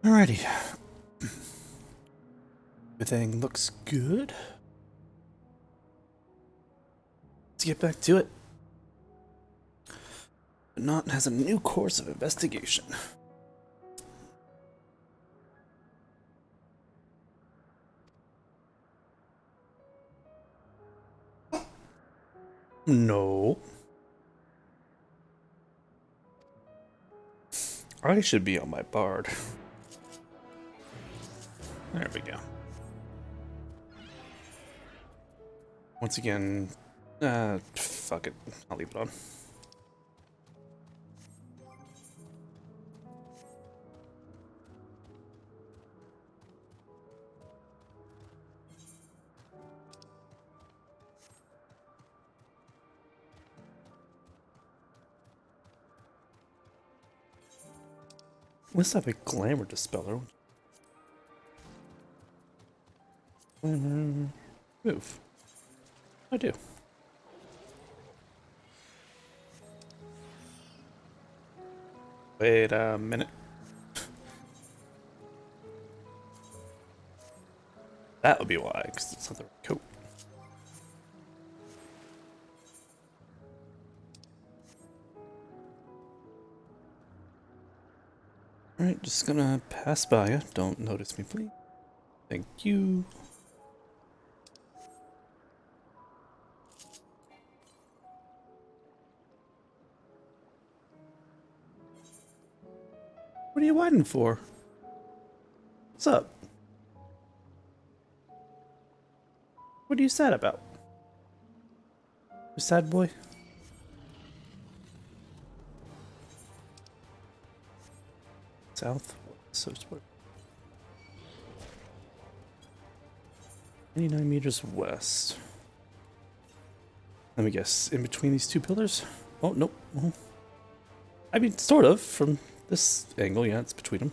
Alrighty. Everything looks good. Let's get back to it. The Knot has a new course of investigation. No. I should be on my bard. There we go. Once again, fuck it. I'll leave it on. Let's have a glamour dispeller. Glamour. Move. I do. Wait a minute. That would be why, because it's not the right coat. Alright, just gonna pass by you. Don't notice me, please. Thank you. What are you waiting for? What's up? What are you sad about? You sad boy? South? So it's what? 89 meters west. Let me guess. In between these two pillars? Oh, nope. Oh. I mean, sort of. From this angle, yeah, it's between them.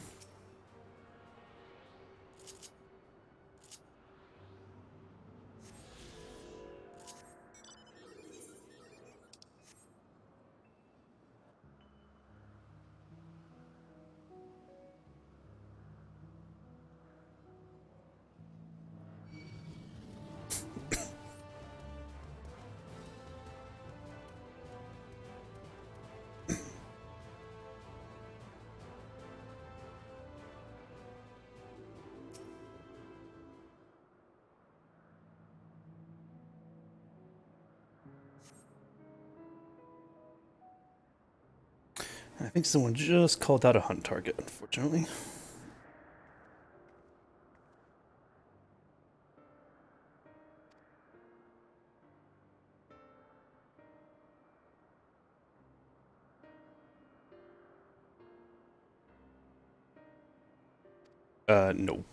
I think someone just called out a hunt target, unfortunately. No.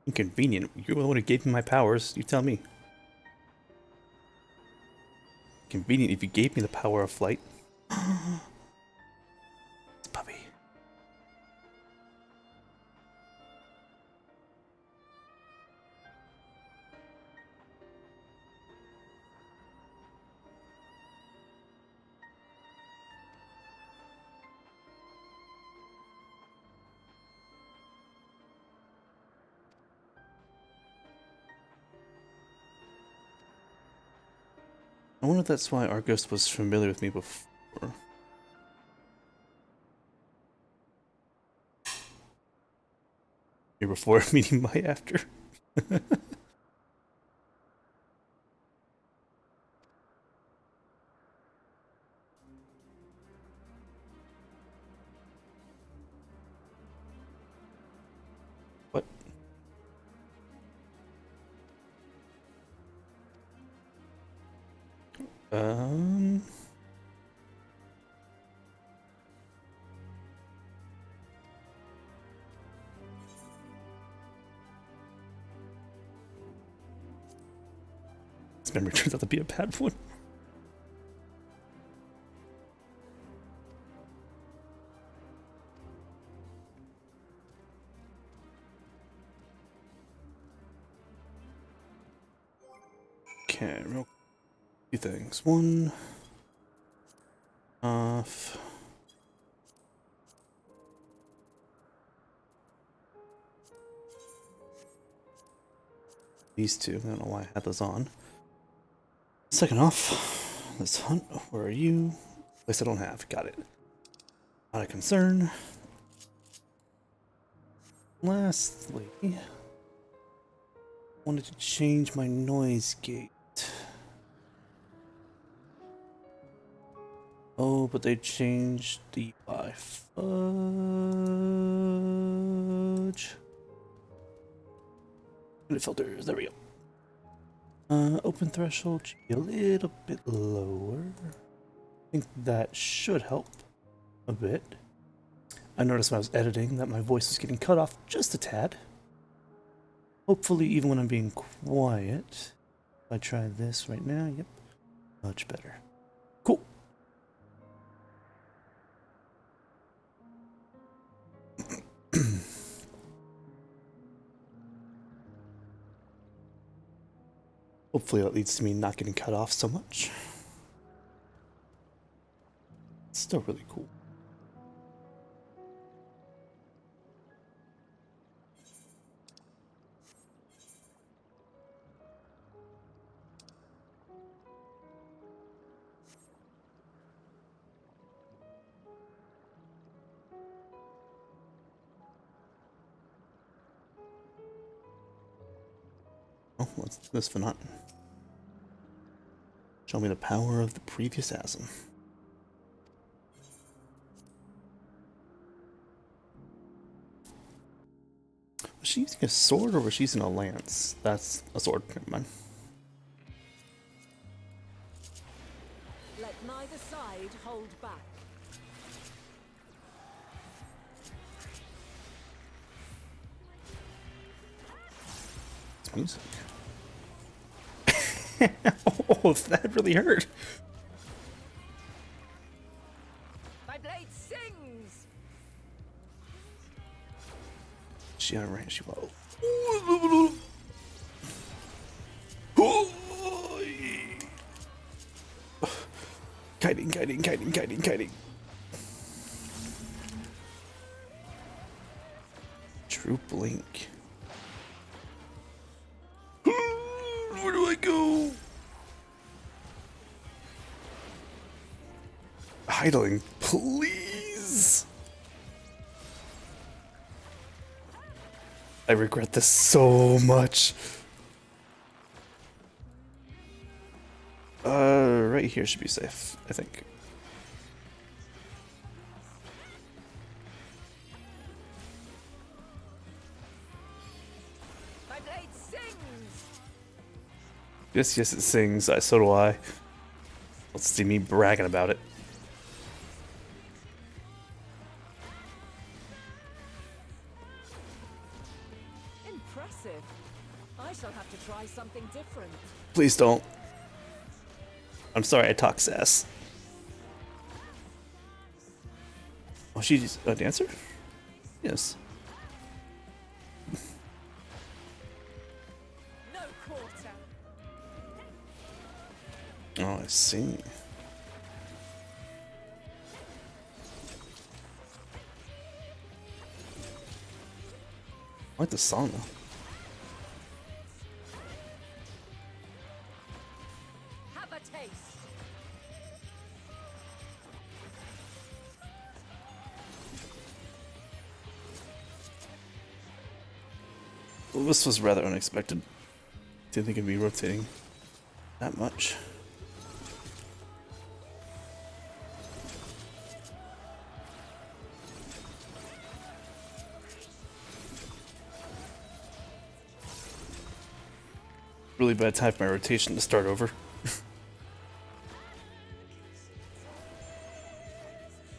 Inconvenient. You're the one who gave me my powers. You tell me. Convenient if you gave me the power of flight. It's puppy. I wonder if that's why Argos was familiar with me before. Here before meeting my after. What? Um... This memory turns out to be a bad one. Okay, real few things. One, off. These two, I don't know why I had those on. Second off, let's hunt. Where are you? Place I don't have. Got it. Not a concern. Lastly, wanted to change my noise gate. Oh, but they changed the UI. Fudge. Filters. There we go. Open threshold should be a little bit lower. I think that should help a bit. I noticed when I was editing that my voice was getting cut off just a tad. Hopefully, even when I'm being quiet. If I try this right now, yep, much better. Cool. Hopefully that leads to me not getting cut off so much. It's still really cool. Oh, what's this for not? Show me the power of the previous asm. Was she using a sword or was she using a lance? That's a sword. Never mind. Let neither side hold back. It's music. Oh, that really hurt. My blade sings. She on range. She will. Kiting, kiting, kiting, kiting, kiting. True blink. Where do I go? Idling, please. I regret this so much. Right here should be safe, I think. My blade sings. Yes, yes, it sings. So do I. Let's see me bragging about it. Impressive. I shall have to try something different. Please don't. I'm sorry I talk sass. Oh, she's a dancer? Yes. No quarter. Oh, I see. I like the song though. Have a taste. Well, this was rather unexpected. Didn't think it'd be rotating that much. Really bad time for my rotation to start over.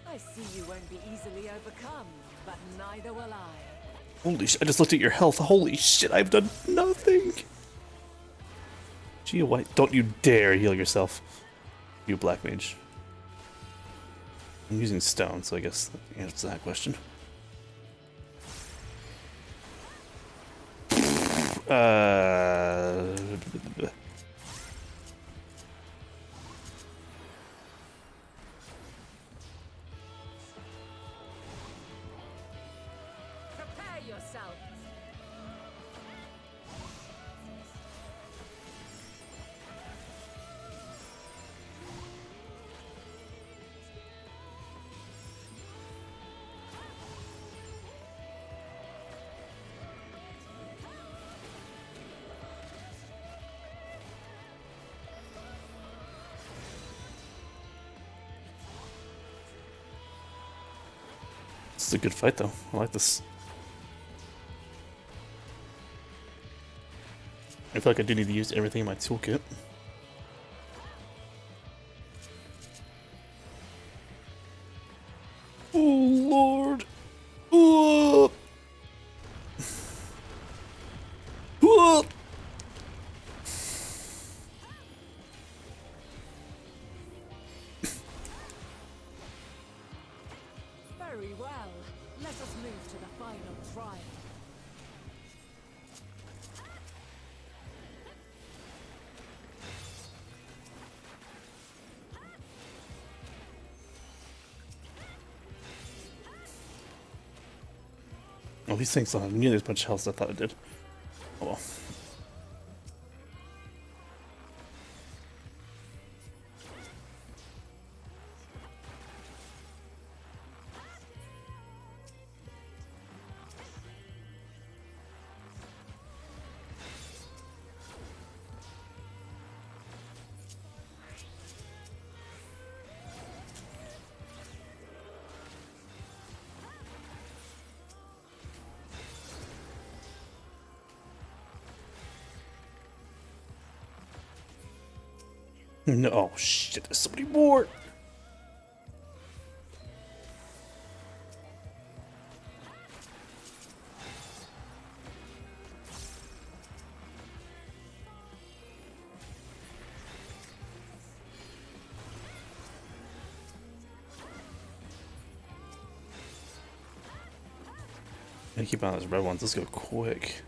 I see you won't be easily overcome, but neither will I. Holy shit, I just looked at your health. Holy shit, I've done nothing. Gee, why don't you dare heal yourself, you black mage. I'm using stone, so I guess that answers that question. yourself. This is a good fight, though. I like this. I feel like I do need to use everything in my toolkit. Oh, Lord. Whoa. Whoa. Very well. Let us move to the final trial. Oh, these things don't have nearly as much health as I thought it did. Oh well. No, oh shit, there's so many more! I keep on those red ones, let's go quick.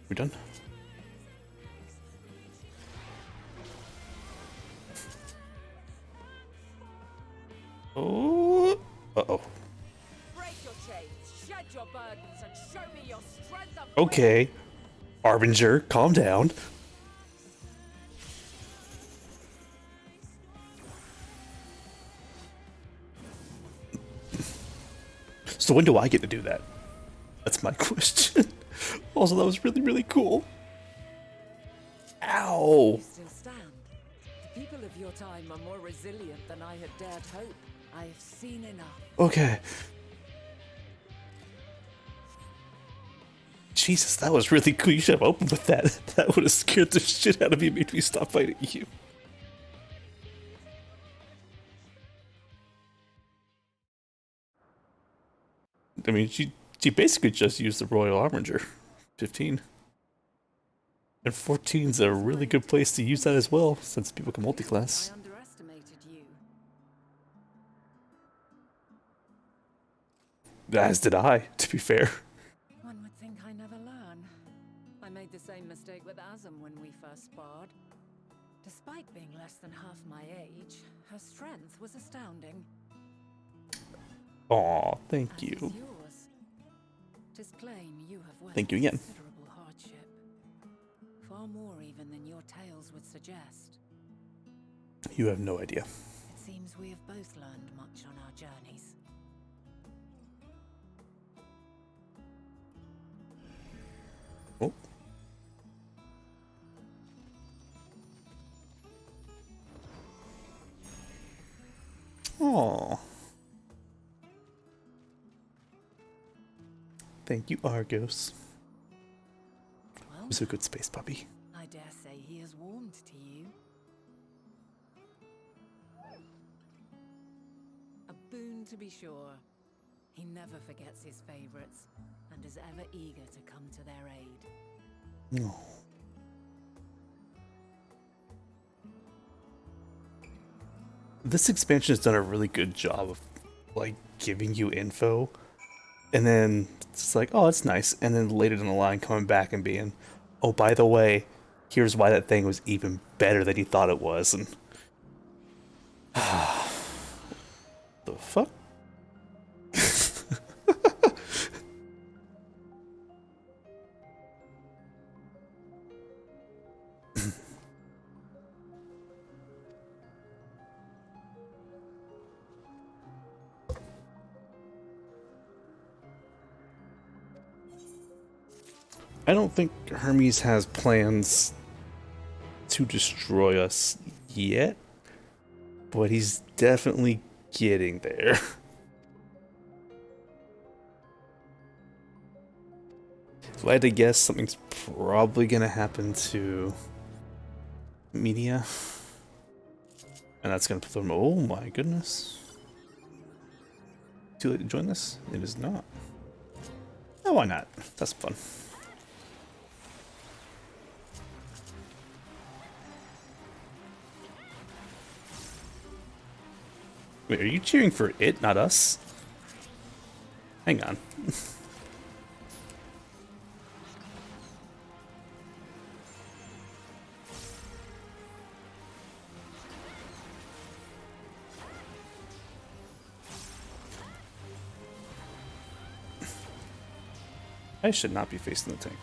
We done? Oh, uh-oh. Break your chains, shed your burdens, and show me your strength of Okay. Arbinger, calm down. So when do I get to do that? That's my question. Also, that was really, really cool. Ow! You still stand. The people of your time are more resilient than I had dared hope. I have seen enough. Okay. Jesus, that was really cool. You should have opened with that. That would have scared the shit out of me and made me stop fighting you. I mean, she basically just used the Royal Arminger. 15. And 14's a really good place to use that as well, since people can multi-class. I underestimated you. As did I, to be fair. One would think I never learn. I made the same mistake with Azam when we first sparred. Despite being less than half my age, her strength was astounding. Aw, thank As you. is yours. 'Tis plain you have weathered Thank you again. considerable hardship. Far more even than your tales would suggest. You have no idea. It seems we have both learned much on our journeys. Oh. Aw. Thank you, Argos. Well, It was a good space puppy. I dare say he has warmed to you. A boon to be sure. He never forgets his favorites, and is ever eager to come to their aid. No. This expansion has done a really good job of like giving you info, and then it's like, oh, that's nice, and then later down the line coming back and being, oh, by the way, here's why that thing was even better than you thought it was, and the fuck. I don't think Hermes has plans to destroy us yet, but he's definitely getting there. If I had to guess, something's probably gonna happen to Media. And that's gonna put them. Oh my goodness. Too late to join this? It is not. Oh, why not? That's fun. Wait, are you cheering for it, not us? Hang on. I should not be facing the tank.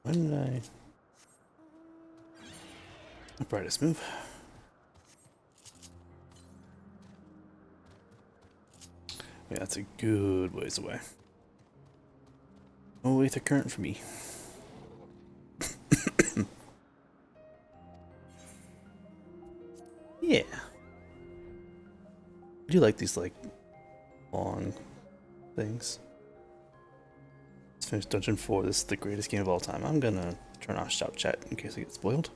When did I... Brightest move. Yeah, that's a good ways away. Oh, wait, the current for me. Yeah. I do like these, like, long things. Let's finish Dungeon 4. This is the greatest game of all time. I'm gonna turn off Shout Chat in case I get spoiled.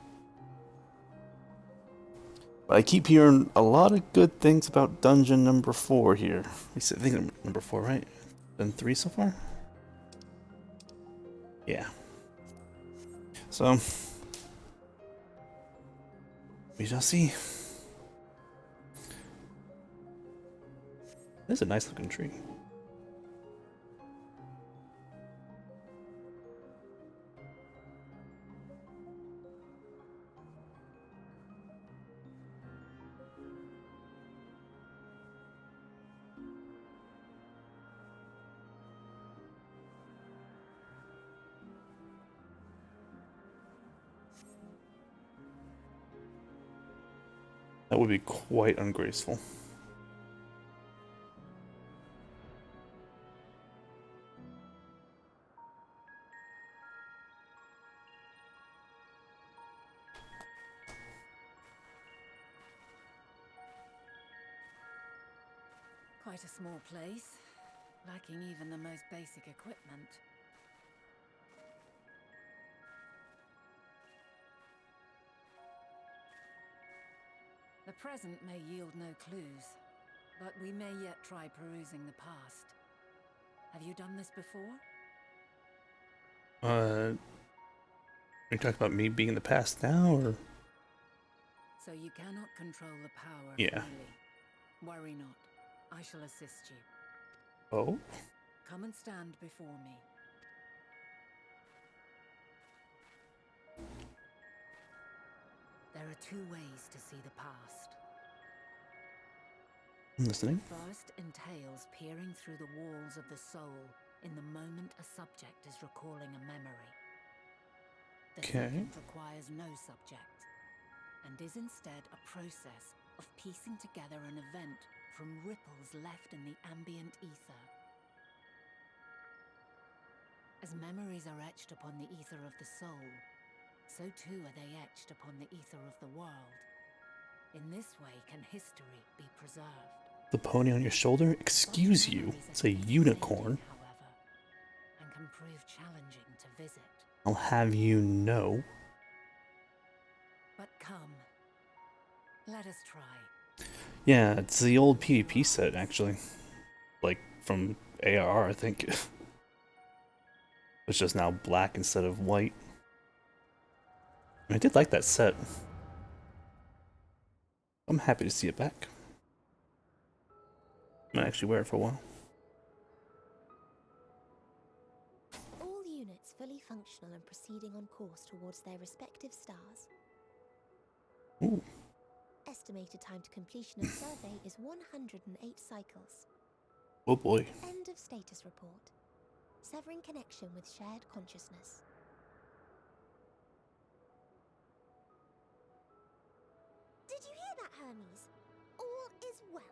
But I keep hearing a lot of good things about Dungeon number 4 here. I think number 4, right? Done 3 so far? Yeah. So, we shall see. This is a nice looking tree. That would be quite ungraceful. Quite a small place, lacking even the most basic equipment. The present may yield no clues, but we may yet try perusing the past. Have you done this before? Are you talking about me being in the past now, or? So you cannot control the power Yeah. freely. Worry not. I shall assist you. Oh? Come and stand before me. There are two ways to see the past. I'm listening. The first entails peering through the walls of the soul in the moment a subject is recalling a memory. The second requires no subject, and is instead a process of piecing together an event from ripples left in the ambient ether. As memories are etched upon the ether of the soul, so too are they etched upon the ether of the world. In this way can history be preserved. The pony on your shoulder? Excuse you, it's a unicorn. However, and can prove challenging to visit. I'll have you know. But come, let us try. Yeah, it's the old PvP set, actually. Like, from AR, I think. It's just now black instead of white. I did like that set. I'm happy to see it back. I might actually wear it for a while. All units fully functional and proceeding on course towards their respective stars. Ooh. Estimated time to completion of survey is 108 cycles. Oh boy. End of status report. Severing connection with shared consciousness. Did you hear that, Hermes? All is well.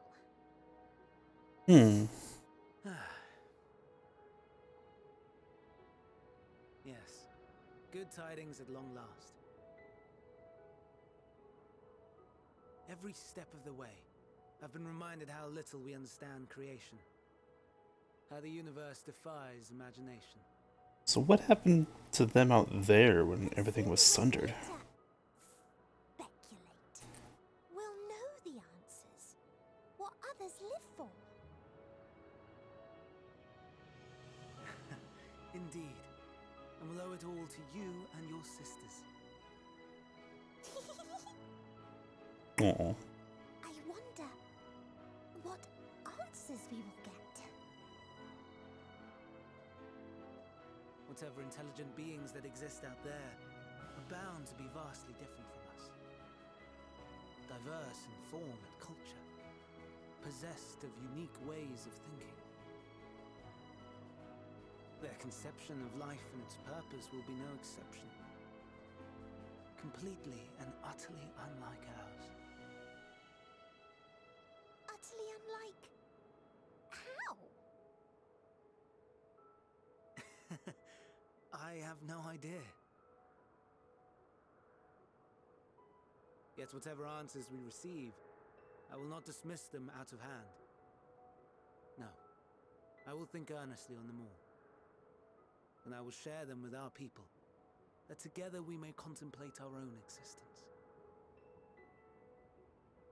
Yes. Good tidings at long last. Every step of the way, I've been reminded how little we understand creation. How the universe defies imagination. So what happened to them out there when everything was sundered? Speculate. We'll know the answers. What others live for. Indeed. And we'll owe it all to you and your sisters. Aww. I wonder what answers we will get. Whatever intelligent beings that exist out there are bound to be vastly different from us. Diverse in form and culture, possessed of unique ways of thinking. Their conception of life and its purpose will be no exception. Completely and utterly unlike ours. Utterly unlike... how? I have no idea. Yet whatever answers we receive, I will not dismiss them out of hand. No, I will think earnestly on them all. And I will share them with our people, that together we may contemplate our own existence.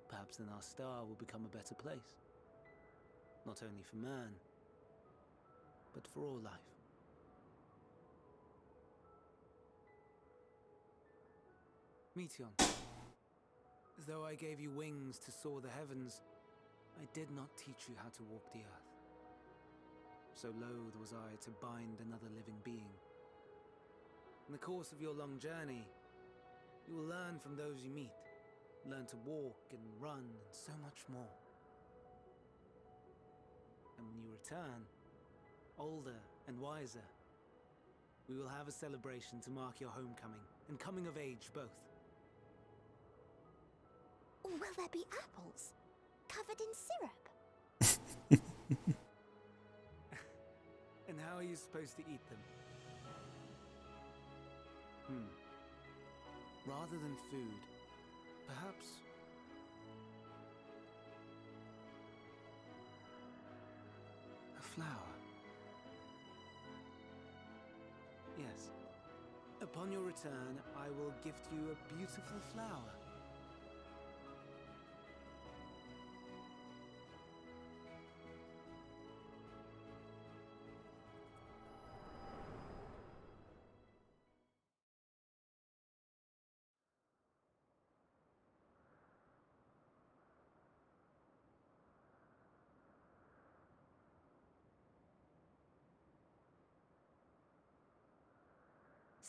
Perhaps then our star will become a better place. Not only for man, but for all life. Meteon, though I gave you wings to soar the heavens, I did not teach you how to walk the earth. So loath was I to bind another living being. In the course of your long journey, you will learn from those you meet, learn to walk and run and so much more. And when you return, older and wiser, we will have a celebration to mark your homecoming and coming of age both. Will there be apples? Covered in syrup? And how are you supposed to eat them? Rather than food, perhaps... a flower. Yes. Upon your return, I will gift you a beautiful flower.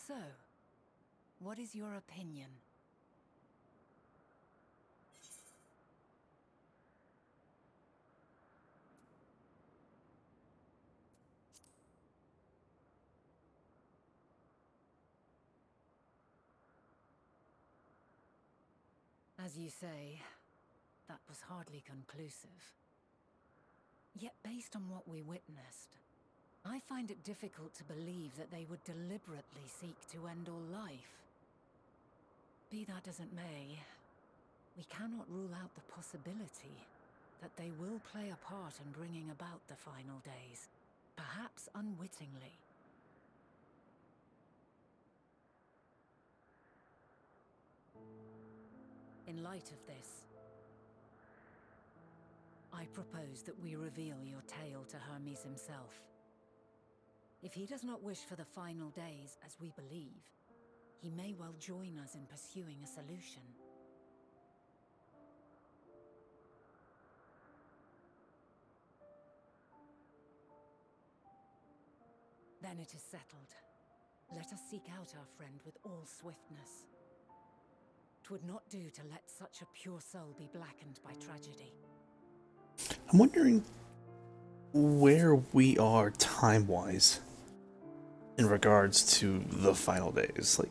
So, what is your opinion? As you say, that was hardly conclusive. Yet based on what we witnessed, I find it difficult to believe that they would deliberately seek to end all life. Be that as it may, we cannot rule out the possibility that they will play a part in bringing about the final days, perhaps unwittingly. In light of this, I propose that we reveal your tale to Hermes himself. If he does not wish for the final days, as we believe, he may well join us in pursuing a solution. Then it is settled. Let us seek out our friend with all swiftness. 'Twould not do to let such a pure soul be blackened by tragedy. I'm wondering where we are time-wise in regards to the final days. Like,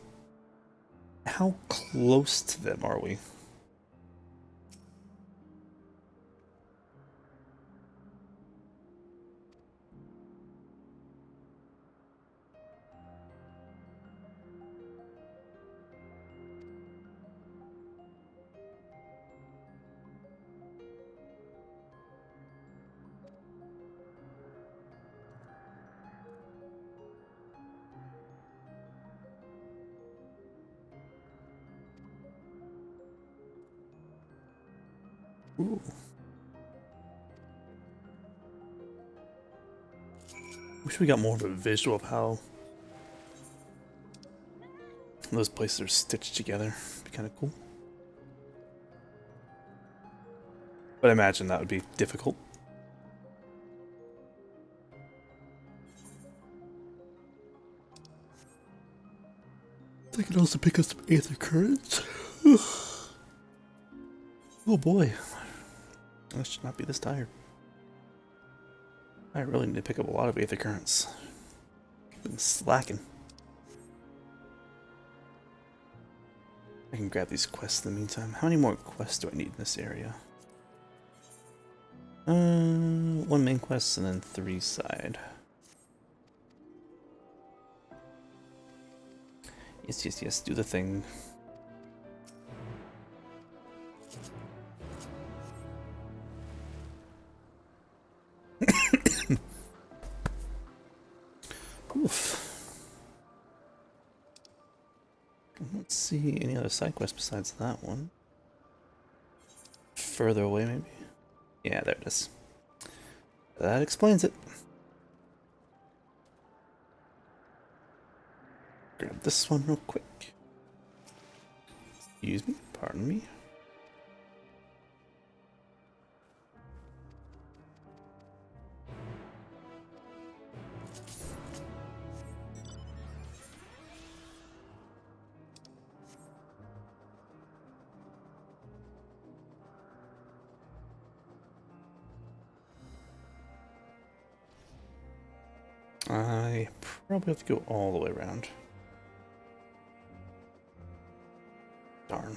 how close to them are we? Ooh. Wish we got more of a visual of how those places are stitched together. Be kind of cool. But I imagine that would be difficult. I could also pick up some aether currents. Oh boy. I should not be this tired. I really need to pick up a lot of aether currents. I've been slacking. I can grab these quests in the meantime. How many more quests do I need in this area? 1 main quest and then 3 side. Yes, yes, yes, do the thing. Oof. Let's see any other side quests besides that one. Further away, maybe? Yeah, there it is. That explains it. Grab this one real quick. Excuse me, pardon me. I probably have to go all the way around. Darn.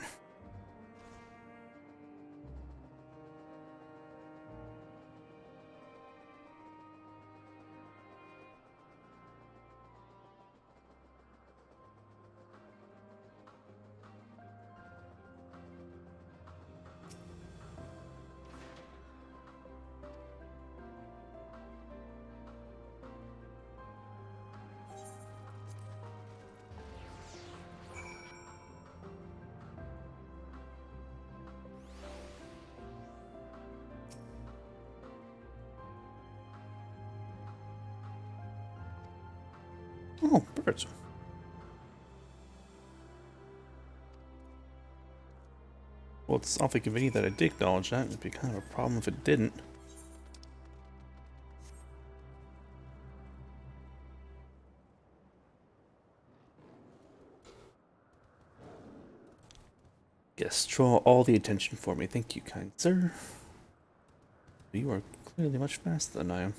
Oh, birds. Well, it's awfully convenient that I did acknowledge that. It'd be kind of a problem if it didn't. Yes, draw all the attention for me. Thank you, kind sir. You are clearly much faster than I am.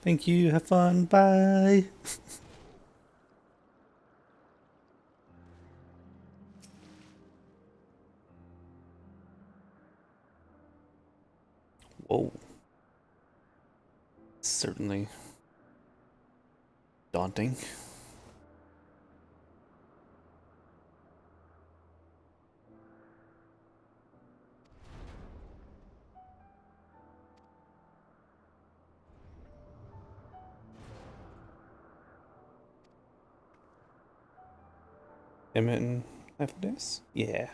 Thank you, have fun, bye! Whoa. Certainly daunting. Emmett and after this? Yeah.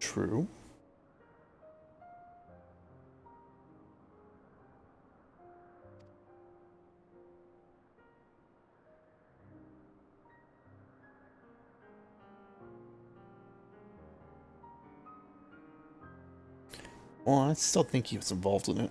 True. Well, I still think he was involved in it.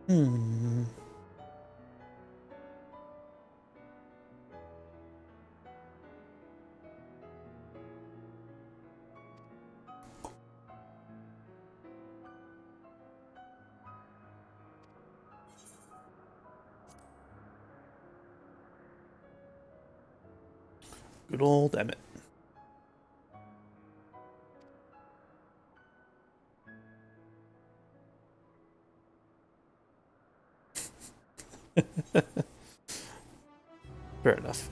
Hmm. Good old Emmett. Fair enough.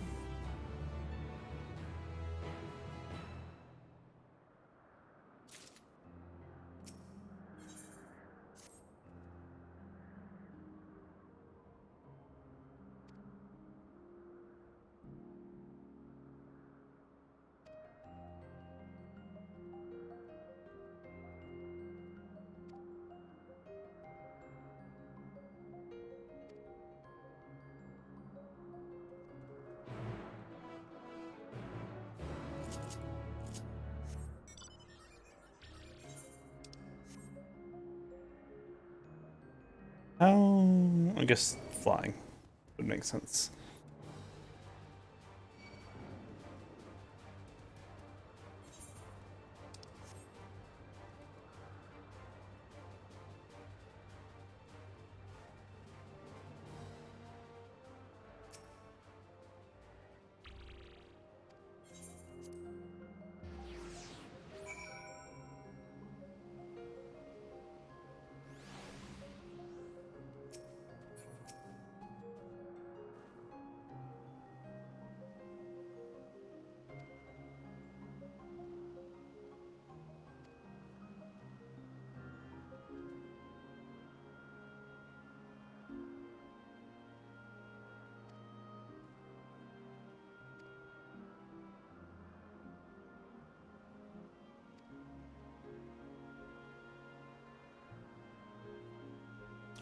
How? I guess flying would make sense.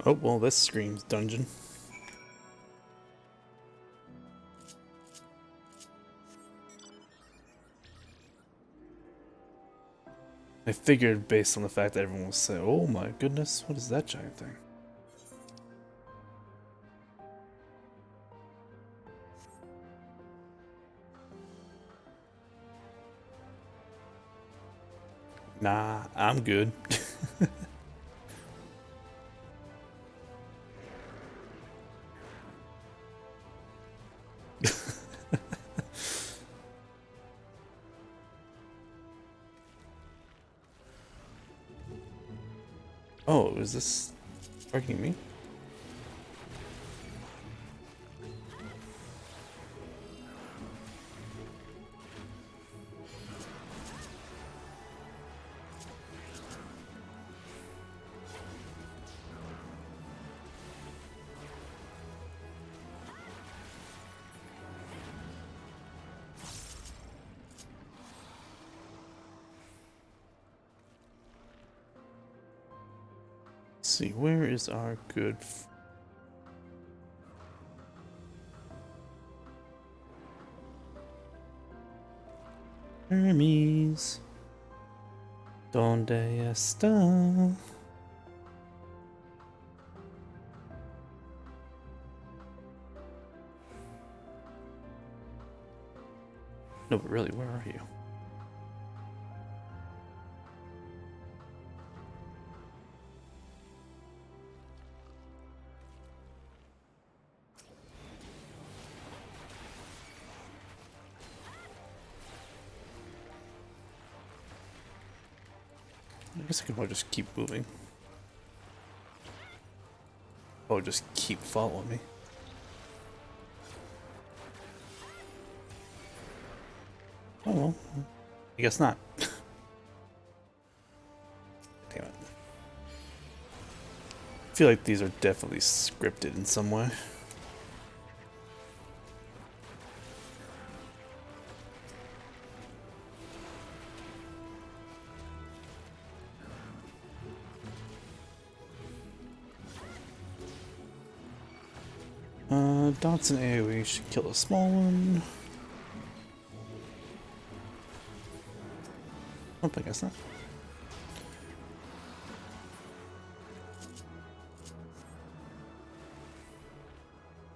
Oh, well, this screams dungeon. I figured based on the fact that everyone was saying, oh my goodness, what is that giant thing? Nah, I'm good. is this targeting me? Let's see, where is our good Hermes? ¿Dónde está? No, but really, where are you? I guess I could probably just keep moving. Oh, just keep following me. Oh well, I guess not. Damn it. I feel like these are definitely scripted in some way. Dots and AoE should kill a small one. Oh, I guess not.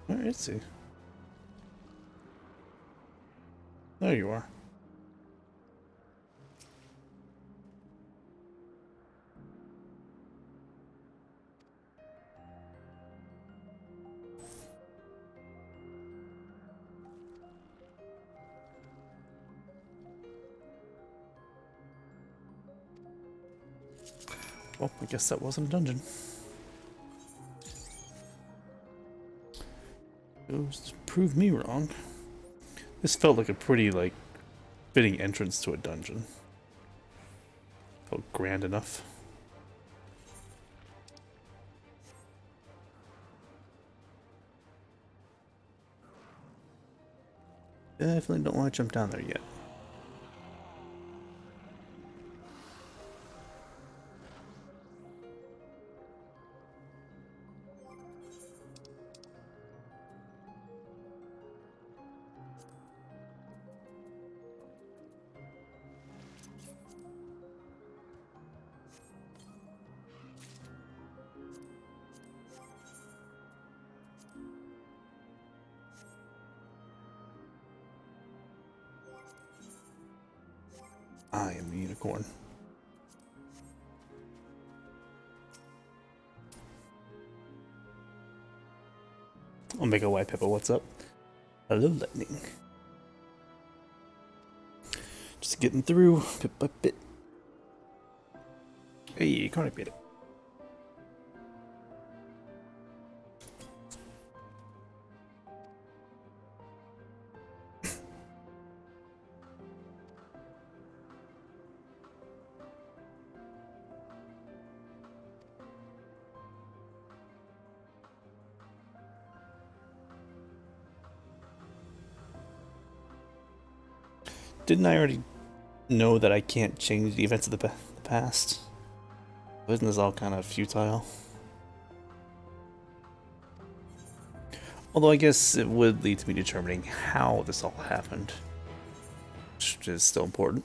Where is he? There you are. Well, I guess that wasn't a dungeon. Goes to prove me wrong. This felt like a pretty, like, fitting entrance to a dungeon. Felt grand enough. Definitely don't want to jump down there yet. I am the unicorn. Omega White Pepper, what's up? Hello, Lightning. Just getting through bit by bit. Hey, you can't beat it. Didn't I already know that I can't change the events of the past? Isn't this all kind of futile? Although I guess it would lead to me determining how this all happened, which is still important.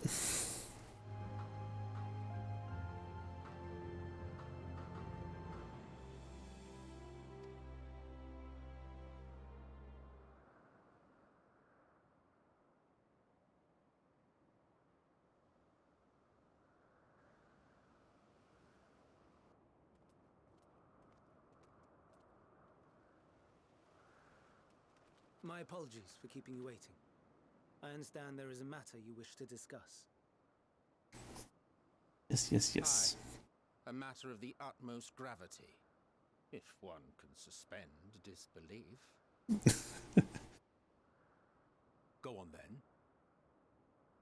My apologies for keeping you waiting. I understand there is a matter you wish to discuss. Yes, yes, yes. A matter of the utmost gravity, if one can suspend disbelief. Go on then.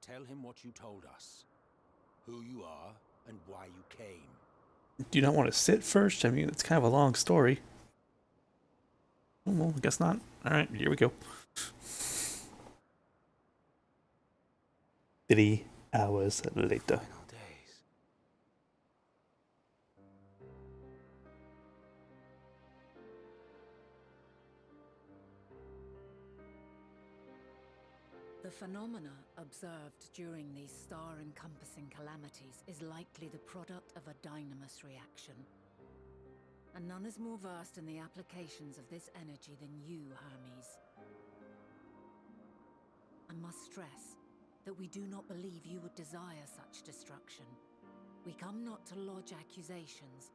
Tell him what you told us. Who you are and why you came. Do you not want to sit first? I mean, it's kind of a long story. Oh, well, I guess not. Alright, here we go. 3 hours later. Final days. The phenomena observed during these star-encompassing calamities is likely the product of a dynamis reaction. And none is more versed in the applications of this energy than you, Hermes. I must stress that we do not believe you would desire such destruction. We come not to lodge accusations,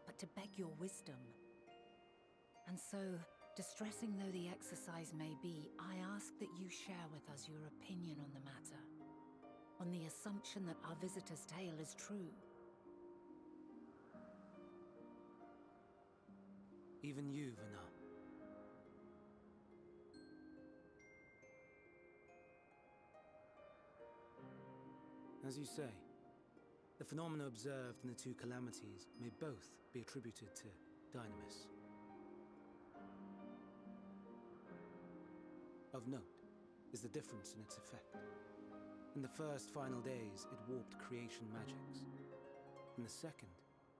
but to beg your wisdom. And so, distressing though the exercise may be, I ask that you share with us your opinion on the matter, on the assumption that our visitor's tale is true. Even you, Vana. As you say, the phenomena observed in the two calamities may both be attributed to dynamis. Of note is the difference in its effect. In the first final days, it warped creation magics. In the second,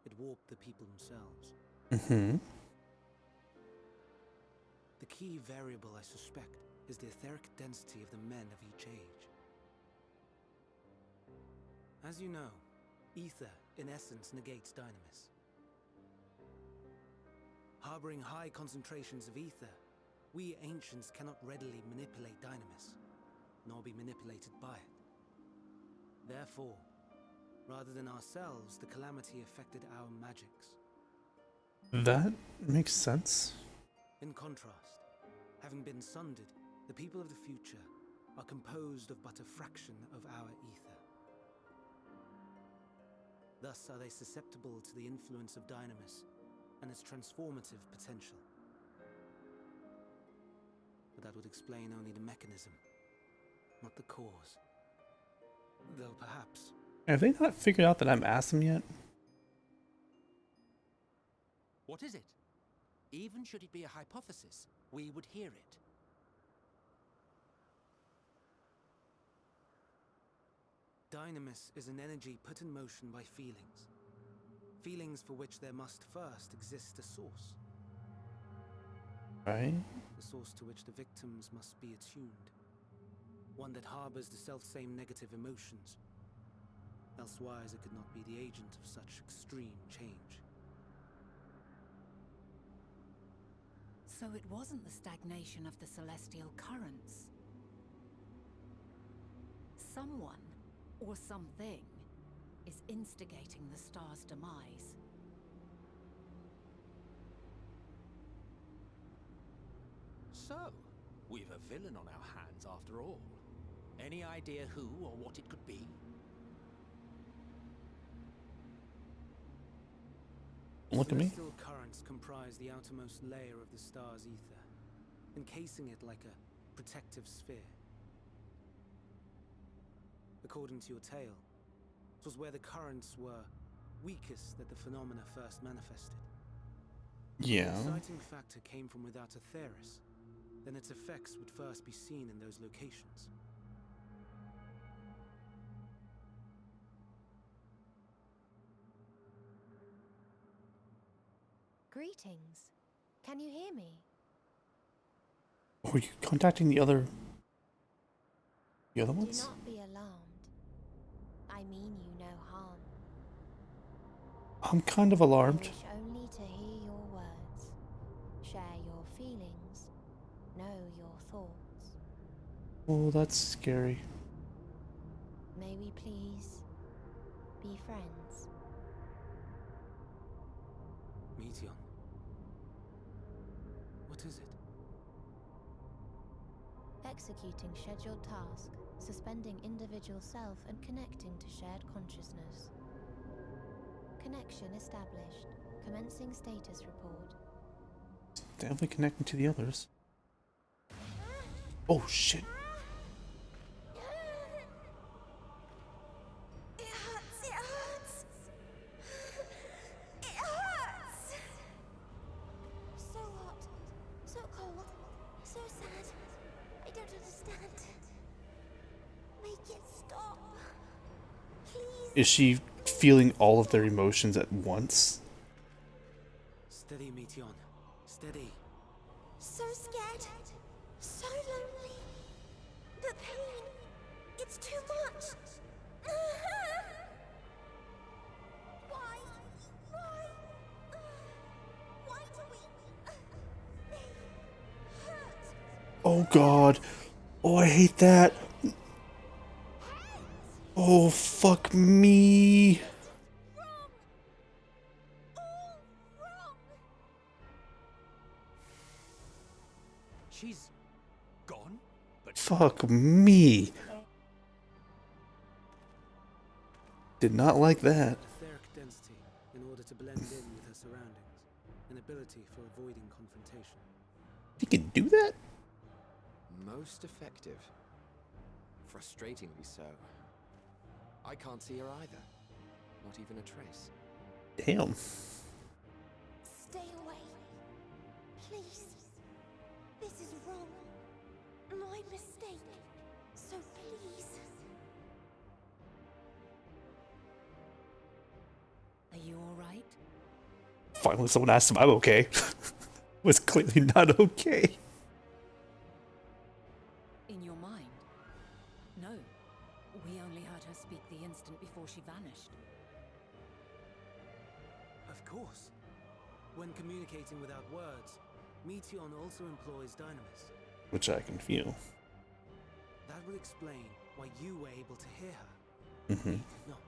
it warped the people themselves. Mm-hmm. The key variable, I suspect, is the etheric density of the men of each age. As you know, ether, in essence, negates dynamis. Harboring high concentrations of ether, we ancients cannot readily manipulate dynamis, nor be manipulated by it. Therefore, rather than ourselves, the calamity affected our magics. That makes sense. In contrast, having been sundered, the people of the future are composed of but a fraction of our ether. Thus are they susceptible to the influence of dynamis and its transformative potential. But that would explain only the mechanism, not the cause. Though perhaps... Have they not figured out that I'm Asum yet? What is it? Even should it be a hypothesis, we would hear it. Dynamis is an energy put in motion by feelings. Feelings for which there must first exist a source. Right? The source to which the victims must be attuned. One that harbors the self-same negative emotions. Elsewise it could not be the agent of such extreme change. So it wasn't the stagnation of the celestial currents. Someone, or something, is instigating the star's demise. So, we've a villain on our hands after all. Any idea who or what it could be? Look at me. Celestial currents comprise the outermost layer of the star's ether, encasing it like a protective sphere. According to your tale, it was where the currents were weakest that the phenomena first manifested. Yeah. If the exciting factor came from without a Theris, then its effects would first be seen in those locations. Greetings. Can you hear me? Were you contacting the other Do ones? not be alarmed. I mean you no harm. I'm kind of I alarmed. wish only to hear your words, share your feelings, know your thoughts. Oh, that's scary. May we please be friends? Meteon. What is it? Executing scheduled task, suspending individual self and connecting to shared consciousness. Connection established. Commencing status report. Definitely connecting to the others. Oh shit. It hurts, it hurts. It hurts. So hot, so cold, so sad. I don't understand. Make it stop. Please. Is she feeling all of their emotions at once? Steady, Meteon. Steady. So scared. So lonely. The pain. It's too much. Why? Why? Why do we? They hurt. Oh god. Oh, I hate that. Oh, fuck me. Wrong. All wrong. She's gone? But Fuck me. Did not like that. Etheric density in order to blend in with her surroundings. An ability for avoiding confrontation. You can do that? Most effective. Frustratingly so. I can't see her either. Not even a trace. Damn. Stay away. Please. This is wrong. My mistake. So please. Are you alright? Finally, someone asked if I'm okay. Was clearly not okay. In your mind? No. We only heard her speak the instant before she vanished. Of course. When communicating without words, Meteon also employs dynamis. Which I can feel. That would explain why you were able to hear her. Mm-hmm. We did not.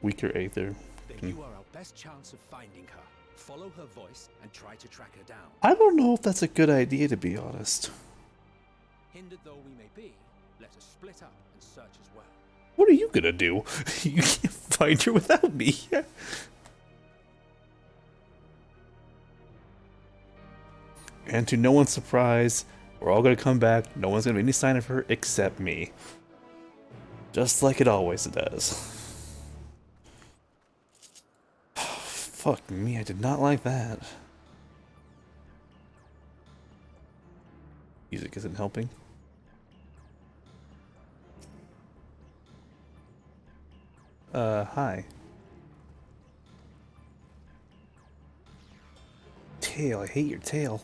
Weaker Aether. then you are our best chance of finding her. Follow her voice and try to track her down. I don't know if that's a good idea, to be honest. Hindered though we may be, let us split up and search as well. What are you gonna do? You can't find her without me. And to no one's surprise, we're all gonna come back. No one's gonna be any sign of her except me. Just like it always does. Fuck me, I did not like that. Music isn't helping. Hi. Tail, I hate your tail.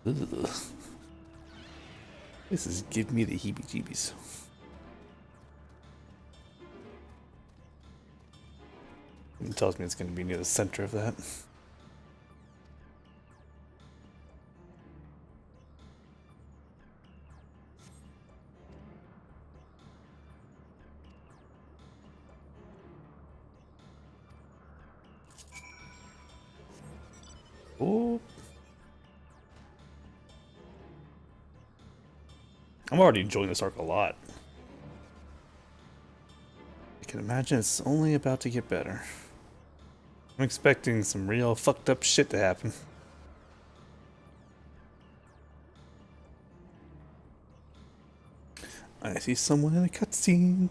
Ugh. This is give me the heebie-jeebies. It tells me it's going to be near the center of that. Oh. I'm already enjoying this arc a lot. I can imagine it's only about to get better. I'm expecting some real fucked up shit to happen. I see someone in a cutscene.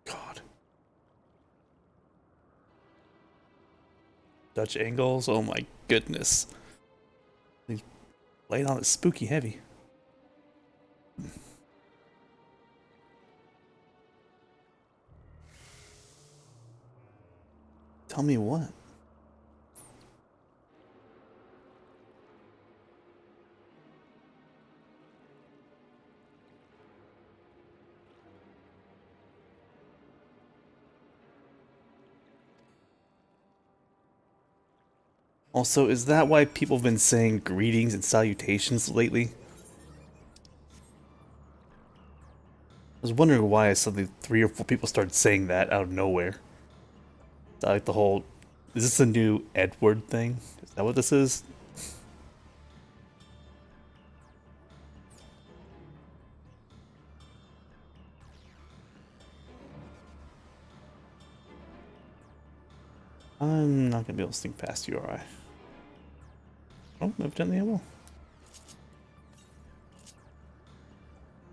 God. Dutch angles, oh my goodness. He's laying on it spooky heavy. Tell me what? Also, is that why people have been saying greetings and salutations lately? I was wondering why suddenly 3 or 4 people started saying that out of nowhere. Like the whole, is this a new Edward thing? Is that what this is? I'm not gonna be able to sneak past you, are I? Oh, evidently I will.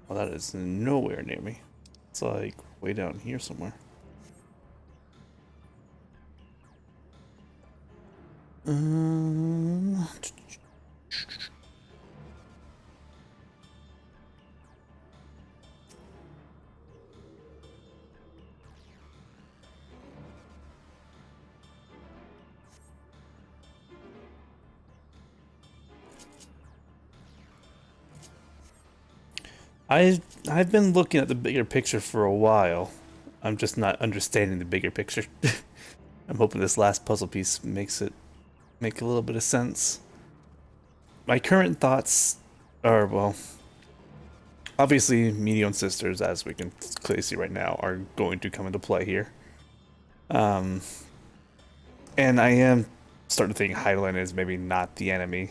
Well, that is nowhere near me. It's like way down here somewhere. Um, I've been looking at the bigger picture for a while. I'm just not understanding the bigger picture. I'm hoping this last puzzle piece makes it make a little bit of sense. My current thoughts are, well, obviously Medion sisters, as we can clearly see right now, are going to come into play here. And I am starting to think Highland is maybe not the enemy.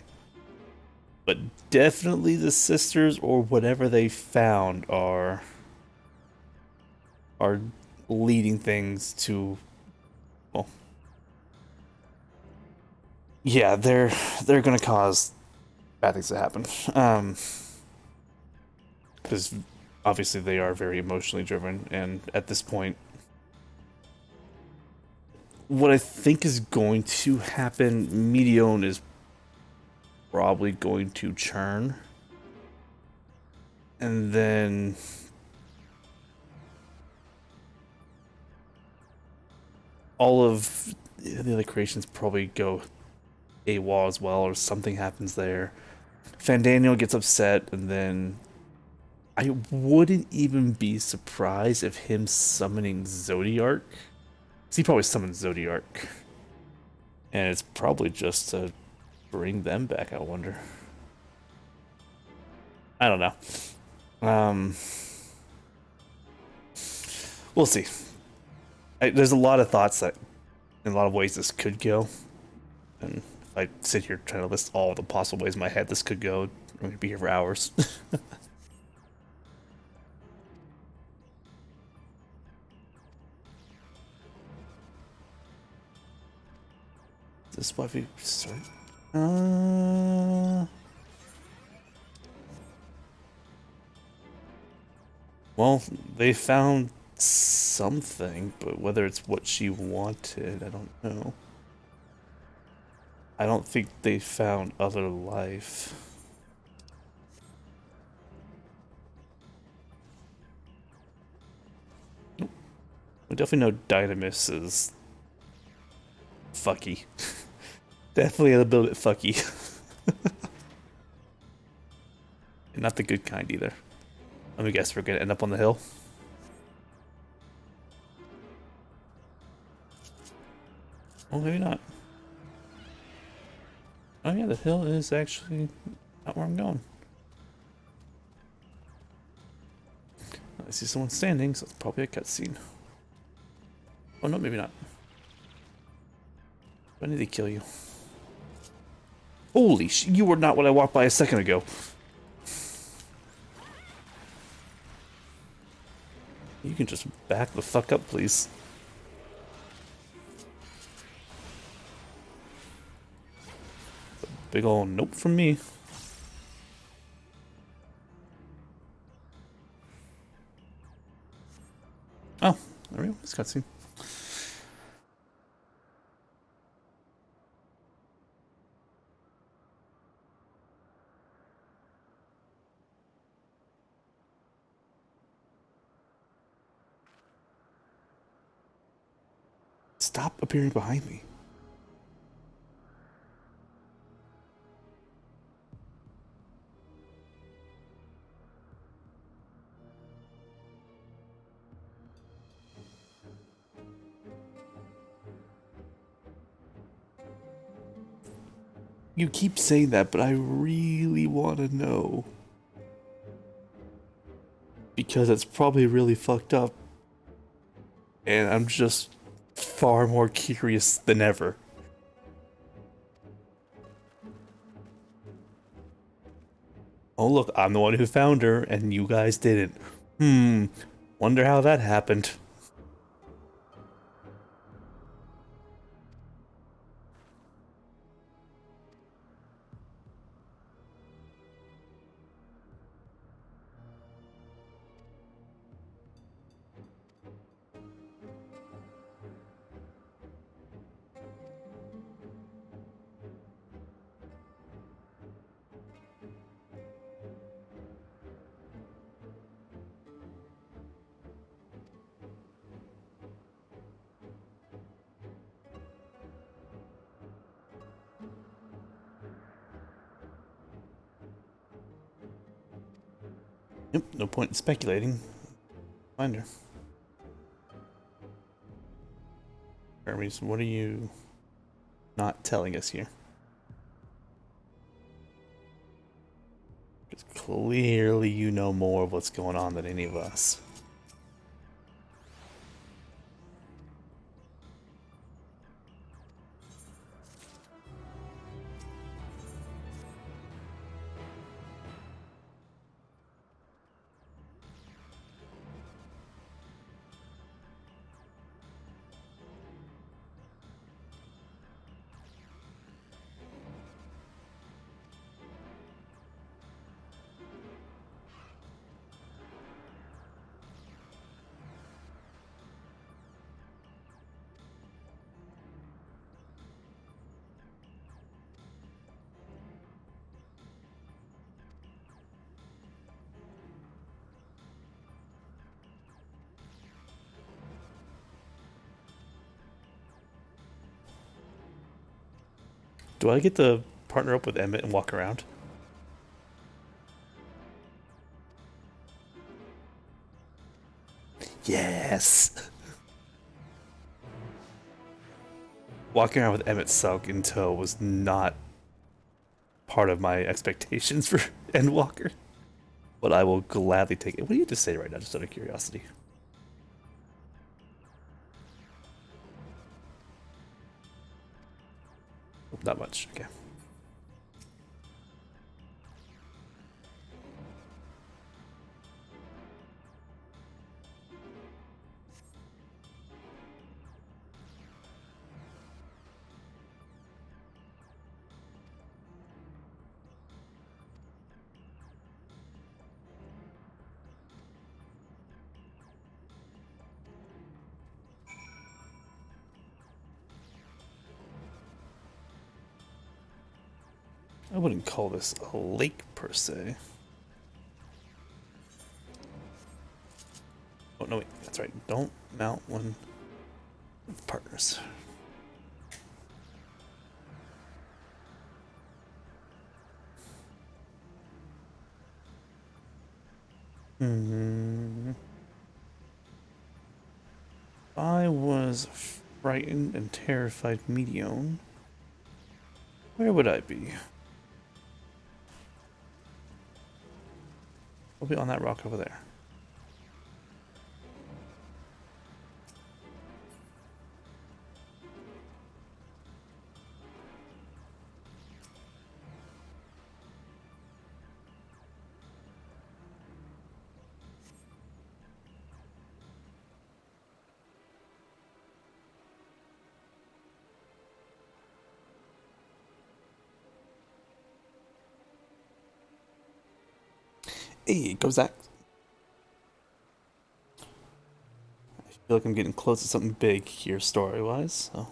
But definitely the sisters or whatever they found are leading things to, well, yeah, they're gonna cause bad things to happen. Because obviously they are very emotionally driven, and at this point, what I think is going to happen, Medion is probably going to churn. And then all of the other creations probably go AWOL as well, or something happens there. Fandaniel gets upset, and then I wouldn't even be surprised if him summoning Zodiark. He probably summoned Zodiark. And it's probably just to bring them back, I wonder. I don't know. We'll see. There's a lot of thoughts that, in a lot of ways, this could go. And if I sit here trying to list all the possible ways in my head this could go, I'm going to be here for hours. Is this why we start? Well, they found something, but whether it's what she wanted, I don't know. I don't think they found other life. Nope. We definitely know Dynamis is fucky. Definitely a little bit fucky. And not the good kind either. Let me guess, we're gonna end up on the hill. Well, maybe not. Oh yeah, the hill is actually not where I'm going. I see someone standing, so it's probably a cutscene. Oh no, maybe not. I need to kill you. Holy sh! You were not what I walked by a second ago. You can just back the fuck up, please. Big ol' nope from me. Oh, there we go. This cutscene. Stop appearing behind me. You keep saying that, but I really want to know. Because it's probably really fucked up. And I'm just far more curious than ever. Oh look, I'm the one who found her, and you guys didn't. Wonder how that happened. Yep, no point in speculating. Find her. Hermes, what are you not telling us here? Because clearly you know more of what's going on than any of us. Do I get to partner up with Emmett and walk around? Yes! Walking around with Emmett Sugg in tow was not part of my expectations for Endwalker. But I will gladly take it. What do you have to say right now, just out of curiosity? Not much, okay. I wouldn't call this a lake per se. Oh no, wait, that's right. Don't mount one with partners. I was frightened and terrified medium. Where would I be? I'll be on that rock over there. Hey, it goes that. I feel like I'm getting close to something big here story-wise, so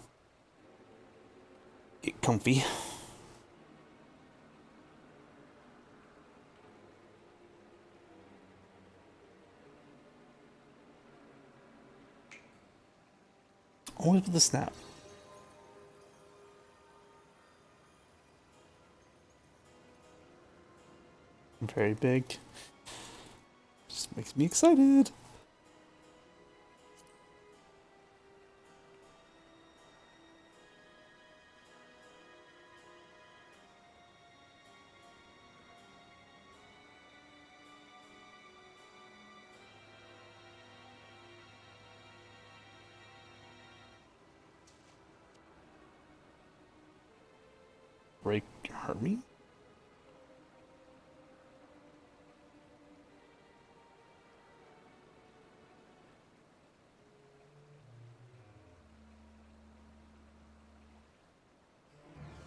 get comfy. Always with the snap. Very big. Just makes me excited. break Hermie?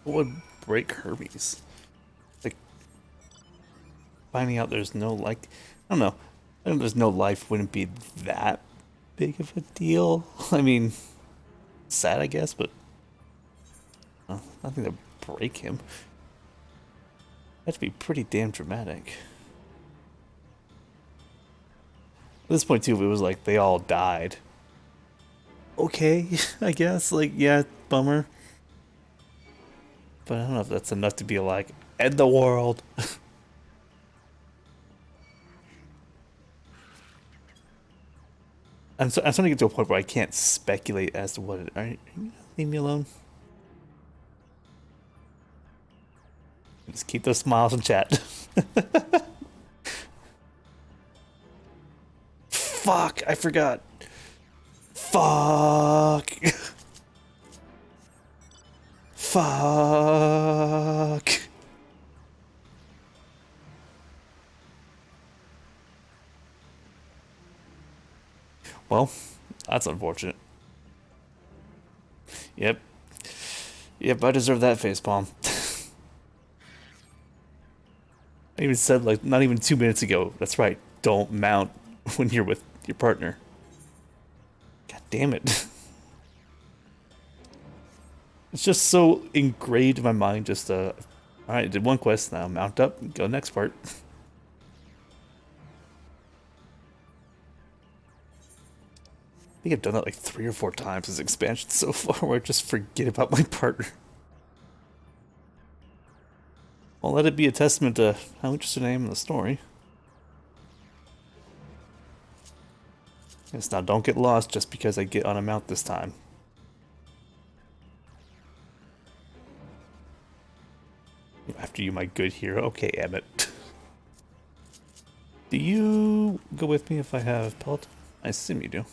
What would break Hermes? Like finding out there's no I don't know. I know there's no life wouldn't be that big of a deal. I mean, sad I guess, but nothing to break him. That'd be pretty damn dramatic. At this point too, if it was like they all died. Okay, I guess. Like, yeah, bummer. But I don't know if that's enough to be like, end the world. I'm starting to get to a point where I can't speculate as to what it. Are you gonna leave me alone? Just keep those smiles in chat. Fuck! I forgot. Fuck! Fuck! Well, that's unfortunate. Yep. Yep, I deserve that facepalm. I even said, like, not even 2 minutes ago, that's right, don't mount when you're with your partner. God damn it. It's just so ingrained in my mind, just, alright, I did one quest, now mount up, and go next part. I think I've done that like 3 or 4 times this expansion so far, where I just forget about my partner. Well, let it be a testament to how interested I am in the story. Yes, now don't get lost just because I get on a mount this time. After you, my good hero. Okay, Emmett. Do you go with me if I have Peloton? I assume you do.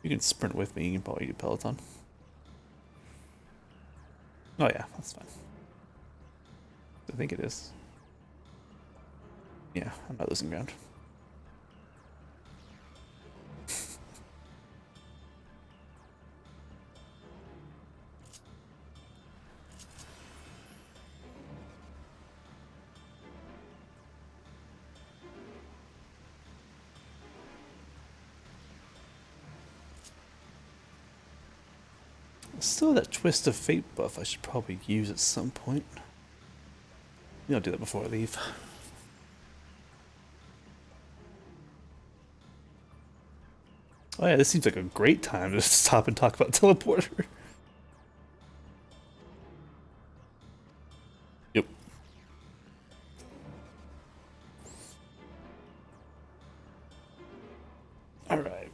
You can sprint with me, you can probably do Peloton. Oh yeah, that's fine. I think it is. Yeah, I'm not losing ground. Still that Twist of Fate buff I should probably use at some point. Maybe I'll do that before I leave. Oh yeah, this seems like a great time to stop and talk about Teleporter. Yep. Alright.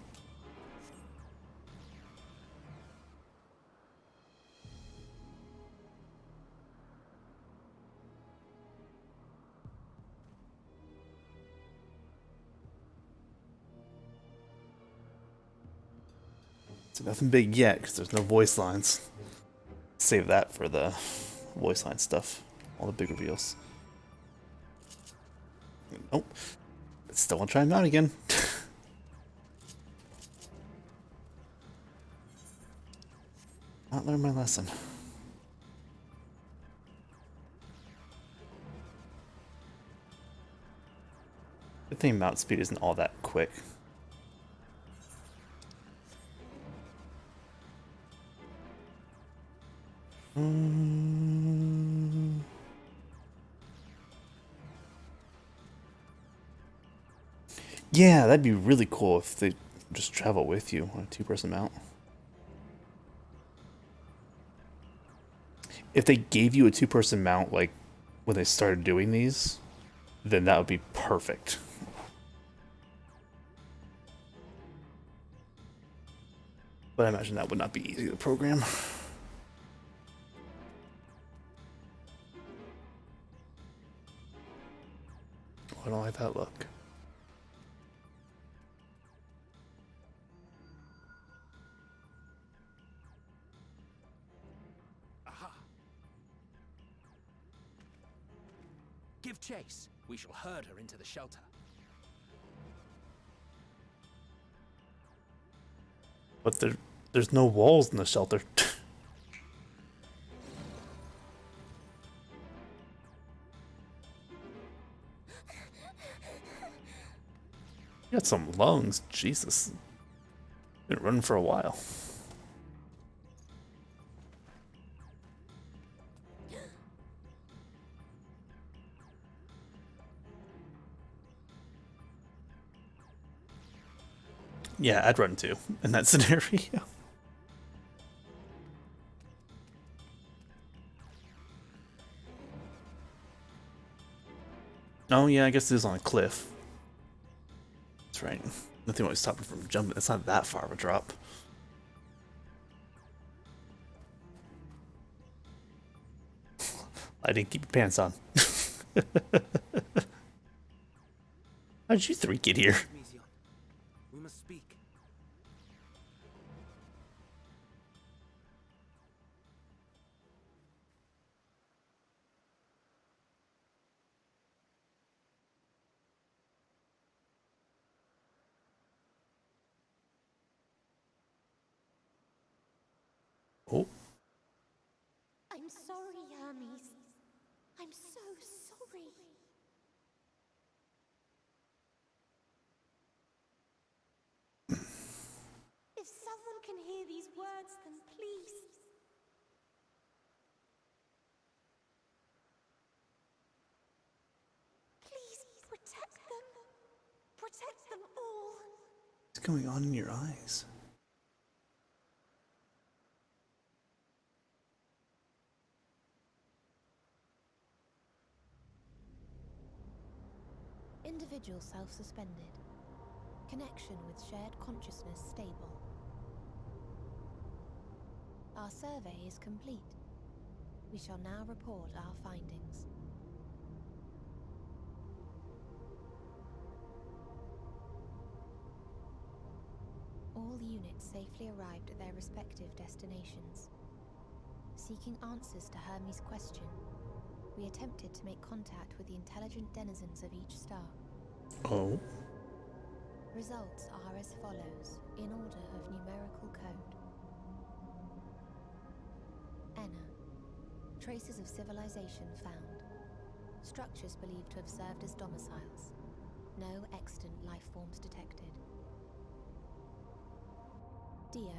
So nothing big yet, because there's no voice lines. Save that for the voice line stuff. All the big reveals. Nope. Still want to try him out again. Not learn my lesson. Good thing mount speed isn't all that quick. Yeah, that'd be really cool if they just travel with you on a 2-person mount. If they gave you a 2-person mount, like, when they started doing these, then that would be perfect. But I imagine that would not be easy to program. I don't like that look. Give chase. We shall herd her into the shelter. But there's no walls in the shelter. You got some lungs, Jesus. Been running for a while. Yeah, I'd run too in that scenario. Oh yeah, I guess it is on a cliff. That's right. Nothing always stopped me from jumping. It's not that far of a drop. I didn't keep your pants on. How did you three get here? Meteion, we must speak. Oh, I'm sorry, Hermes. I'm so sorry. If someone can hear these words, then please. Please protect them. Protect them all. what's going on in your eyes? Individual self-suspended. Connection with shared consciousness stable. Our survey is complete. We shall now report our findings. All units safely arrived at their respective destinations. Seeking answers to Hermes' question, we attempted to make contact with the intelligent denizens of each star. Oh, Results are as follows, in order of numerical code. Enna. Traces of civilization found. Structures believed to have served as domiciles. No extant life forms detected. Dio.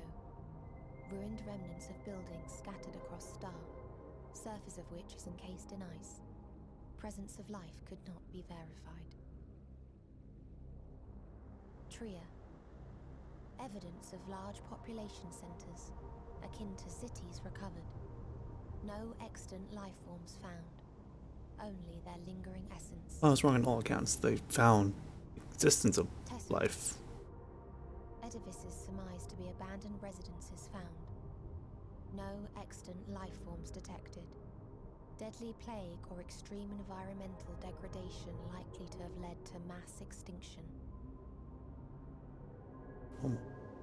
Ruined remnants of buildings scattered across star, surface of which is encased in ice. Presence of life could not be verified. Tria. Evidence of large population centers, akin to cities recovered. No extant life forms found, only their lingering essence. I was wrong on all accounts. They found existence of Test life. Edifices surmised to be abandoned residences found. No extant life forms detected. Deadly plague or extreme environmental degradation likely to have led to mass extinction. Oh,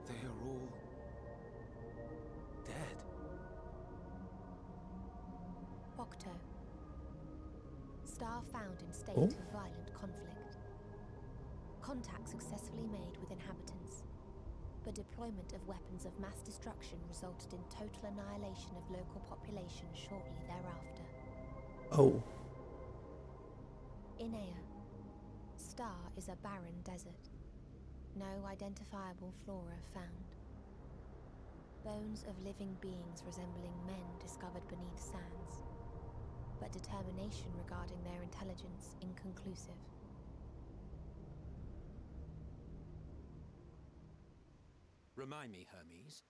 They are all dead. Octo. Star found in state Oh. of violent conflict. Contact successfully made with inhabitants, but deployment of weapons of mass destruction resulted in total annihilation of local population shortly thereafter. oh, Inea. Star is a barren desert. No identifiable flora found. Bones of living beings resembling men discovered beneath sands, but determination regarding their intelligence inconclusive. Remind me, Hermes,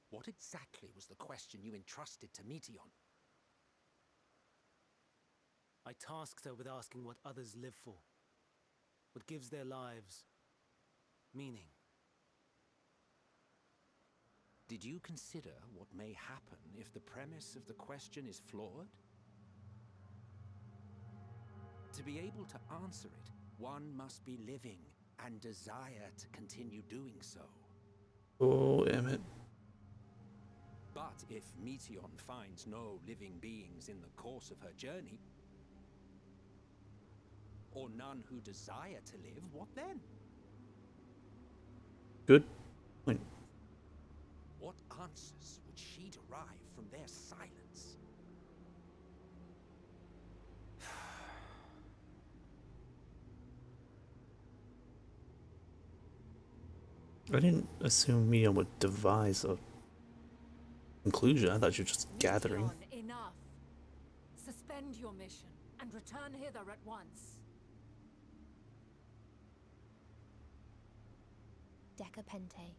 what exactly was the question you entrusted to Meteion? I tasked her with asking what others live for, what gives their lives meaning. Did you consider what may happen if the premise of the question is flawed? To be able to answer it, one must be living and desire to continue doing so. oh, Emmett. But if Meteion finds no living beings in the course of her journey, or none who desire to live, what then? Good point. What answers would she derive from their silence? I didn't assume Mia would devise a conclusion. I thought you were just gathering. Meteon, enough. Suspend your mission and return hither at once. Decapente.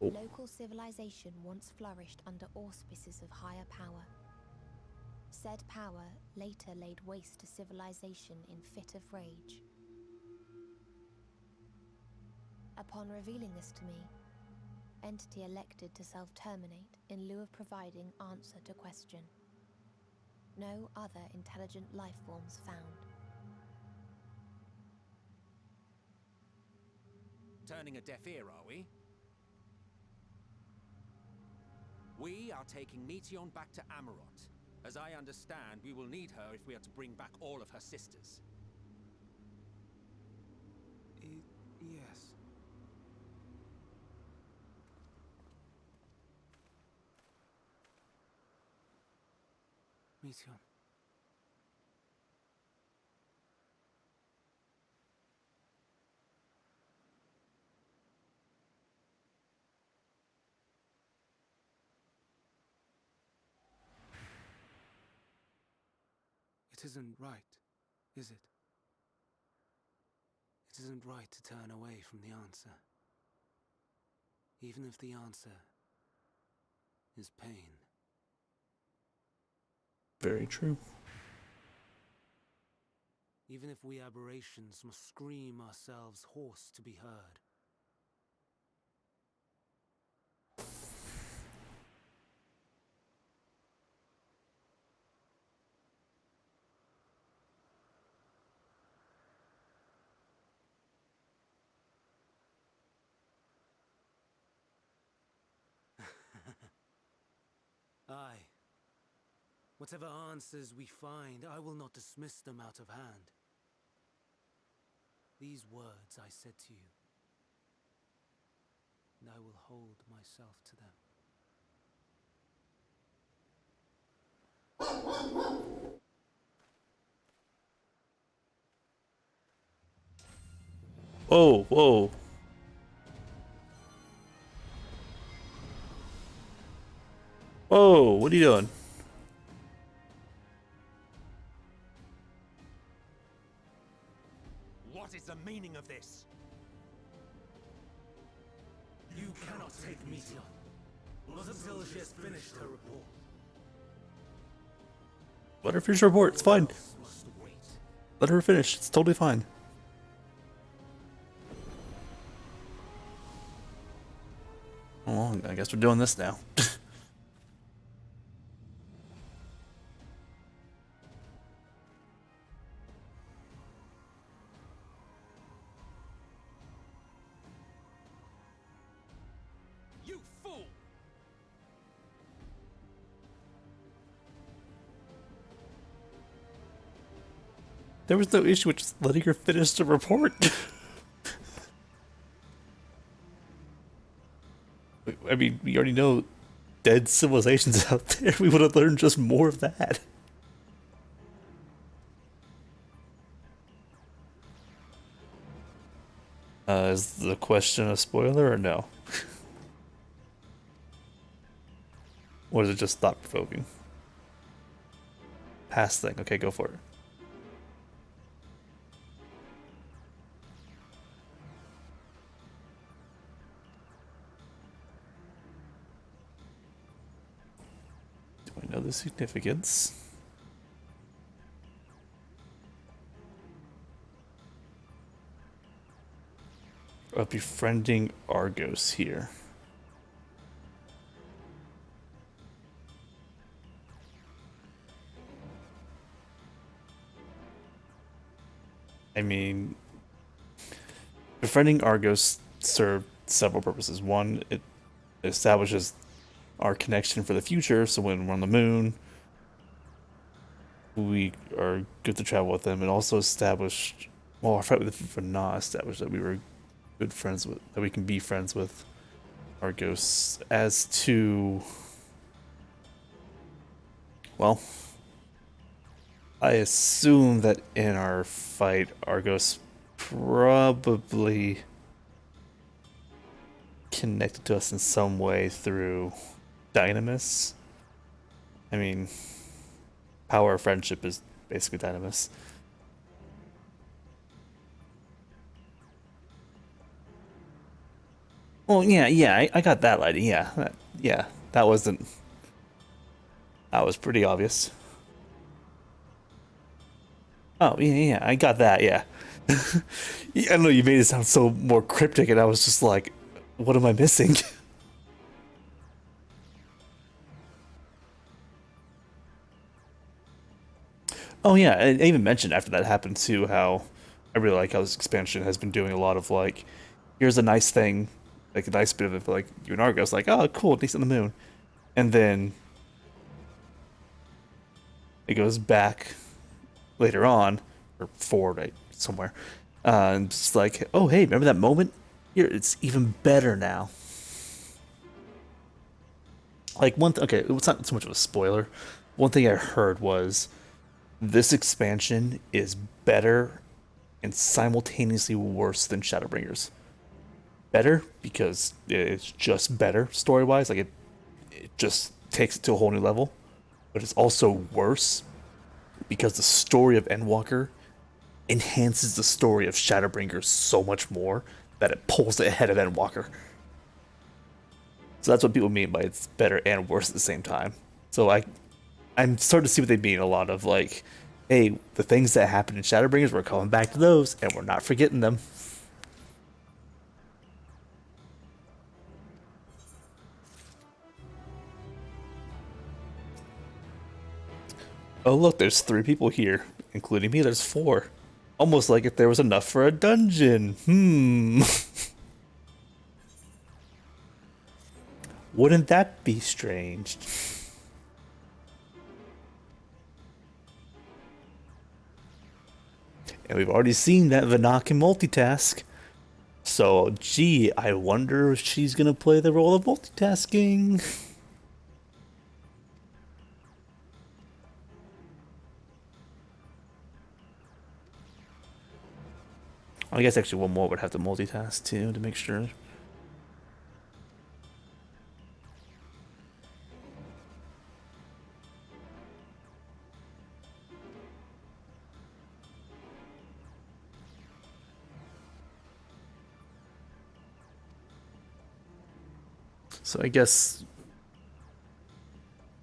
Oh. Local civilization once flourished under auspices of higher power. Said power later laid waste to civilization in fit of rage. Upon revealing this to me, entity elected to self-terminate in lieu of providing answer to question. No other intelligent life forms found. Turning a deaf ear, are we? We are taking Meteon back to Amarot. As I understand, we will need her if we are to bring back all of her sisters. Yes. Meteon. It isn't right, is it? It isn't right to turn away from the answer. Even if the answer is pain. Very true. Even if we aberrations must scream ourselves hoarse to be heard. Aye. Whatever answers we find, I will not dismiss them out of hand. These words I said to you, and I will hold myself to them. Whoa, whoa. Whoa, what are you doing? What is the meaning of this? You cannot take Meteon, not until she has finished her report. Let her finish her report, it's fine. Must wait. Let her finish, it's totally fine. Well, I guess we're doing this now. You fool! There was no issue with just letting her finish the report. I mean, we already know dead civilizations out there. We would have learned just more of that. Is the question a spoiler or no? Or is it just thought provoking? Past thing. Okay, go for it. Do I know the significance? Of befriending Argos here. I mean, befriending Argos served several purposes. One, it establishes our connection for the future, so when we're on the moon, we are good to travel with them, and also established, well, our fight with Vana established that we were good friends with, that we can be friends with Argos. As to, well, I assume that in our fight, Argos probably connected to us in some way through Dynamis. I mean, power of friendship is basically Dynamis. Well, yeah, I got that lighting. Yeah, that wasn't. That was pretty obvious. Oh, yeah, I got that. Yeah. Yeah, I know you made it sound so more cryptic, and I was just like, what am I missing? Oh yeah, I even mentioned after that happened too how I really like how this expansion has been doing a lot of like, here's a nice thing, like a nice bit of it, like you and Argos, like, oh cool, decent on the moon, and then it goes back later on or forward right somewhere, and it's like, oh hey, remember that moment? Here, it's even better now. Like okay, it's not so much of a spoiler. One thing I heard was this expansion is better and simultaneously worse than Shadowbringers. Better because it's just better story wise, like it just takes it to a whole new level. But it's also worse because the story of Endwalker enhances the story of Shadowbringers so much more that it pulls it ahead of Endwalker. So that's what people mean by it's better and worse at the same time. So I'm starting to see what they mean. A lot of like, hey, the things that happened in Shadowbringers, we're coming back to those, and we're not forgetting them. Oh look, there's 3 people here, including me. There's 4. Almost like if there was enough for a dungeon. Wouldn't that be strange? And we've already seen that Vana can multitask. So, gee, I wonder if she's gonna play the role of multitasking. I guess actually one more would have to multitask too to make sure. So I guess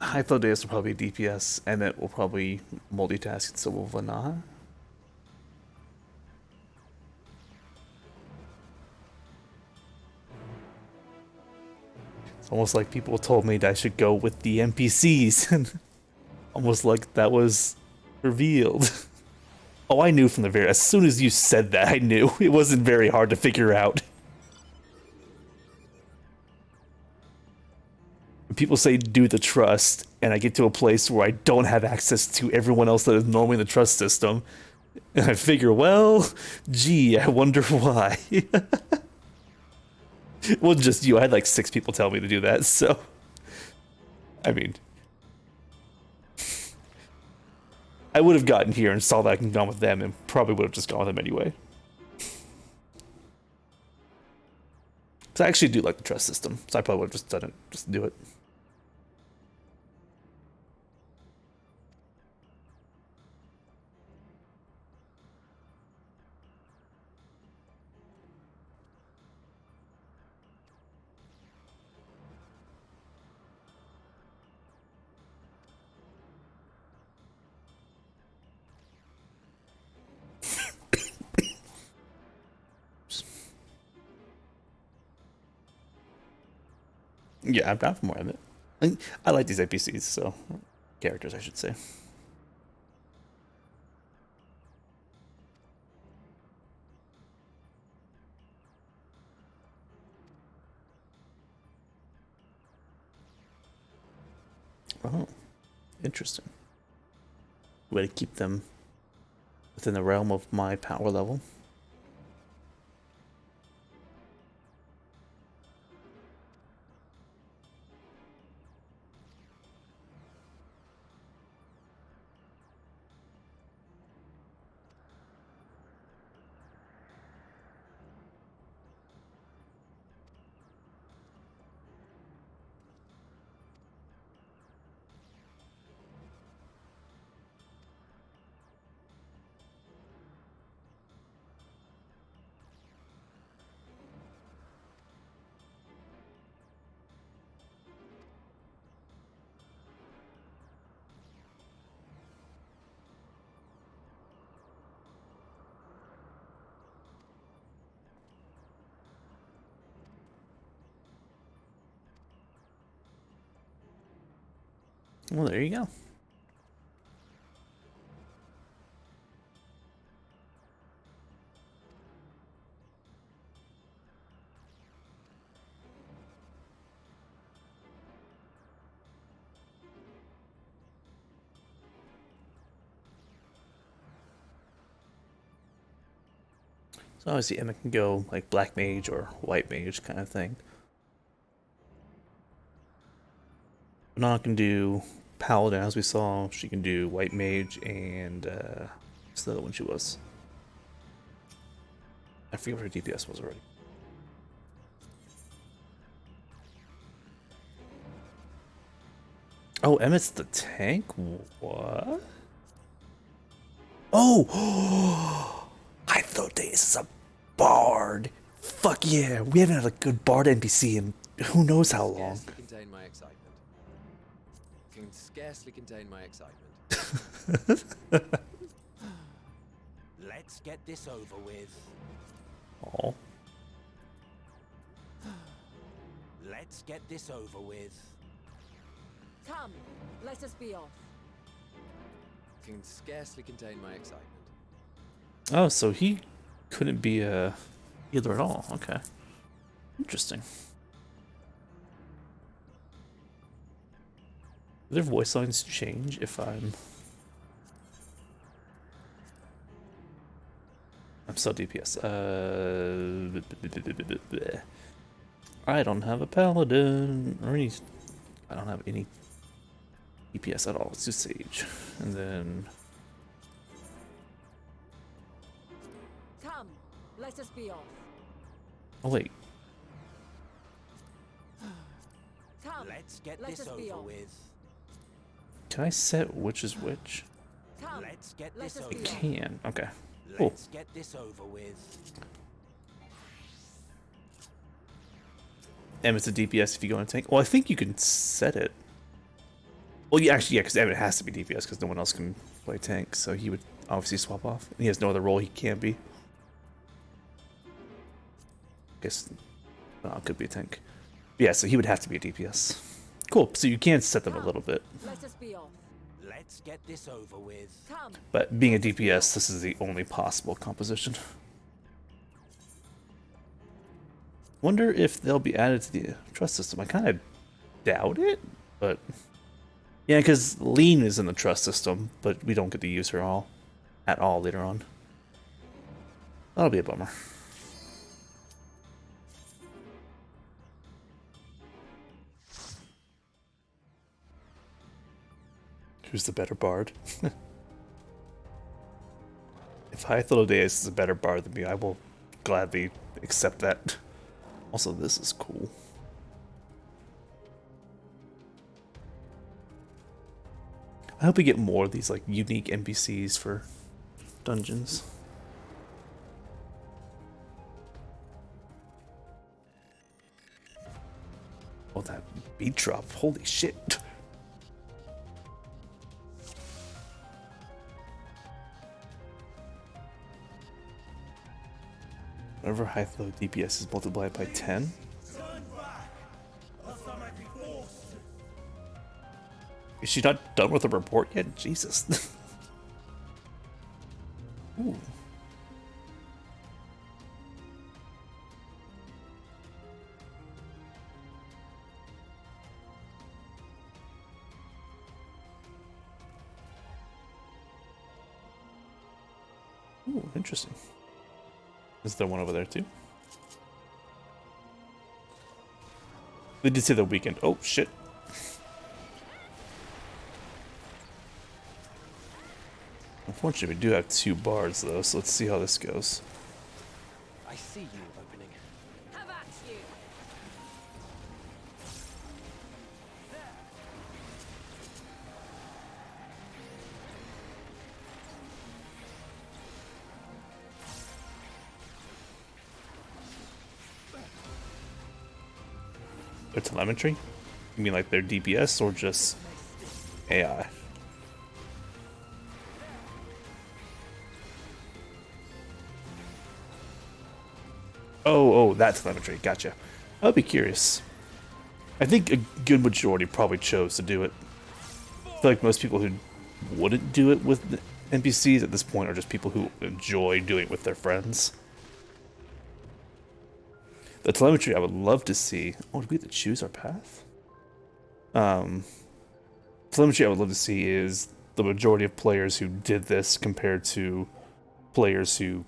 high flow Deus will probably be DPS, and it will probably multitask, so will Vana. It's almost like people told me that I should go with the NPCs, and almost like that was revealed. Oh, I knew from the very, as soon as you said that, I knew. It wasn't very hard to figure out. People say do the trust, and I get to a place where I don't have access to everyone else that is normally in the trust system. And I figure, well, gee, I wonder why. It wasn't just you, I had like 6 people tell me to do that, so. I mean, I would have gotten here and saw that I can gone with them, and probably would have just gone with them anyway. Because I actually do like the trust system, so I probably would have just done it, just do it. Yeah, I'm down for more of it. I like these NPCs, so characters, I should say. Oh, interesting. way to keep them within the realm of my power level. Well, there you go. So obviously Emma can go like black mage or white mage kind of thing. Banana can do paladin, as we saw. She can do white mage and what's the other one she was? I forget what her DPS was already. Oh, Emmett's the tank? What? Oh! I thought this is a bard. Fuck yeah, we haven't had a good bard NPC in who knows how long. Scarcely contain my excitement. Can scarcely contain my excitement. Let's get this over with. Oh. Let's get this over with. Come, let us be off. Can scarcely contain my excitement. Oh, so he couldn't be a healer at all. Okay. Interesting. Do their voice lines change if I'm still DPS. I don't have a paladin or any. I don't have any DPS at all. Let's do Sage, and then Come, let us be off. oh wait, Come, Let's get let this us be over off. with. can I set which is which? Come, Let's get let this us over I be with. off. can. Okay. Cool. Let's get this over with. Emmett's a DPS if you go in tank. Well, I think you can set it. Well, yeah, actually, yeah, because Emmett has to be DPS because no one else can play tank, so he would obviously swap off. And he has no other role he can be. Guess it could be a tank. Yeah, so he would have to be a DPS. Cool. So you can set them a little bit, Let us be off. Let's get this over with. Come, but being a DPS, this is the only possible composition. Wonder if they'll be added to the trust system. I kind of doubt it, but yeah, because Lean is in the trust system, but we don't get to use her at all later on. That'll be a bummer. Who's the better bard? If Hythlodaeus is a better bard than me, I will gladly accept that. Also, this is cool. I hope we get more of these like unique NPCs for dungeons. Oh, that beat drop. Holy shit. Whenever high flow DPS is multiplied by 10. Is she not done with the report yet? Jesus. Ooh. Ooh, interesting. Is there one over there too? They did say the weekend. Oh shit. Unfortunately, we do have 2 bards though, so let's see how this goes. I see you opening. Have at you! Their telemetry? You mean like their DPS or just AI? Oh, that telemetry. Gotcha. I'll be curious. I think a good majority probably chose to do it. I feel like most people who wouldn't do it with the NPCs at this point are just people who enjoy doing it with their friends. The telemetry I would love to see. Oh, do we have to choose our path? Telemetry I would love to see is the majority of players who did this compared to players who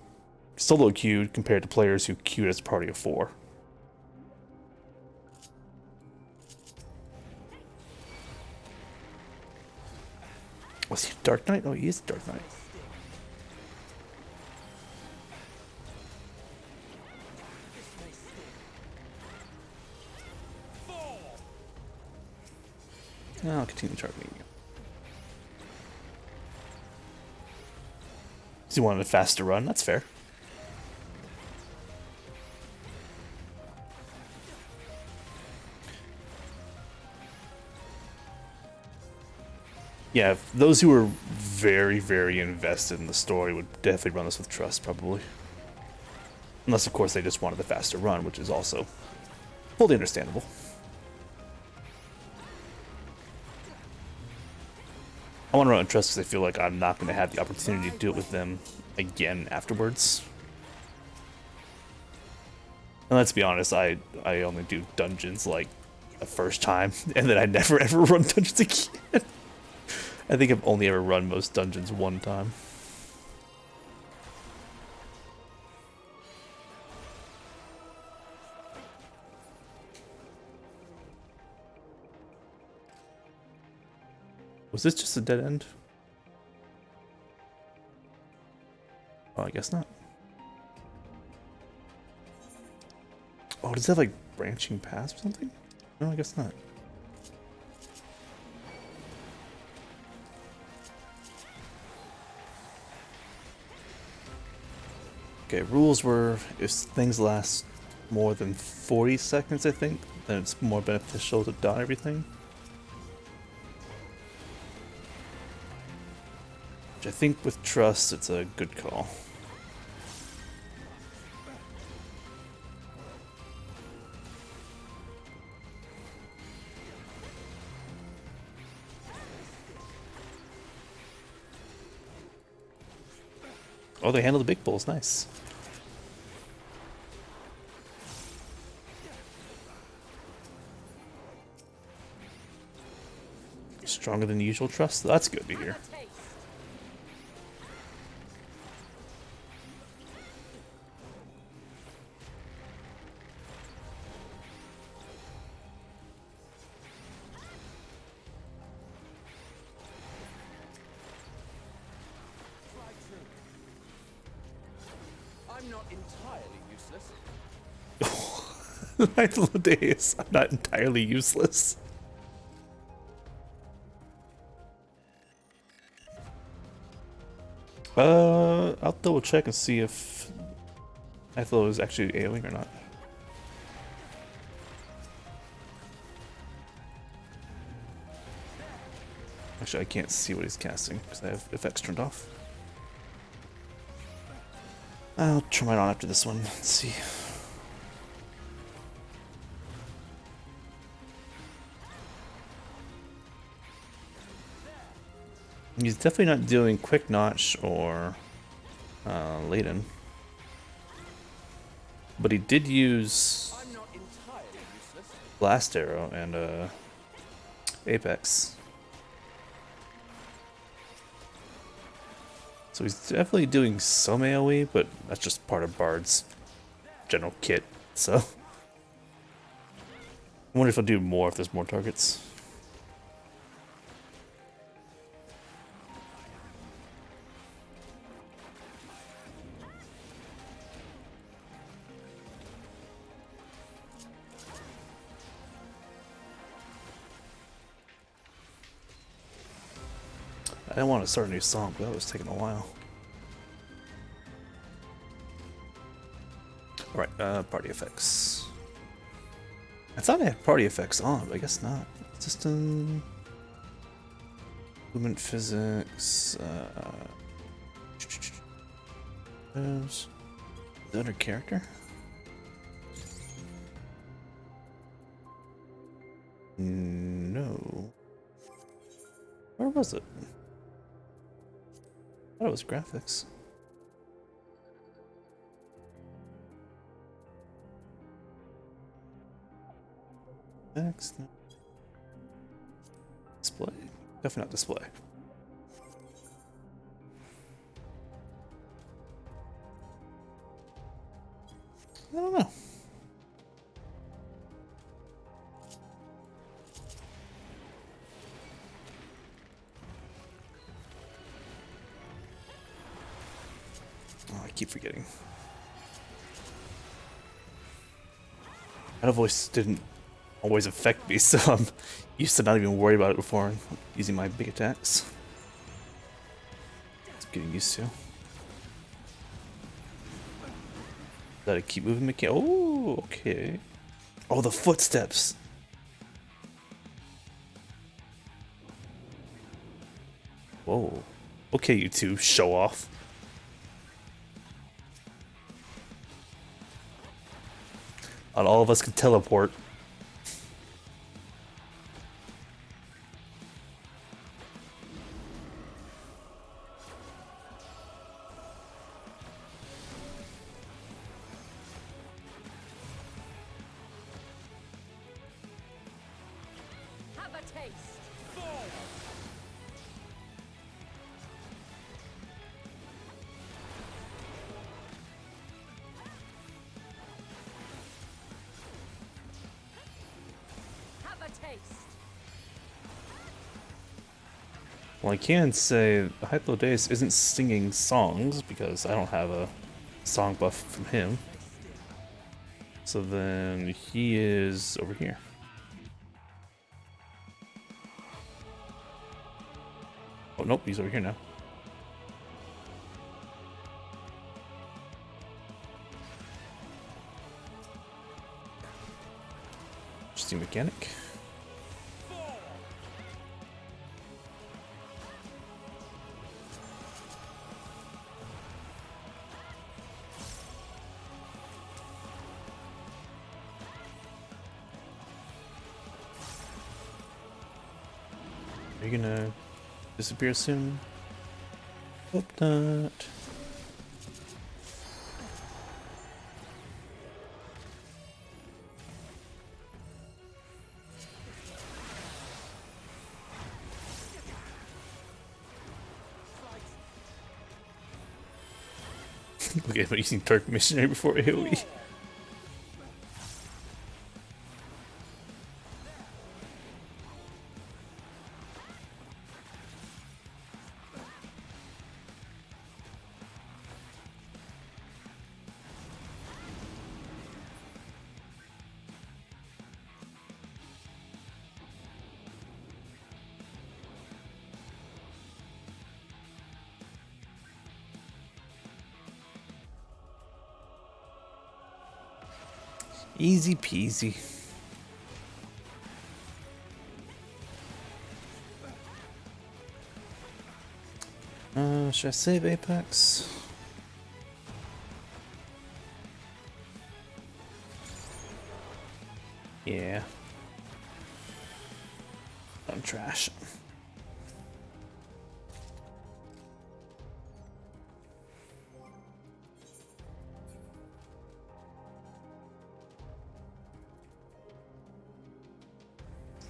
solo queued compared to players who queued as a party of 4. Was he Dark Knight? Oh, he is Dark Knight. I'll continue targeting you. So you wanted a faster run? That's fair. Yeah, those who are very, very invested in the story would definitely run this with trust, probably. Unless, of course, they just wanted the faster run, which is also fully understandable. I want to run with trust because I feel like I'm not going to have the opportunity to do it with them again afterwards. And let's be honest, I only do dungeons like the first time, and then I never ever run dungeons again. I think I've only ever run most dungeons 1 time. Was this just a dead end? Oh, I guess not. Oh, does it have like branching paths or something? No, I guess not. Okay, rules were if things last more than 40 seconds, I think, then it's more beneficial to dot everything. Which I think with trust, it's a good call. Oh, they handle the big bulls, nice. Stronger than usual trust? That's good to hear. I'm not entirely useless. Nice little days. I'm not entirely useless. I'll double check and see if Ethel is actually AoEing or not. Actually, I can't see what he's casting because I have effects turned off. I'll turn mine on after this one. Let's see. He's definitely not doing Quick Notch or Laden. But he did use Blast Arrow and Apex. So he's definitely doing some AoE, but that's just part of Bard's general kit, so. I wonder if I'll do more if there's more targets. I didn't want to start a new song, but that was taking a while. Alright, party effects. I thought I had party effects on, but I guess not. System... Movement physics... Is it under character? No. Where was it? I thought it was graphics. Next. Display? Definitely not display. I don't know. Oh, I keep forgetting. That voice didn't always affect me, so I'm used to not even worry about it before I'm using my big attacks. It's getting used to. Gotta keep moving the camera. Oh, okay. Oh, the footsteps. Whoa. Okay, you two, show off. Not all of us can teleport. Have a taste. Have a taste. Well, I can say Hypnodace isn't singing songs because I don't have a song buff from him. So then he is over here. Oh, nope, he's over here now. Interesting mechanic. Are you gonna disappear soon? Hope not. Look at him using Turk Missionary before AoE. Easy peasy. Should I save Apex? Yeah. I'm trash.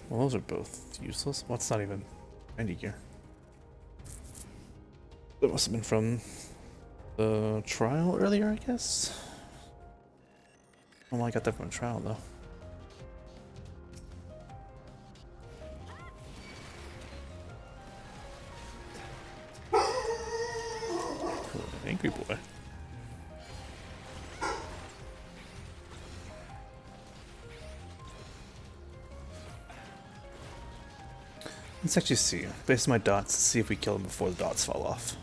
Well, those are both useless. What's not even 90 gear? That must have been from the trial earlier, I guess. Oh, I got that from a trial though. Angry boy. Let's actually see. Based on my dots, see if we kill him before the dots fall off.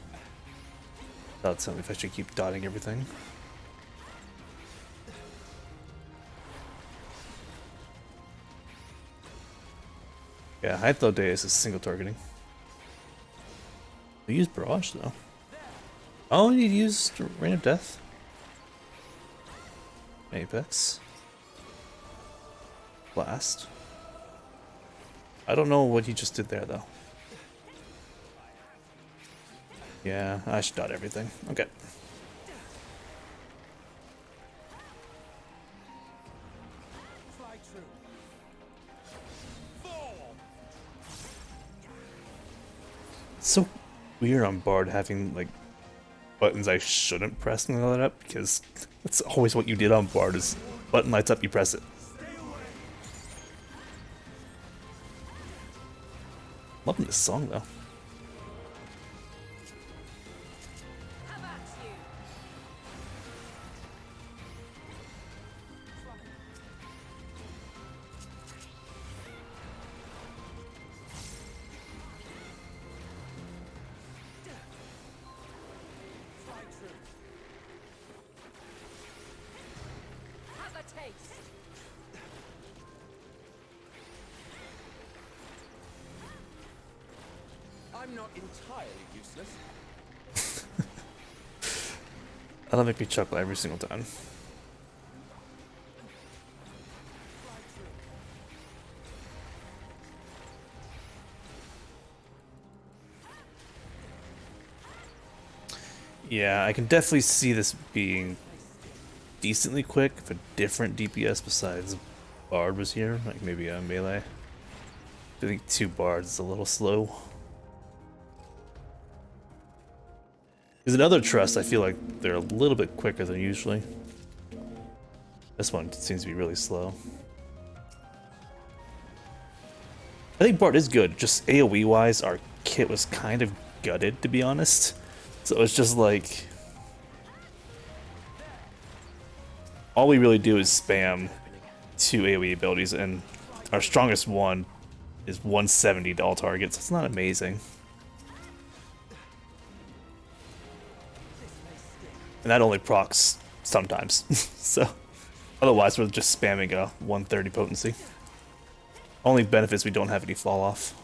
That'll tell me if I should keep dotting everything. Yeah, Hythlo Deus is single targeting. We use Barrage though. Oh, you used Rain of Death. Apex. Blast. I don't know what he just did there though. Yeah, I should dot everything. Okay. It's so weird on Bard having like buttons I shouldn't press and all that up, because that's always what you did on Bard is button lights up, you press it. Loving this song though. I'm not entirely useless. That'll make me chuckle every single time. Yeah, I can definitely see this being decently quick if a different DPS besides Bard was here, like maybe a melee. I think 2 Bards is a little slow. Because in other trusts, I feel like they're a little bit quicker than usually. This one seems to be really slow. I think Bard is good, just AoE wise, our kit was kind of gutted, to be honest. So it's just like, all we really do is spam 2 AoE abilities, and our strongest one is 170 to all targets. It's not amazing. And that only procs sometimes. So otherwise we're just spamming a 130 potency. Only benefits we don't have any fall off.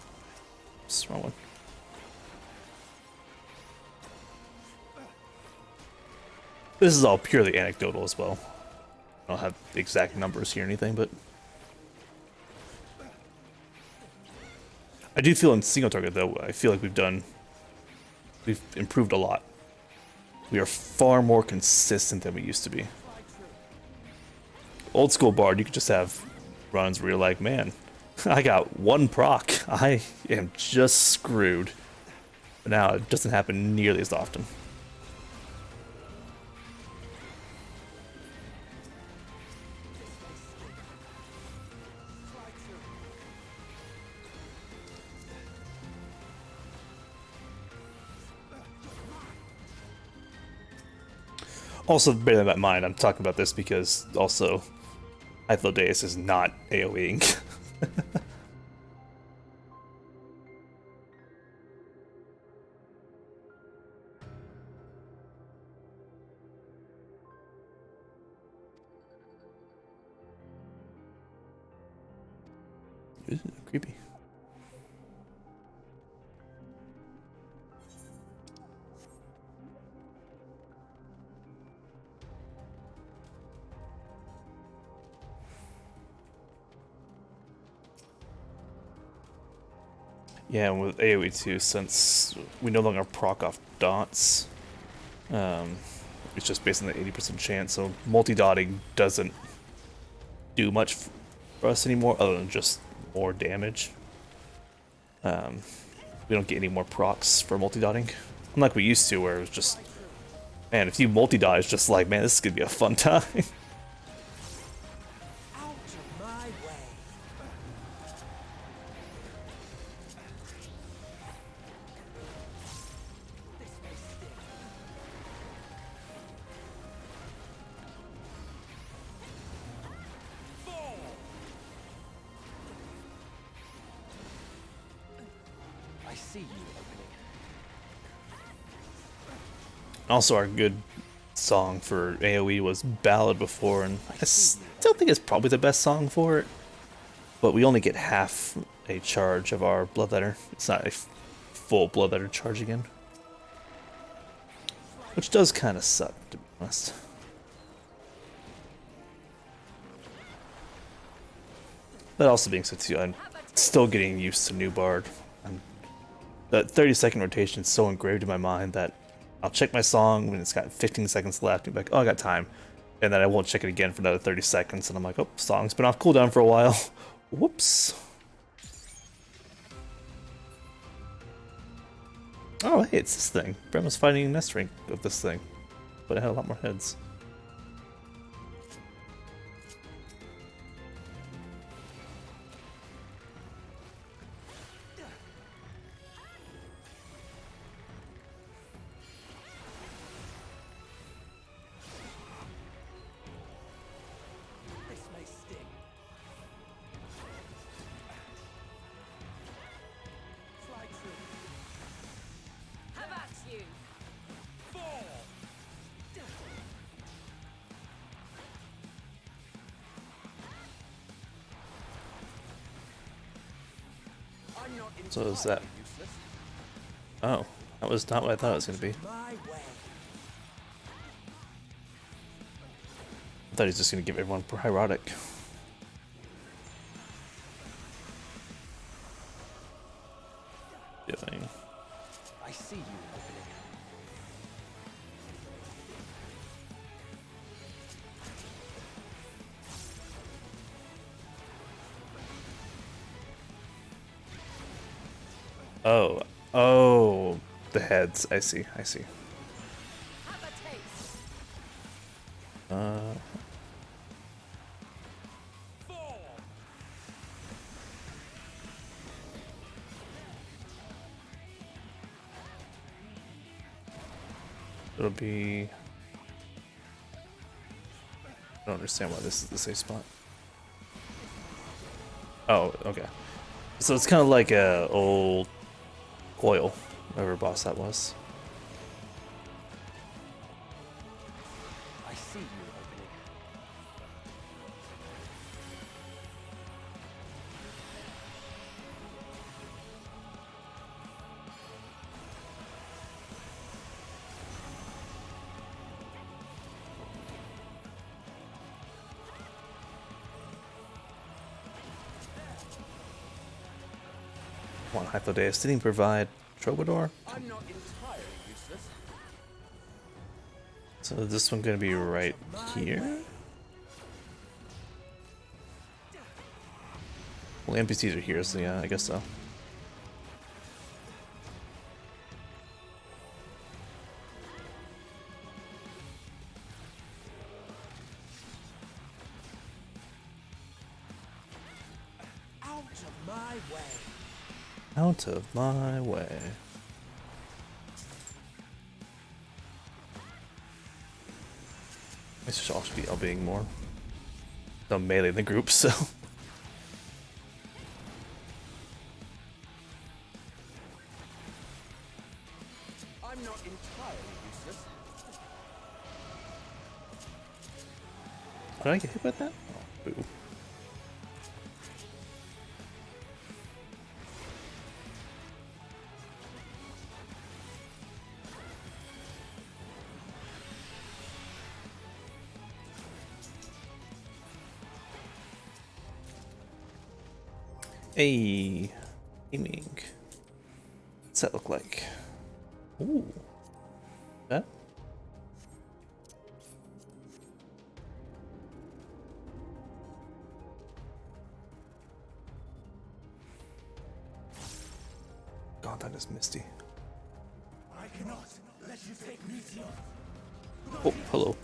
Oops, wrong one. This is all purely anecdotal as well. I don't have the exact numbers here or anything, but I do feel in single target though, I feel like we've improved a lot. We are far more consistent than we used to be. Old school Bard, you could just have runs where you're like, man, I got 1 proc. I am just screwed. But now it doesn't happen nearly as often. Also, bear that in mind, I'm talking about this because also Hythlo Deus is not AoEing. Ooh, creepy. Yeah, and with AoE too, since we no longer proc off dots, it's just based on the 80% chance, so multi-dotting doesn't do much for us anymore, other than just more damage. We don't get any more procs for multi-dotting Unlike we used to, where it was just, man, if you multi-die, it's just like, man, this is gonna be a fun time. I see you opening. Also, our good song for AoE was Ballad before, and I still think it's probably the best song for it. But we only get half a charge of our Bloodletter. It's not a full Bloodletter charge again. Which does kind of suck, to be honest. That also being said too, I'm still getting used to New Bard. That 30-second rotation is so engraved in my mind that I'll check my song when it's got 15 seconds left and be like, oh, I got time. And then I won't check it again for another 30 seconds, and I'm like, oh, song's been off cooldown for a while. Whoops. Oh, hey, it's this thing. Brem was fighting a nest ring of this thing, but it had a lot more heads. So is that? Oh, that was not what I thought it was going to be. I thought he was just going to give everyone pyrotic. Doing. I see you opening. Oh, oh, the heads. I see. I see. It'll be. I don't understand why this is the safe spot. Oh, okay. So it's kind of like a old Coil, whatever boss that was. I see you opening. One Hypodeus didn't provide Troubadour. I'm not entirely useless. So is this one gonna be right here? Well, NPCs are here, so yeah, I guess so. Out of my way. Out of my way. I should also be LBing more. No melee in the group, so. I'm not entirely useless. Did I get hit by that? Oh, boo. Hey, aiming. What's that look like? Ooh, that. God, that is misty. I cannot Oh, hello.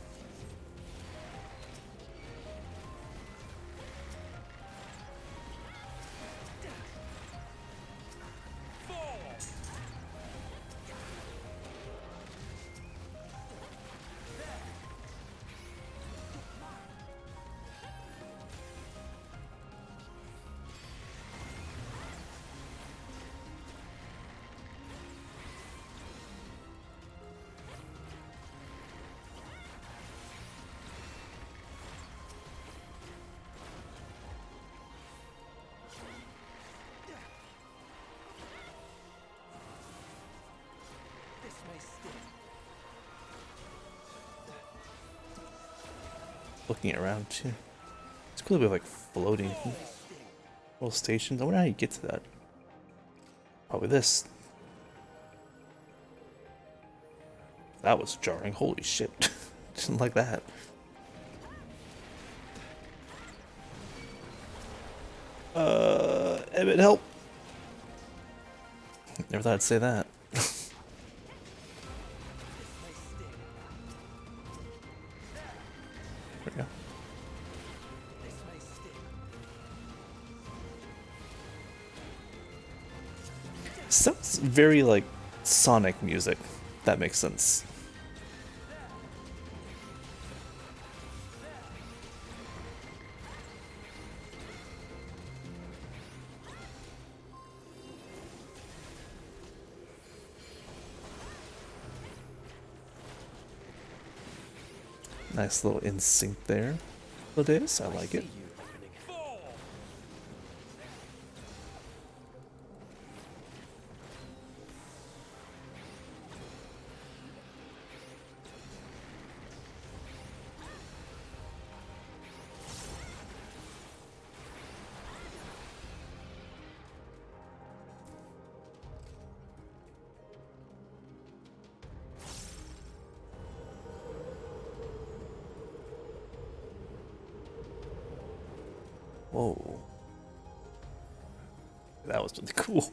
Looking around too. It's cool to be like floating little stations. I wonder how you get to that. Probably this. That was jarring. Holy shit. Didn't like that. Emmett, help! Never thought I'd say that. There we go. Sounds very like Sonic music. That makes sense. Nice little in sync there. It is. I like it. Whoa. That was really cool.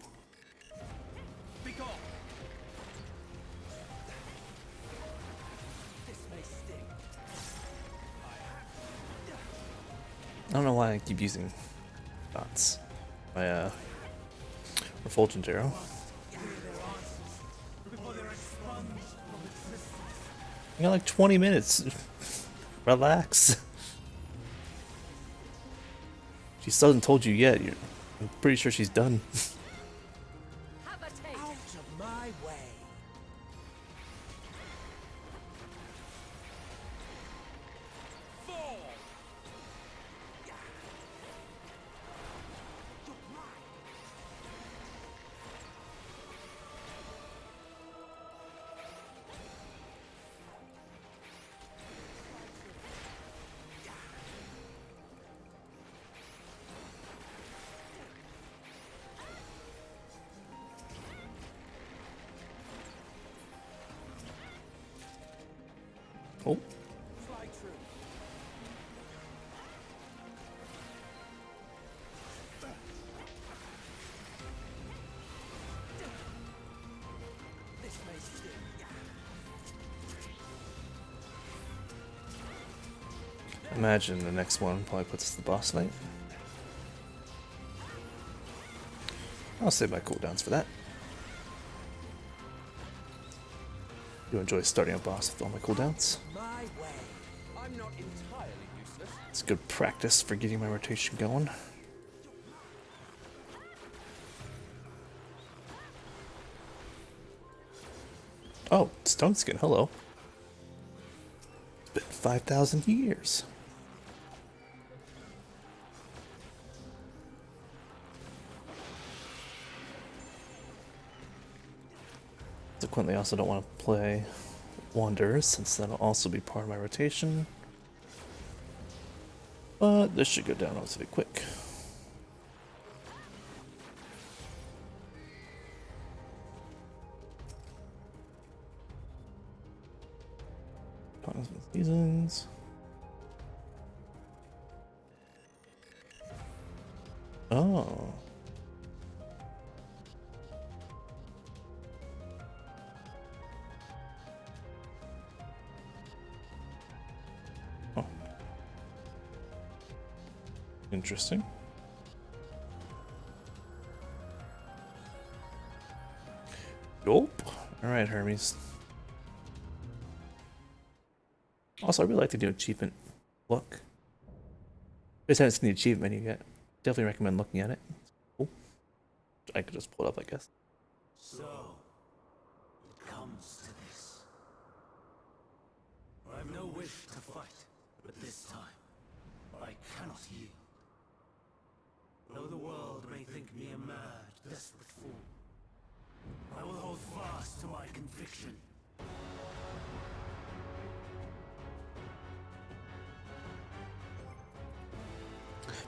I don't know why I keep using dots. My refulgent arrow. You got like 20 minutes. Relax. She still hasn't told you yet. I'm pretty sure she's done. Out of my way. Oh. Imagine the next one probably puts the boss fight. I'll save my cooldowns for that. You enjoy starting a boss with all my cooldowns. I'm not entirely useless. It's good practice for getting my rotation going. Oh, Stone Skin, hello. It's been 5,000 years. Subsequently, I also don't want to play Wanderers, since that'll also be part of my rotation. But this should go down relatively quick. Seasons. Oh. Interesting. Nope. Alright, Hermes. Also, I really like the new achievement look. I just haven't seen the achievement menu yet. Definitely recommend looking at it. Cool. I could just pull it up, I guess. So, it comes to this. I've no wish to fight, but this time, I cannot yield. Though the world may think me a mad, desperate fool, I will hold fast to my conviction.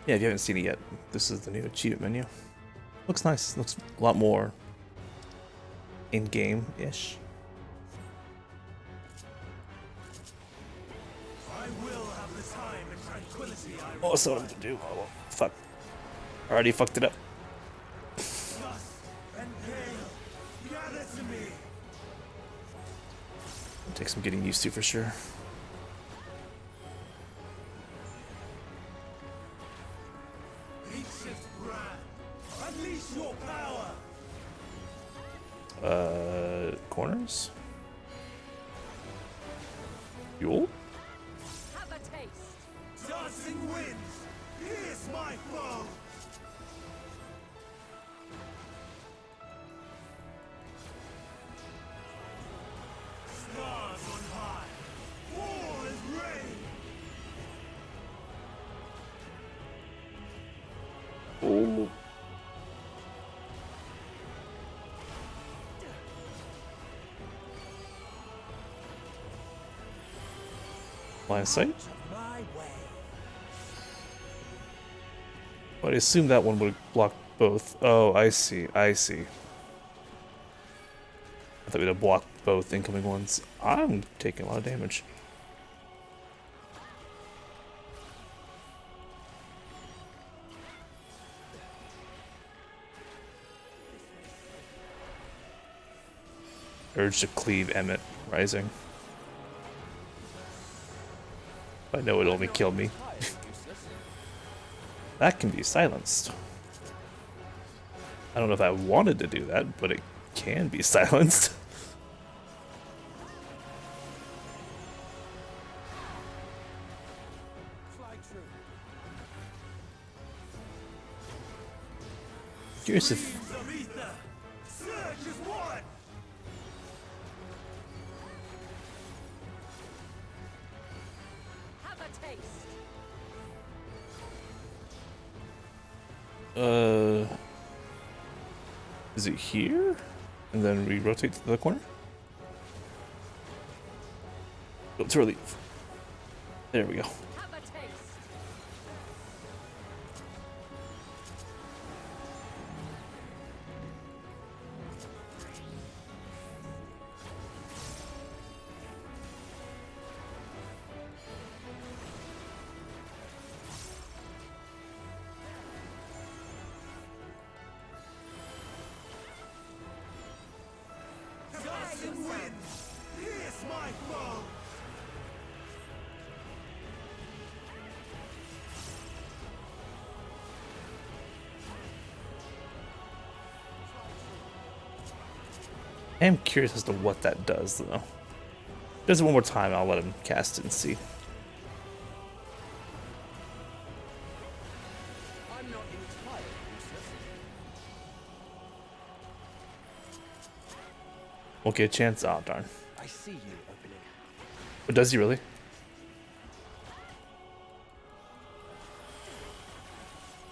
Yeah, if you haven't seen it yet, this is the new achievement menu. Looks nice. Looks a lot more in-game-ish. I will have the time and tranquility I Oh, so what to do? Oh, well, fuck. Already fucked it up. Dust and pain gather to me. It'll take some getting used to for sure. Shift brand. Unleash your power. Corners? Fuel? Have a taste. Dancing winds. Pierce my foe. Stars on high. War is rain. Oh. Line of sight? My way. But I assume that one would block both. Oh, I see. I see. I thought we'd have blocked both incoming ones. I'm taking a lot of damage. Urge to cleave Emmet rising. I know it only killed me. That can be silenced. I don't know if I wanted to do that, but it can be silenced. Curious if Winds of ether. Surge is one. Have a taste. is it here? And then we rotate to the corner? Oh, it's early. There we go. Have a taste. Dancing winds. Pierce my foe. I am curious as to what that does, though. Does it one more time, I'll let him cast it and see. I'm not entirely useless. Won't get a chance? Oh, darn. I see you opening. But does he really?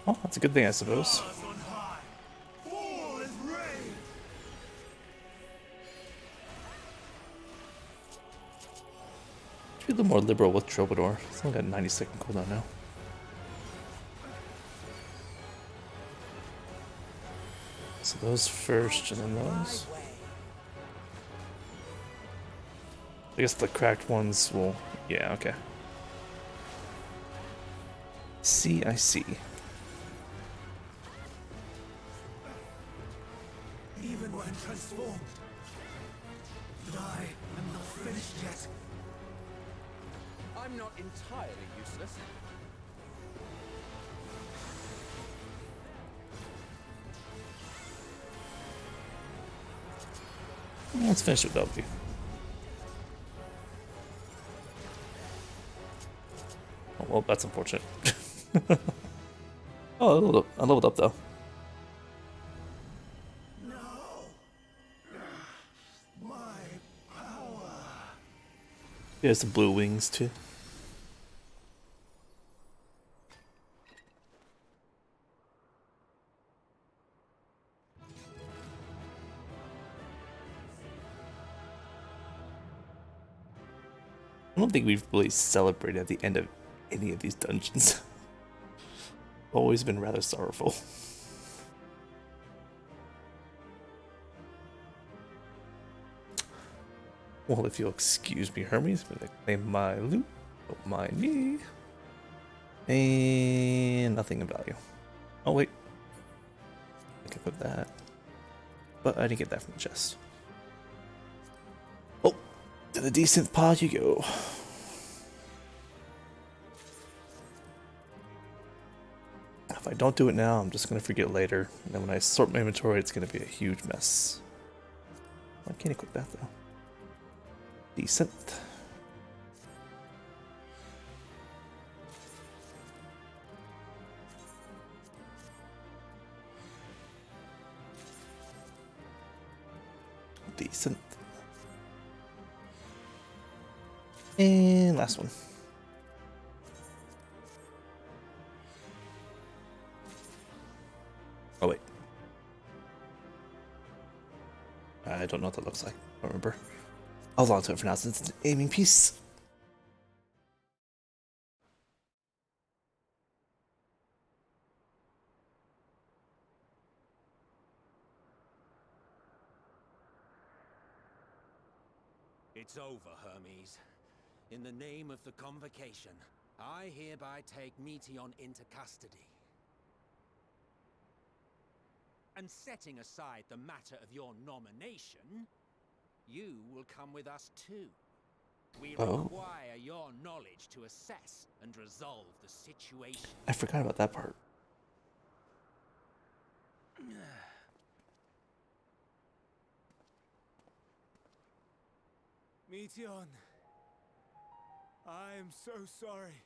Oh, that's a good thing, I suppose. Stars on high. Fall is rain. Should be a little more liberal with Troubadour. It's only got 90-second cooldown now. So those first, and then those. I guess the cracked ones will... Yeah, okay. See, I see. Even when transformed. But I am not finished yet. I'm not entirely useless. Let's finish with W. Oh, well, that's unfortunate. Oh, I leveled up though. He has the blue wings too. I don't think we've really celebrated at the end of any of these dungeons. Always been rather sorrowful. Well, if you'll excuse me, Hermes, I'm gonna claim my loot. Don't mind me. And nothing of value. Oh, wait. I can put that. But I didn't get that from the chest. Oh, to the decent pod you go. If I don't do it now, I'm just gonna forget later. And then when I sort my inventory, it's gonna be a huge mess. I can't equip that though. Decent. Decent. And last one. Oh wait. I don't know what that looks like. I don't remember. I'll hold on to it for now since it's an aiming piece. It's over, Hermes. In the name of the Convocation, I hereby take Meteon into custody. And setting aside the matter of your nomination, you will come with us too. We require your knowledge to assess and resolve the situation. I forgot about that part. Meteon, I am so sorry.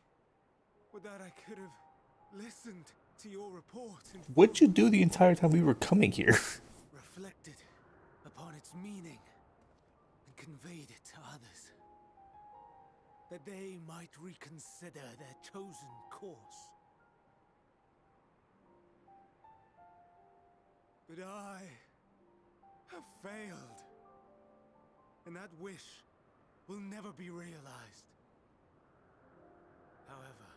With that, I could have listened to your report and What'd you do the entire time we were coming here? reflected upon its meaning and conveyed it to others, that they might reconsider their chosen course. But I have failed, and that wish will never be realized. However,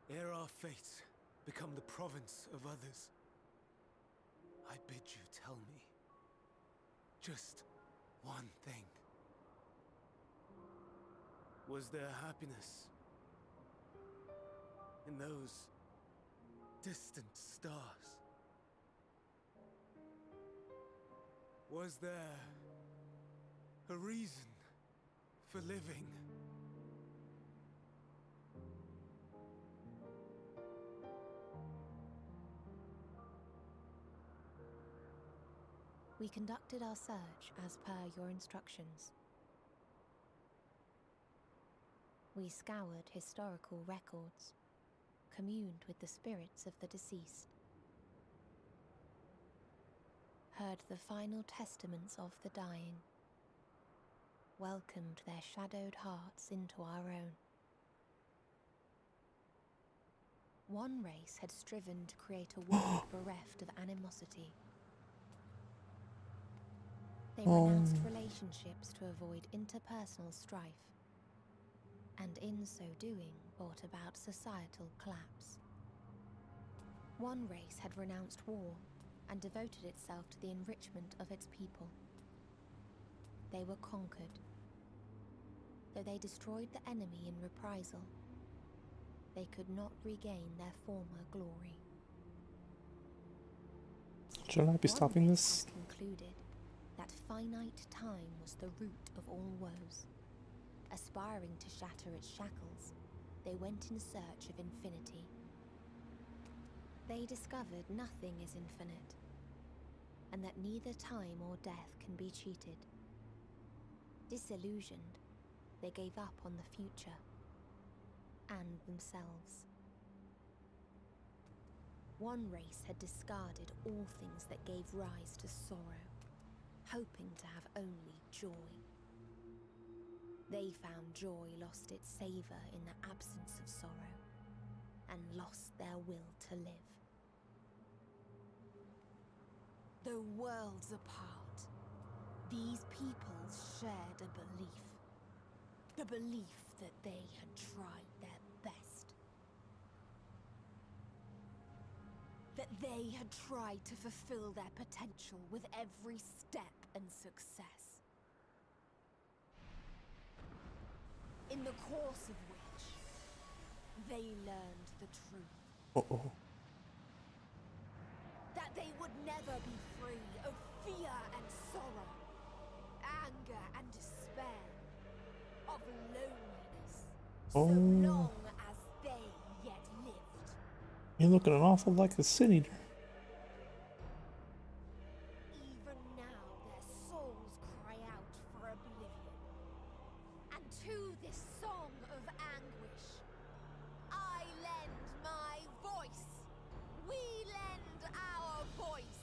ere our fates become the province of others, I bid you tell me just one thing. Was there happiness in those distant stars? Was there a reason for living? We conducted our search as per your instructions. We scoured historical records, communed with the spirits of the deceased, heard the final testaments of the dying, welcomed their shadowed hearts into our own. One race had striven to create a world bereft of animosity. They renounced relationships to avoid interpersonal strife, and in so doing brought about societal collapse. One race had renounced war and devoted itself to the enrichment of its people. They were conquered. Though they destroyed the enemy in reprisal, they could not regain their former glory. Should I be stopping One this? race had concluded that finite time was the root of all woes. Aspiring to shatter its shackles, they went in search of infinity. They discovered nothing is infinite. and that neither time or death can be cheated. Disillusioned, they gave up on the future and themselves. One race had discarded all things that gave rise to sorrow, hoping to have only joy. They found joy lost its savor in the absence of sorrow, and lost their will to live. Though worlds apart, these peoples shared a belief. The belief that they had tried their best. That they had tried to fulfill their potential with every step and success. In the course of which, they learned the truth. Uh-oh. That they would never be free of fear and sorrow, anger and despair, of loneliness, so long as they yet lived. You're looking an awful like a sin eater. Even now their souls cry out for oblivion. And to this song of anguish, I lend my voice. We lend our voice.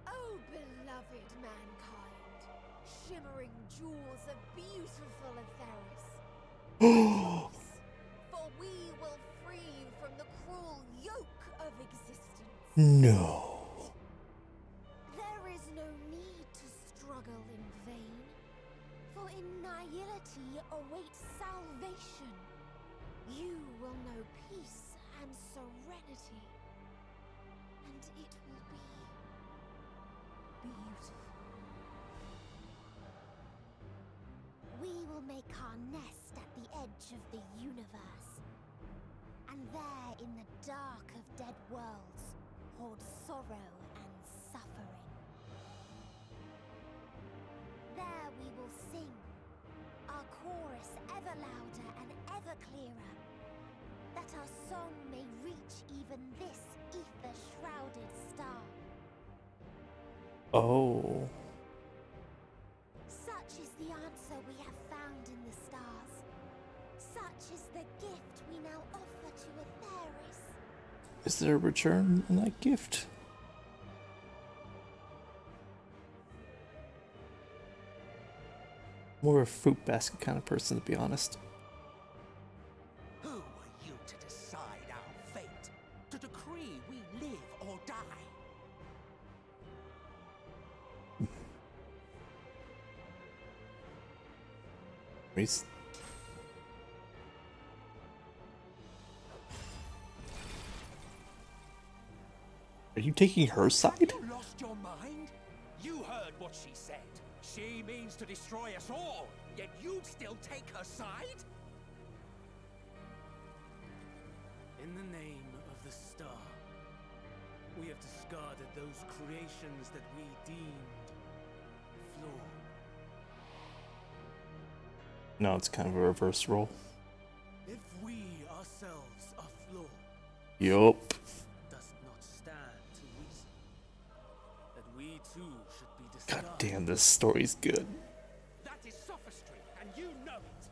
Oh, beloved mankind, shimmering jewels of beautiful Atheris. Rejoice, for we will free you from the cruel yoke of existence. No. There is no need to struggle in vain, for in nihility awaits salvation. You will know peace and serenity, and it will be beautiful. We will make our nest at the edge of the universe, and there in the dark of dead worlds hold sorrow and suffering. There we will sing, our chorus ever louder and ever clearer, that our song may reach even this ether-shrouded star. Oh. Such is the answer we have found in the stars. Such is the gift we now offer to Atheris. Is there a return in that gift? More a fruit basket kind of person, to be honest. Who are you to decide our fate? To decree we live or die? Reese. Are you taking her side? You lost your mind? You heard what she said. She means to destroy us all, yet you'd still take her side? In the name of the star, we have discarded those creations that we deemed flawed. No, it's kind of a reverse role. If we ourselves are flawed, Yup. does it not stand to reason that we too should be God discarded? damn, this story's good. That is sophistry, and you know it.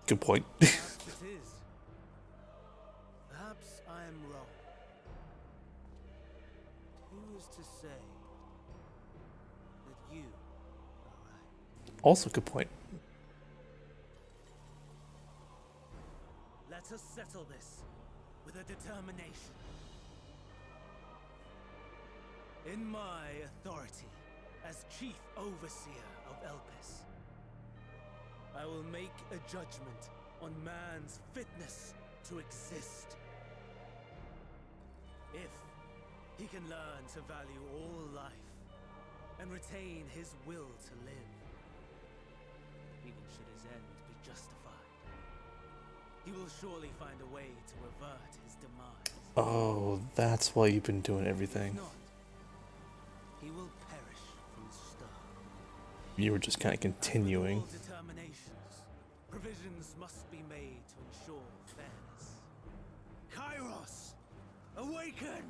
Good point. Perhaps it is. Perhaps I am wrong. Who is to say that you are right? Also, good point. Let us settle this with a determination. In my authority as Chief Overseer of Elpis, I will make a judgment on man's fitness to exist. If he can learn to value all life and retain his will to live, even should his end be justified, he will surely find a way to avert his demise. Oh, that's why you've been doing If everything. not, he will perish from the start. You were just kind of continuing. With all determinations, provisions must be made to ensure fairness. Kairos! Awaken!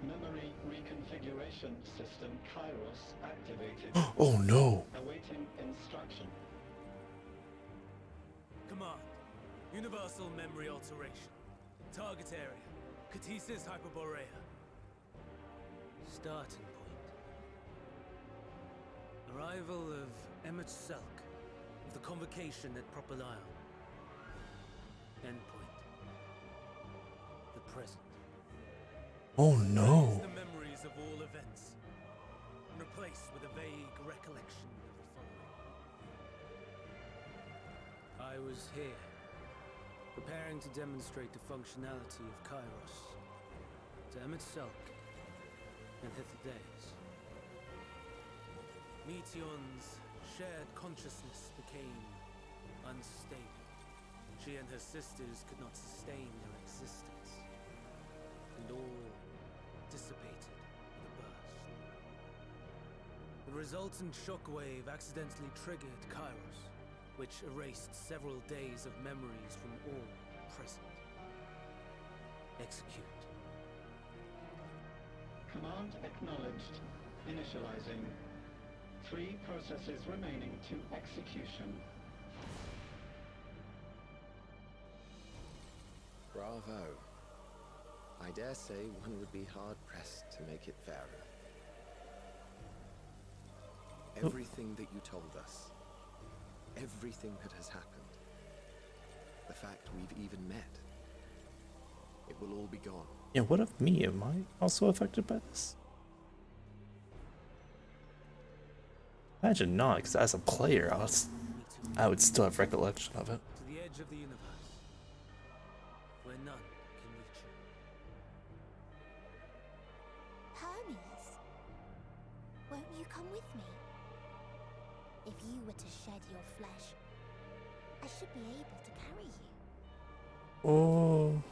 Memory reconfiguration system Kairos activated. Oh no. Awaiting instruction. Command. Universal memory alteration. Target area. Catesis Hyperborea. Starting point. Arrival of MSQ of the convocation at Propylion. Endpoint. The present. Oh no. Erase the memories of all events and replace with a vague recollection of the following. I was here, preparing to demonstrate the functionality of Kairos to MSQ and Hitherdays. Meteon's shared consciousness became unstable. She and her sisters could not sustain their existence, and all dissipated with a burst. The resultant shockwave accidentally triggered Kairos, which erased several days of memories from all present. Execute. Command acknowledged. Initializing. 3 processes remaining to execution. Bravo. I dare say one would be hard-pressed to make it fairer. Everything that you told us, everything that has happened, the fact we've even met, it will all be gone. Yeah, what of me? Am I also affected by this? Imagine not, because as a player, I would still have recollection of it. To the edge of the universe, where none can reach you. Hermes, won't you come with me? If you were to shed your flesh, I should be able to carry you. Oh.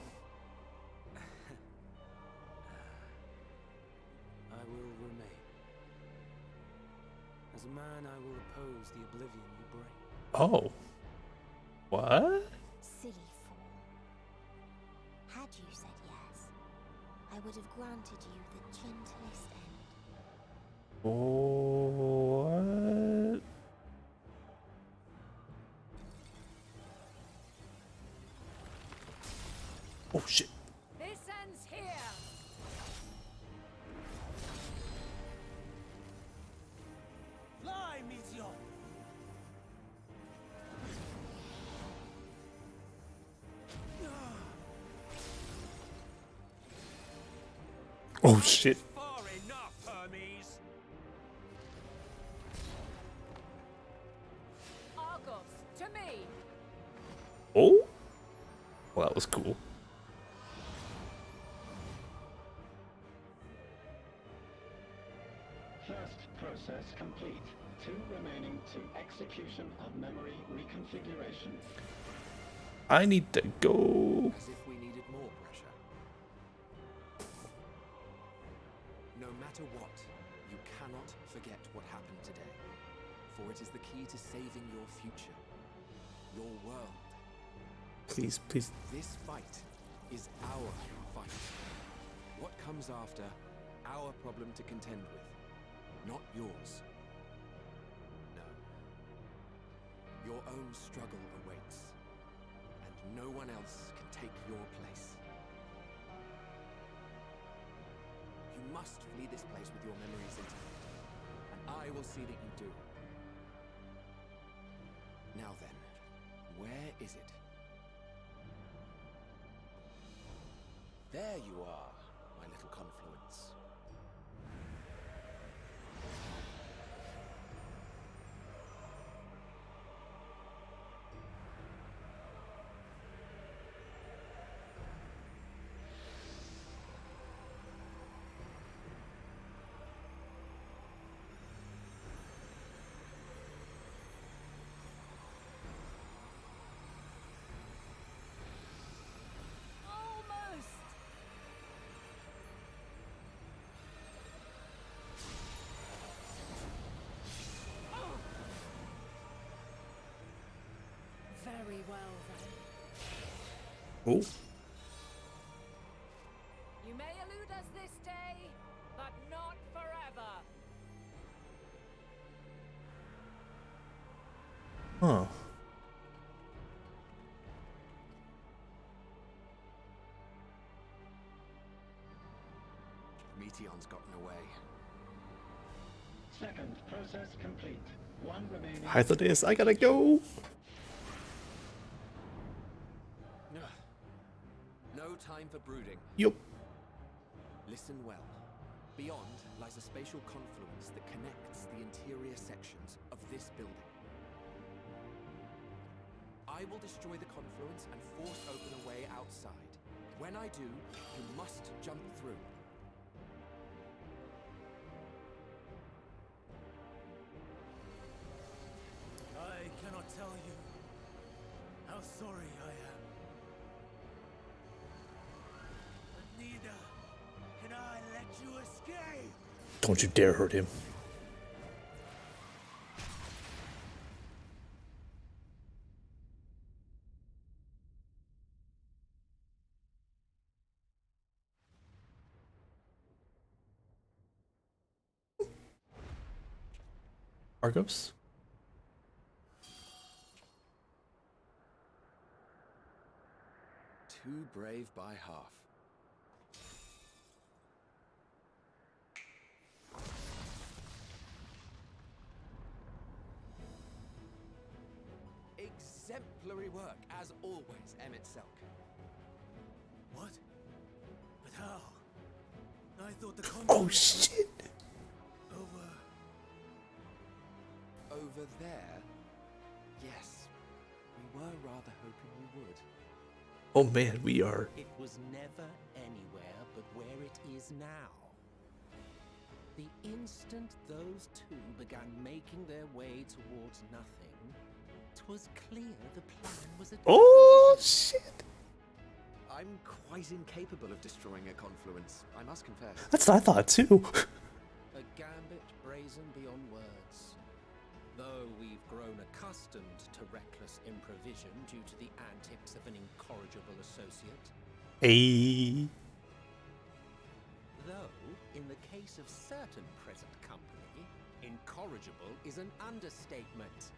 I will remain. As a man, I will oppose the oblivion you bring. Oh. What? Silly fool. Had you said yes, I would have granted you the gentlest end. What? Oh shit. This ends here. Fly, Meteor! Oh shit. Far enough, Hermes. Argos, to me. Oh? Well, that was cool. First process complete. 2 remaining to execution of memory reconfiguration. I need to go. As if we needed more pressure. No matter what, you cannot forget what happened today. For it is the key to saving your future. Your world. Please, please. This fight is our fight. What comes after, our problem to contend with, not yours. No. Your own struggle awaits, and no one else can take your place. You must flee this place with your memories intact, and I will see that you do. Now then, where is it? There you are, my little confluence. Almost. Very well then. Oh, You may elude us this day, but not forever. huh. Meteon's gotten away. Second process complete. One remaining. Hythlodaeus, I gotta go. No time for brooding. Yup. Listen well. Beyond lies a spatial confluence that connects the interior sections of this building. I will destroy the confluence and force open a way outside. When I do, you must jump through. I cannot tell you how sorry I am. But neither can I let you escape. Don't you dare hurt him. Argos? Too brave by half. Exemplary work, as always, Emmett Selk. What? But how? I thought the Oh conflict shit! over. Over there? Yes. We were rather hoping we would. Oh man, we are. It was never anywhere but where it is now. The instant those two began making their way towards nothing, 'twas clear the plan was a Oh shit! I'm quite incapable of destroying a confluence, I must confess. That's what I thought too. A gambit brazen beyond words. Though we've grown accustomed to reckless improvision due to the antics of an incorrigible associate. Hey. Though, in the case of certain present company, incorrigible is an understatement.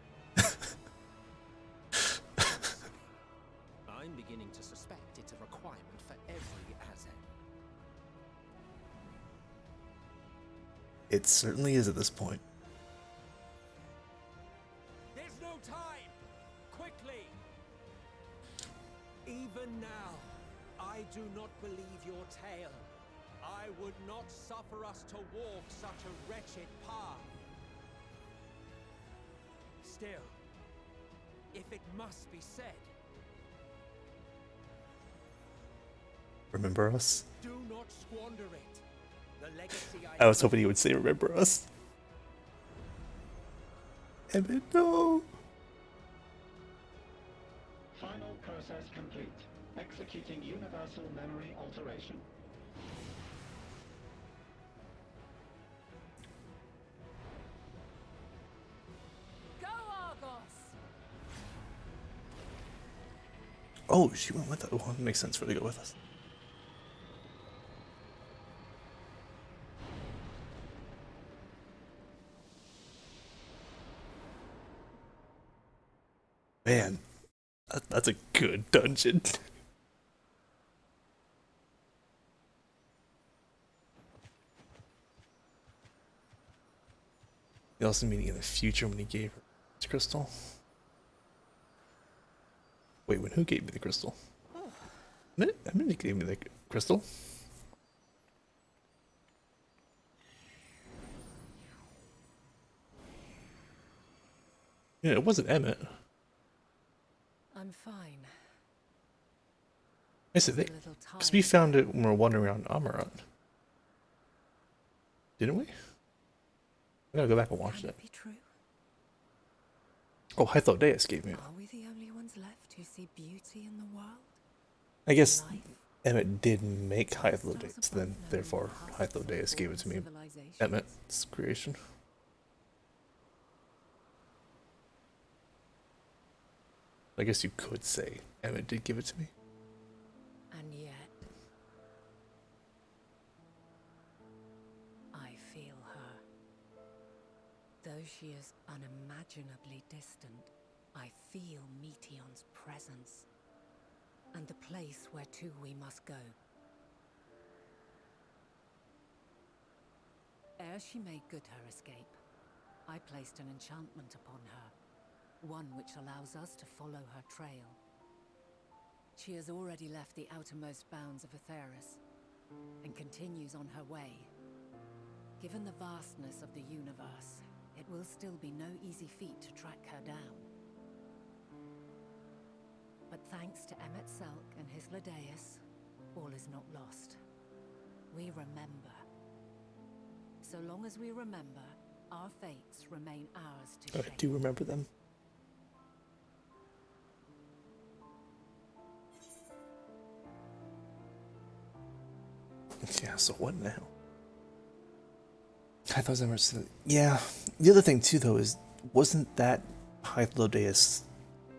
I'm beginning to suspect it's a requirement for every Azen. It certainly is at this point. There's no time! Quickly! Even now, I do not believe your tale. I would not suffer us to walk such a wretched path. Still, if it must be said, Remember us? do not squander it. The legacy I was hoping he would say remember us. Emmett, no! Final process complete. Executing universal memory alteration. Go, Argos! Oh, she went with us. Well, it makes sense for her to go with us. Man, that's a good dungeon. You also meaning in the future when he gave her this crystal. Wait, when who gave me the crystal? I mean, he gave me the crystal. Yeah, it wasn't Emmett. I'm fine. I said they, because we found it when we were wandering around Amarat. Didn't we? I gotta go back and watch that. Be true? Oh, Hythlodaeus gave me it. Are we the only ones left who see beauty in the world? I guess Life? Emmett did make Hythlodaeus, then therefore Hythlodaeus gave it to me. Emmett's creation. I guess you could say Emmett did give it to me. And yet, I feel her. Though she is unimaginably distant, I feel Meteon's presence, and the place where to we must go. Ere she made good her escape, I placed an enchantment upon her, one which allows us to follow her trail. She has already left the outermost bounds of Aetheris, and continues on her way. Given the vastness of the universe, it will still be no easy feat to track her down. But thanks to Emmet Selk and his Ladeus, all is not lost. We remember. So long as we remember, our fates remain ours to shape. I do remember them. Yeah, so what now? I thought I was. Yeah. The other thing too, though, is wasn't that Hythlodaeus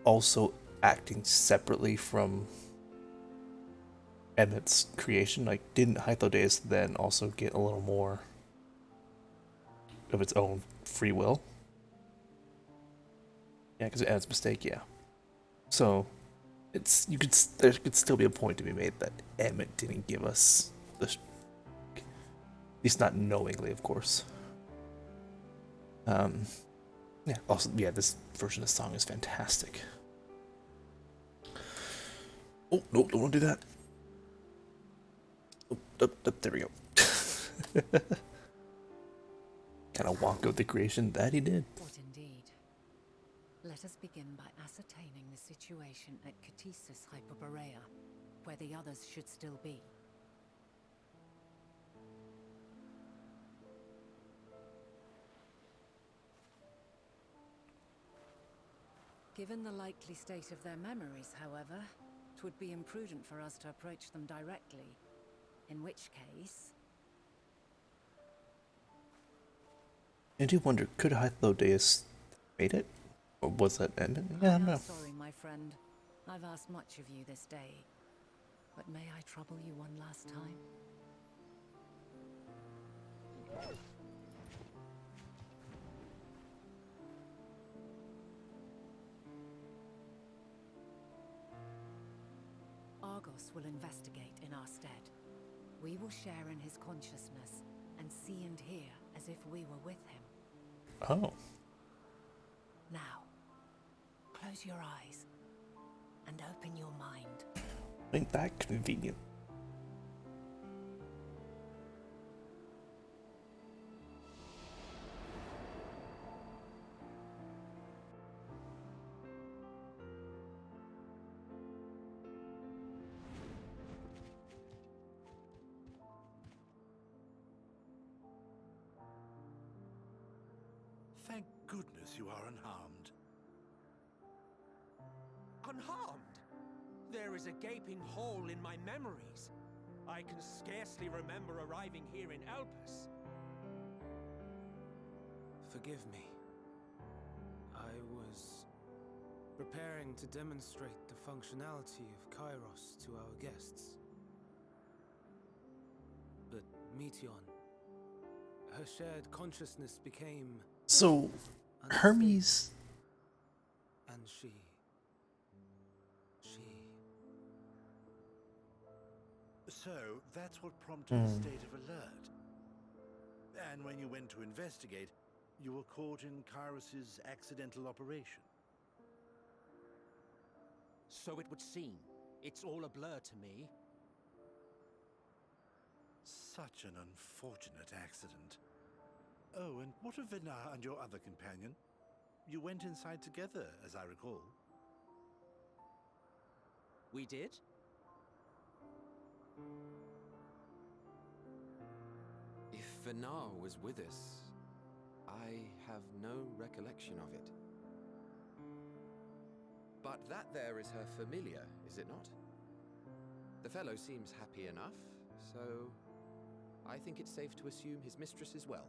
also acting separately from Emmett's creation? Like, didn't Hythlodaeus then also get a little more of its own free will? Yeah, because Emmett's mistake. Yeah. So there could still be a point to be made that Emmett didn't give us the. At least not knowingly, of course. Yeah. Also, yeah, this version of the song is fantastic. Oh, nope, don't want to do that. Oh, there we go. Kind of walk out the creation that he did. What indeed? Let us begin by ascertaining the situation at Catesis Hyperborea, where the others should still be. Given the likely state of their memories, however, it would be imprudent for us to approach them directly. In which case... I do wonder, could Hythlodaeus made it? Or was that Emmett? Yeah, I don't know. Sorry, my friend. I've asked much of you this day. But may I trouble you one last time? Argos will investigate in our stead. We will share in his consciousness and see and hear as if we were with him. Oh. Now, close your eyes and open your mind. Ain't that convenient? Thank goodness you are unharmed. Unharmed? There is a gaping hole in my memories. I can scarcely remember arriving here in Elpis. Forgive me. I was preparing to demonstrate the functionality of Kairos to our guests. But Meteon, her shared consciousness became So, Hermes. and she. So, that's what prompted a state of alert. And when you went to investigate, you were caught in Kairos' accidental operation. So it would seem. It's all a blur to me. Such an unfortunate accident. Oh, and what of Venar and your other companion? You went inside together, as I recall. We did? If Venar was with us, I have no recollection of it. But that there is her familiar, is it not? The fellow seems happy enough, so I think it's safe to assume his mistress as well.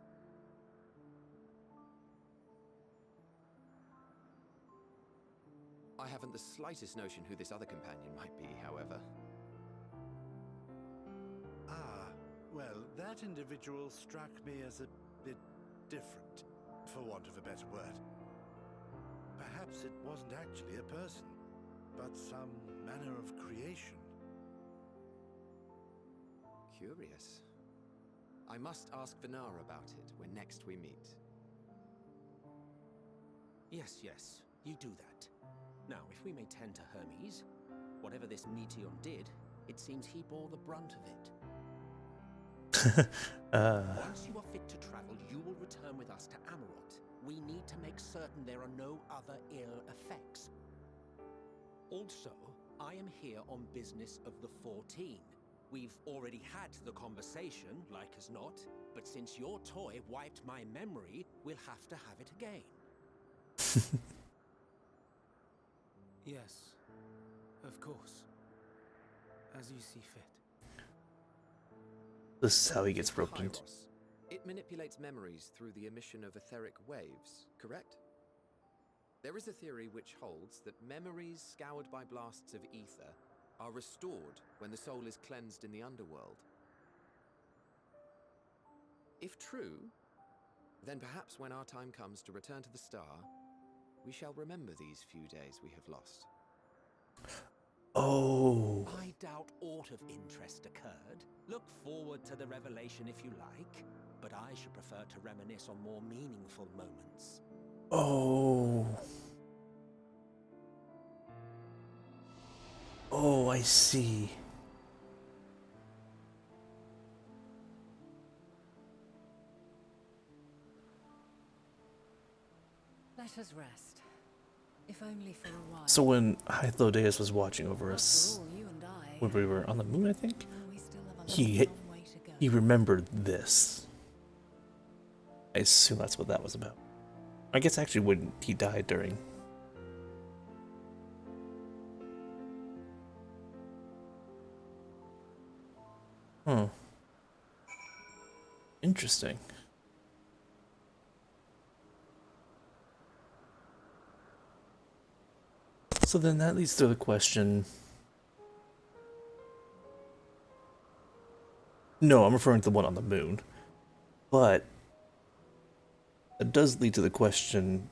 I haven't the slightest notion who this other companion might be, however. Ah, well, that individual struck me as a bit different, for want of a better word. Perhaps it wasn't actually a person, but some manner of creation. Curious. I must ask Vinara about it when next we meet. Yes, yes, you do that. Now, if we may tend to Hermes, whatever this Meteon did, it seems he bore the brunt of it. Once you are fit to travel, you will return with us to Amarot. We need to make certain there are no other ill effects. Also, I am here on business of the 14. We've already had the conversation, like as not, but since your toy wiped my memory, we'll have to have it again. Yes, of course. As you see fit. This is how he gets As for roped into. Hyros, it manipulates memories through the emission of etheric waves, correct? There is a theory which holds that memories scoured by blasts of ether are restored when the soul is cleansed in the underworld. If true, then perhaps when our time comes to return to the star, we shall remember these few days we have lost. Oh. I doubt aught of interest occurred. Look forward to the revelation if you like, but I should prefer to reminisce on more meaningful moments. Oh. Oh, I see. Let us rest. If only for a while. So when Hythlodaeus was watching over us, After all, you and I, when we were on the moon, I think, we still have a he long way to go. he remembered this. I assume that's what that was about. I guess actually when he died during. Huh. Interesting. So then that leads to the question. No, I'm referring to the one on the moon. But it does lead to the question,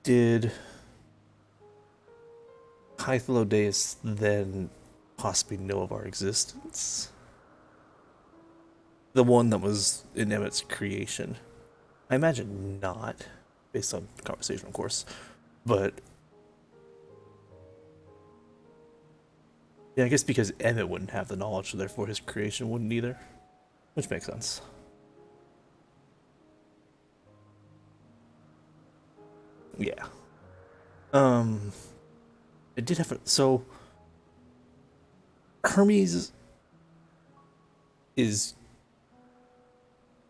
did Hythlodaeus then possibly know of our existence? The one that was in Emmett's creation? I imagine not, based on the conversation, of course. But yeah, I guess because Emmett wouldn't have the knowledge, so therefore his creation wouldn't either. Which makes sense. Yeah. It did have so Hermes is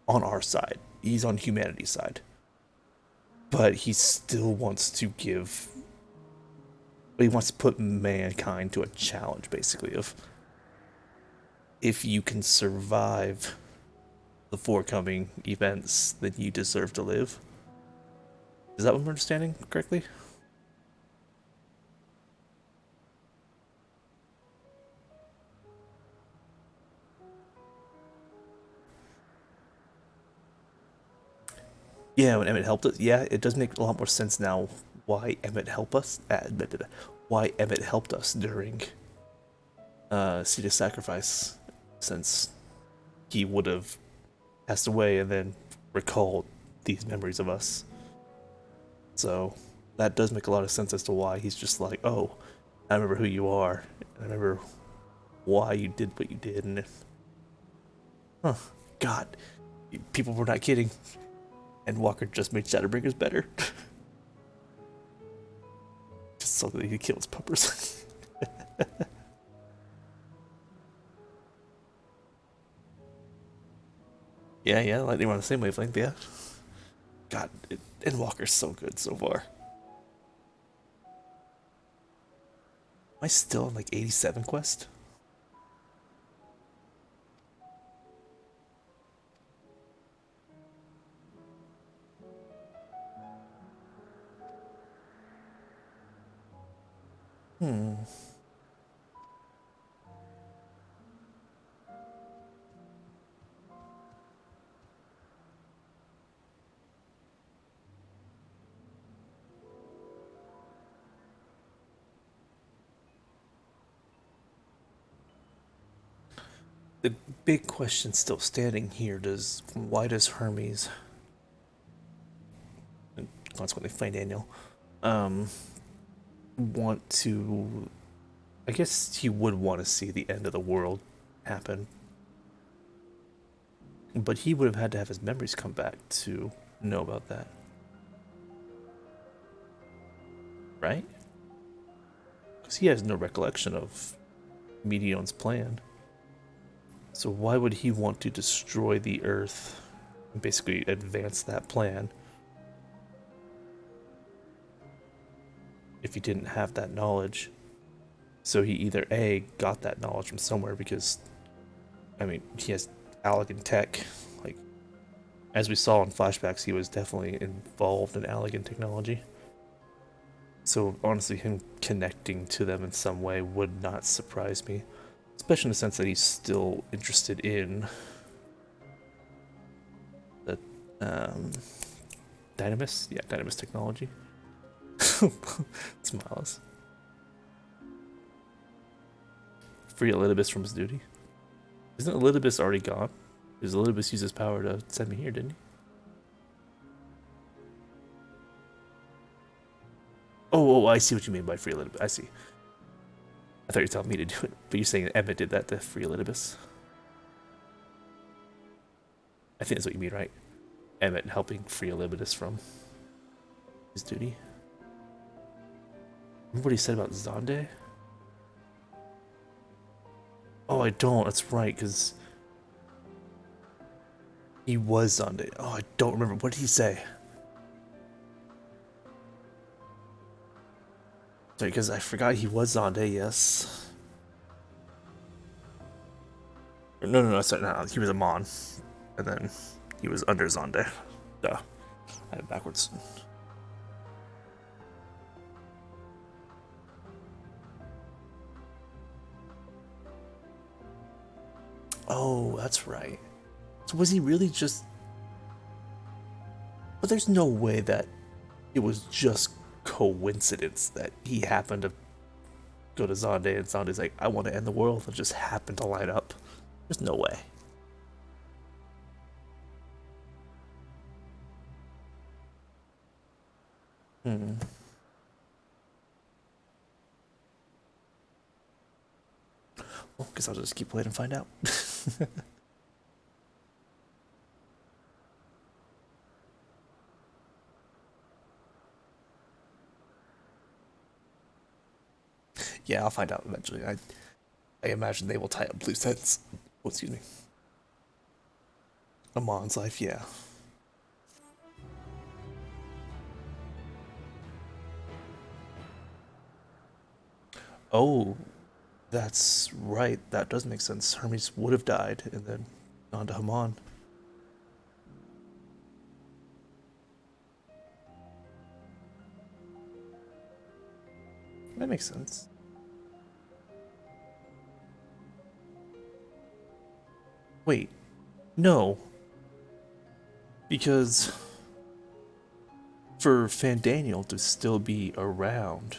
on our side. He's on humanity's side. But he still wants to give, but he wants to put mankind to a challenge, basically, of if you can survive the forthcoming events, then you deserve to live. Is that what I'm understanding correctly? Yeah, when Emmett helped us, yeah, it does make a lot more sense now why Emmett helped us. Why Emmett helped us during Seed of Sacrifice, since he would have passed away and then recalled these memories of us. So that does make a lot of sense as to why he's just like, oh, I remember who you are, and I remember why you did what you did, and if, huh, God, people were not kidding. And Walker just made Shadowbringers better. Just so that he could kill his puppers. yeah, Lightning on the same wavelength, yeah. God, and Walker's so good so far. Am I still on like 87 quest? Hmm. The big question still standing here: why does Hermes, and consequently find Daniel, want to? I guess he would want to see the end of the world happen, but he would have had to have his memories come back to know about that, right? Because he has no recollection of Medion's plan. So why would he want to destroy the Earth and basically advance that plan if he didn't have that knowledge? So he either A, got that knowledge from somewhere because, I mean, he has Allegan tech. Like, as we saw in flashbacks, he was definitely involved in Allegan technology. So honestly, him connecting to them in some way would not surprise me. Especially in the sense that he's still interested in the Dynamis? Yeah, Dynamis technology. Smiles. Free Elidibus from his duty. Isn't Elidibus already gone? Because Elidibus used his power to send me here, didn't he? Oh, I see what you mean by free Elidibus. I see. I thought you were telling me to do it, but you're saying Emmett did that to free Elidibus. I think that's what you mean, right? Emmett helping free Elidibus from his duty. Remember what he said about Zonde? Oh, I don't. That's right, because he was Zonde. Oh, I don't remember. What did he say? Sorry, because I forgot he was Zonde, yes. No, sorry, no, he was a Mon. And then he was under Zonde. Duh. I had it backwards. Oh, that's right. So was he really just... But there's no way that it was just coincidence that he happened to go to Zonde and Zonde's like, I want to end the world, and just happened to line up. There's no way. Hmm. Well, guess I'll just keep playing and find out. Yeah, I'll find out eventually. I imagine they will tie up loose ends. Oh, excuse me. Amon's life, yeah. Oh, that's right. That does make sense. Hermes would have died and then gone to Haman. That makes sense. Wait, no. Because for Fandaniel to still be around,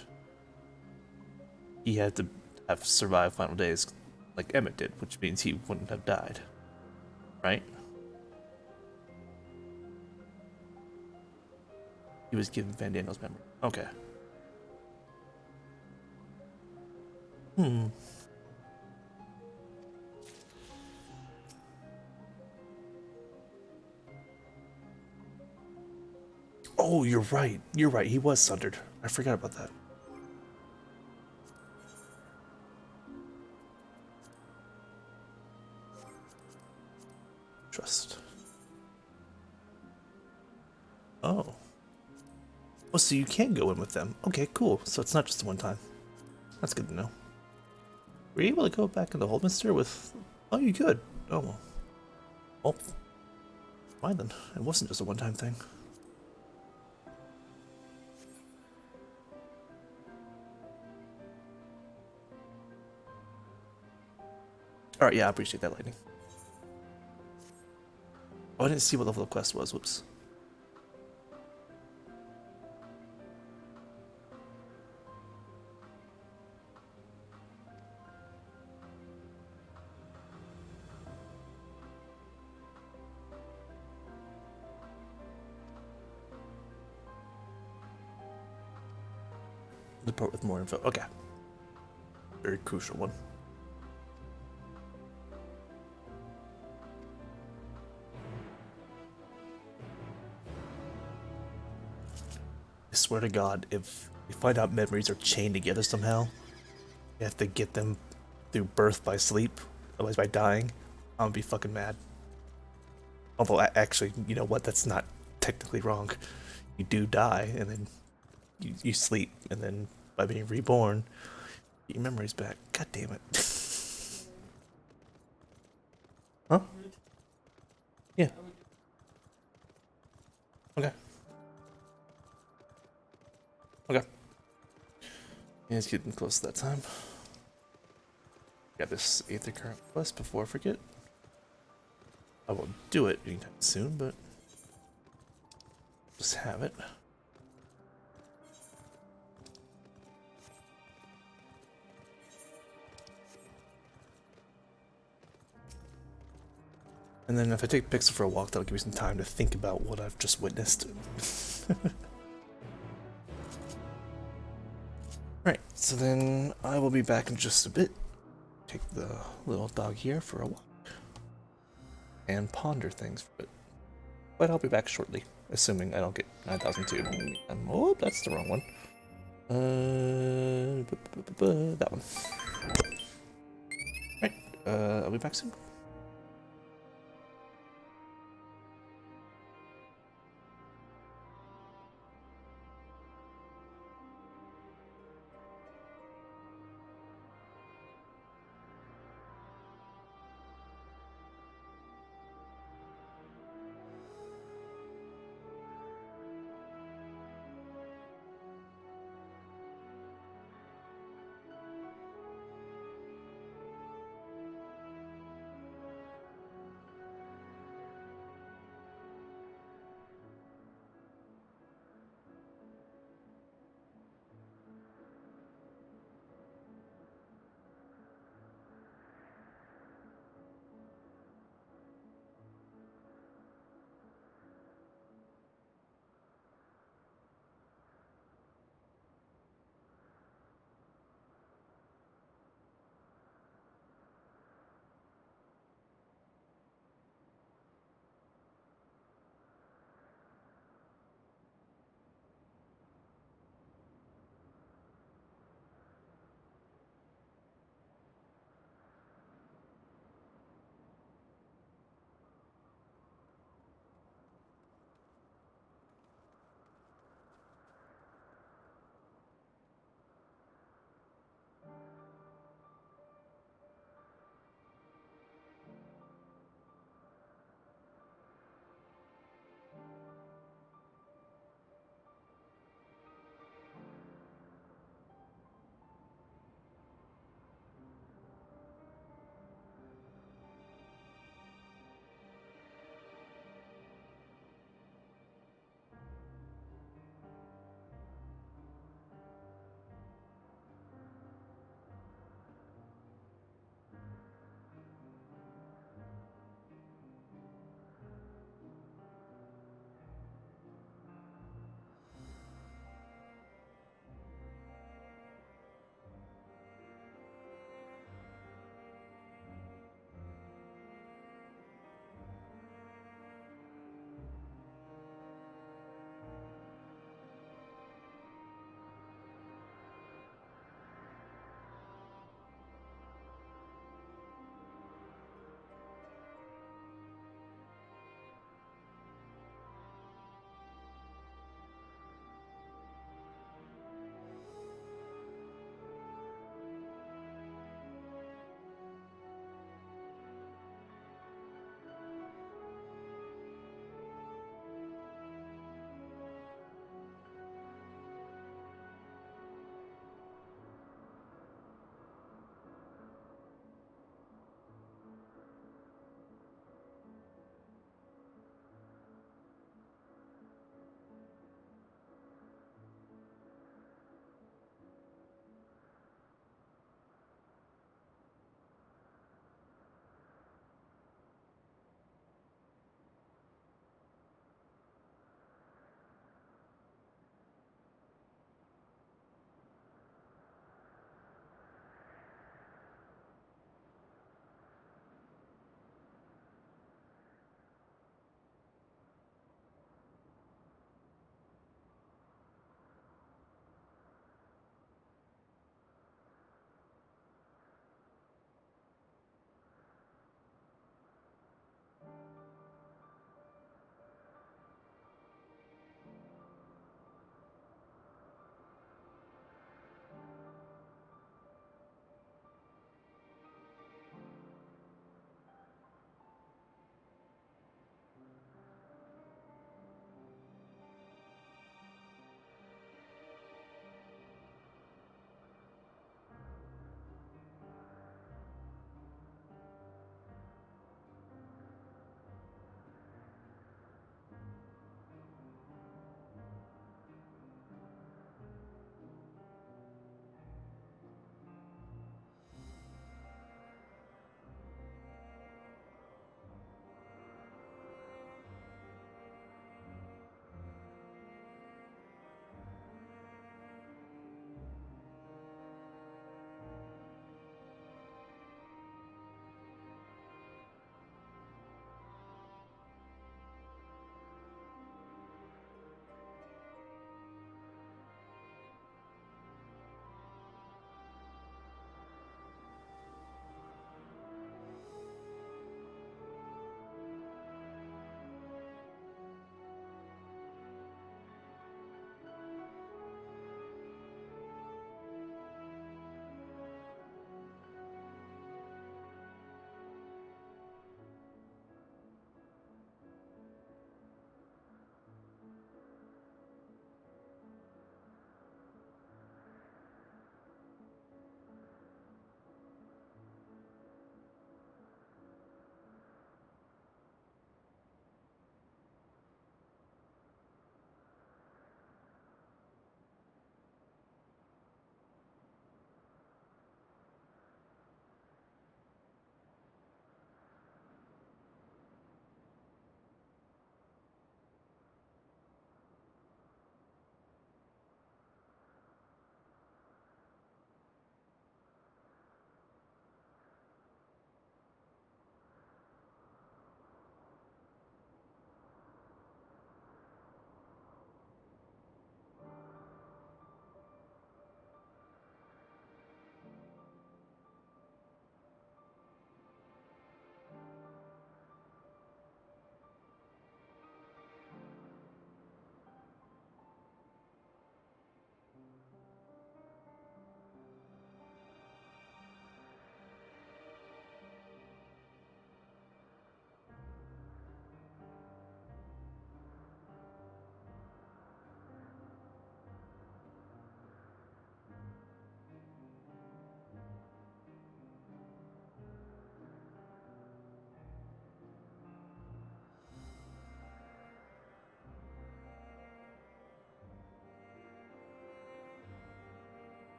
he had to have survived final days like Emmett did, which means he wouldn't have died. Right? He was given Fandaniel's memory. Okay. Oh, you're right. You're right. He was sundered. I forgot about that. Trust. Oh. Oh, so you can go in with them. Okay, cool. So it's not just one time. That's good to know. Were you able to go back into Holdminster with... Oh, you could. Oh, well. Oh. Fine then. It wasn't just a one-time thing. Alright, yeah, I appreciate that, Lightning. Oh, I didn't see what level the quest was. Whoops. The part with more info. Okay. Very crucial one. I swear to God, if we find out memories are chained together somehow, you have to get them through birth by sleep, otherwise by dying, I'm gonna be fucking mad. Although, actually, you know what? That's not technically wrong. You do die, and then you sleep, and then by being reborn, get your memories back. God damn it. Huh? Yeah. Okay. Okay. Yeah, it's getting close to that time. Got this Aether Current quest before I forget. I won't do it anytime soon, but just have it. And then if I take Pixel for a walk, that'll give me some time to think about what I've just witnessed. Right, so then I will be back in just a bit. Take the little dog here for a walk. And ponder things for it. But I'll be back shortly, assuming I don't get 9002. Oh, that's the wrong one. That one. Right, I'll be back soon.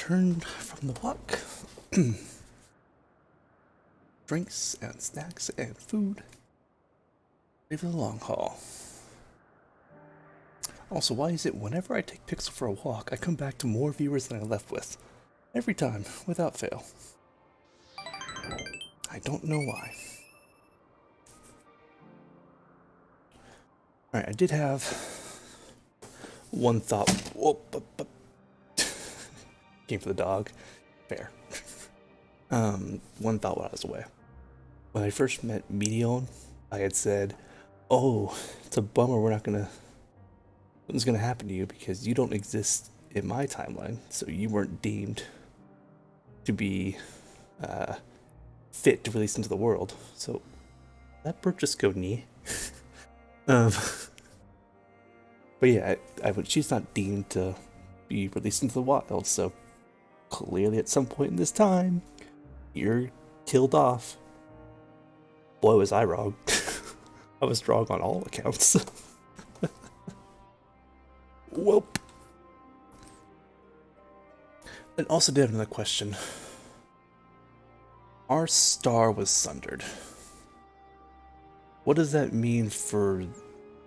returned from the walk. Drinks and snacks and food. Ready for the long haul. Also, why is it whenever I take Pixel for a walk, I come back to more viewers than I left with? Every time, without fail. I don't know why. Alright, I did have one thought. Whoop, came for the dog. Fair. One thought while I was away. When I first met Medion, I had said, "Oh, it's a bummer nothing's gonna happen to you because you don't exist in my timeline, so you weren't deemed to be fit to release into the world." So that bird just go knee. But yeah, she's not deemed to be released into the wild, so clearly at some point in this time, you're killed off. Boy, was I wrong. I was wrong on all accounts. Whoop. And also did have another question. Our star was sundered. What does that mean for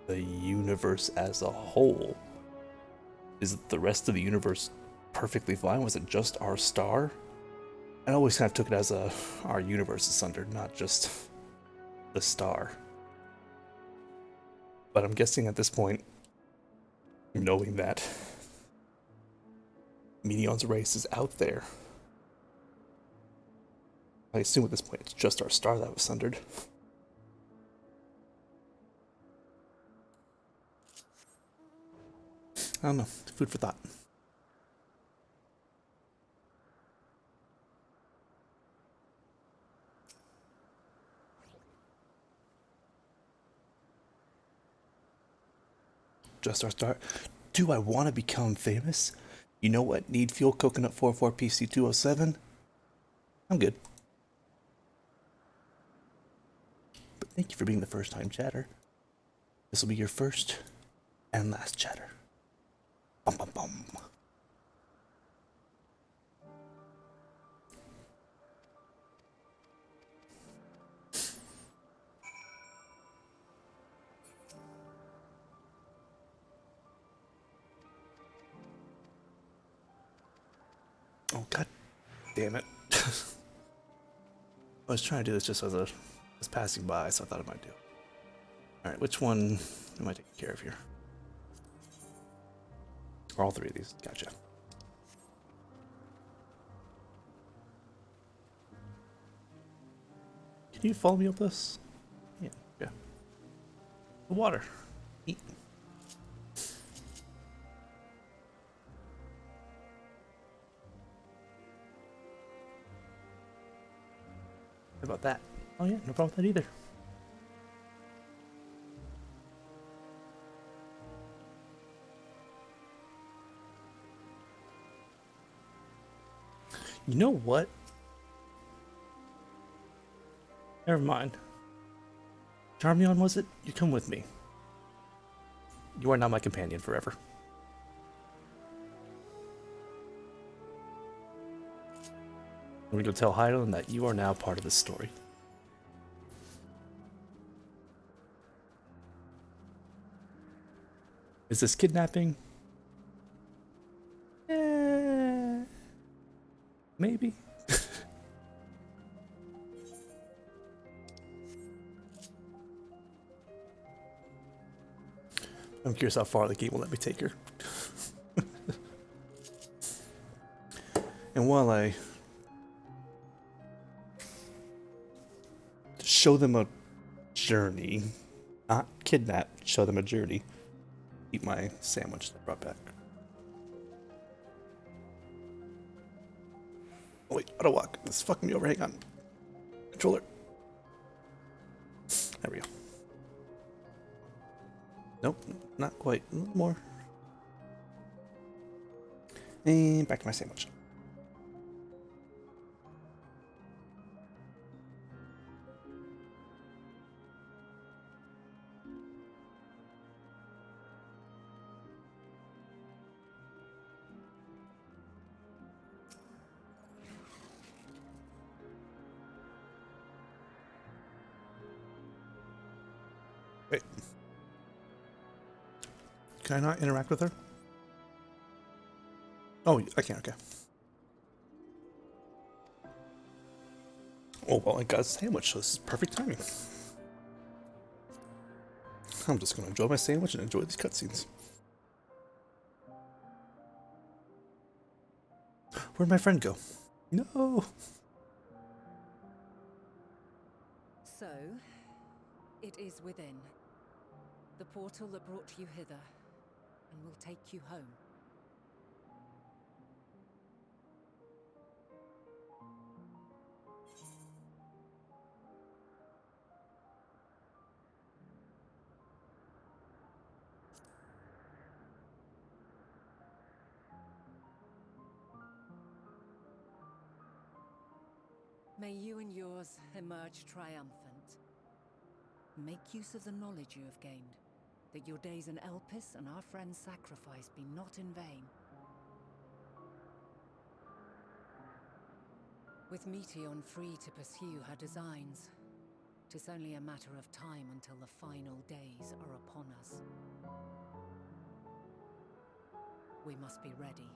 the universe as a whole? Is the rest of the universe perfectly fine? Was it just our star? I always kind of took it as our universe is sundered, not just the star. But I'm guessing at this point, knowing that Medion's race is out there, I assume at this point it's just our star that was sundered. I don't know. Food for thought. Just our star. Do I want to become famous? You know what? Need fuel coconut 44 PC 207? I'm good. But thank you for being the first time chatter. This will be your first and last chatter. Bum bum bum. Oh god damn it. I was trying to do this just as passing by, so I thought I might do. Alright, which one am I taking care of here? Or all three of these? Gotcha. Can you follow me up this? Yeah. The water. Eat. How about that? Oh yeah, no problem with that either. You know what? Never mind. Charmion, was it? You come with me. You are now my companion forever. I'm going to go tell Hyland that you are now part of this story. Is this kidnapping? Maybe. I'm curious how far the game will let me take her. And while I show them a journey, not kidnap, show them a journey, eat my sandwich that I brought back. Oh wait, auto walk. This is fucking me over. Hang on. Controller. There we go. Nope, not quite. A little more. And back to my sandwich. Wait. Can I not interact with her? Oh, I can, okay. Oh, well, I got a sandwich, so this is perfect timing. I'm just gonna enjoy my sandwich and enjoy these cutscenes. Where'd my friend go? No! So, it is within. The portal that brought you hither, and will take you home. May you and yours emerge triumphant. Make use of the knowledge you have gained, that your days in Elpis and our friend's sacrifice be not in vain. With Meteion free to pursue her designs, 'tis only a matter of time until the final days are upon us. We must be ready.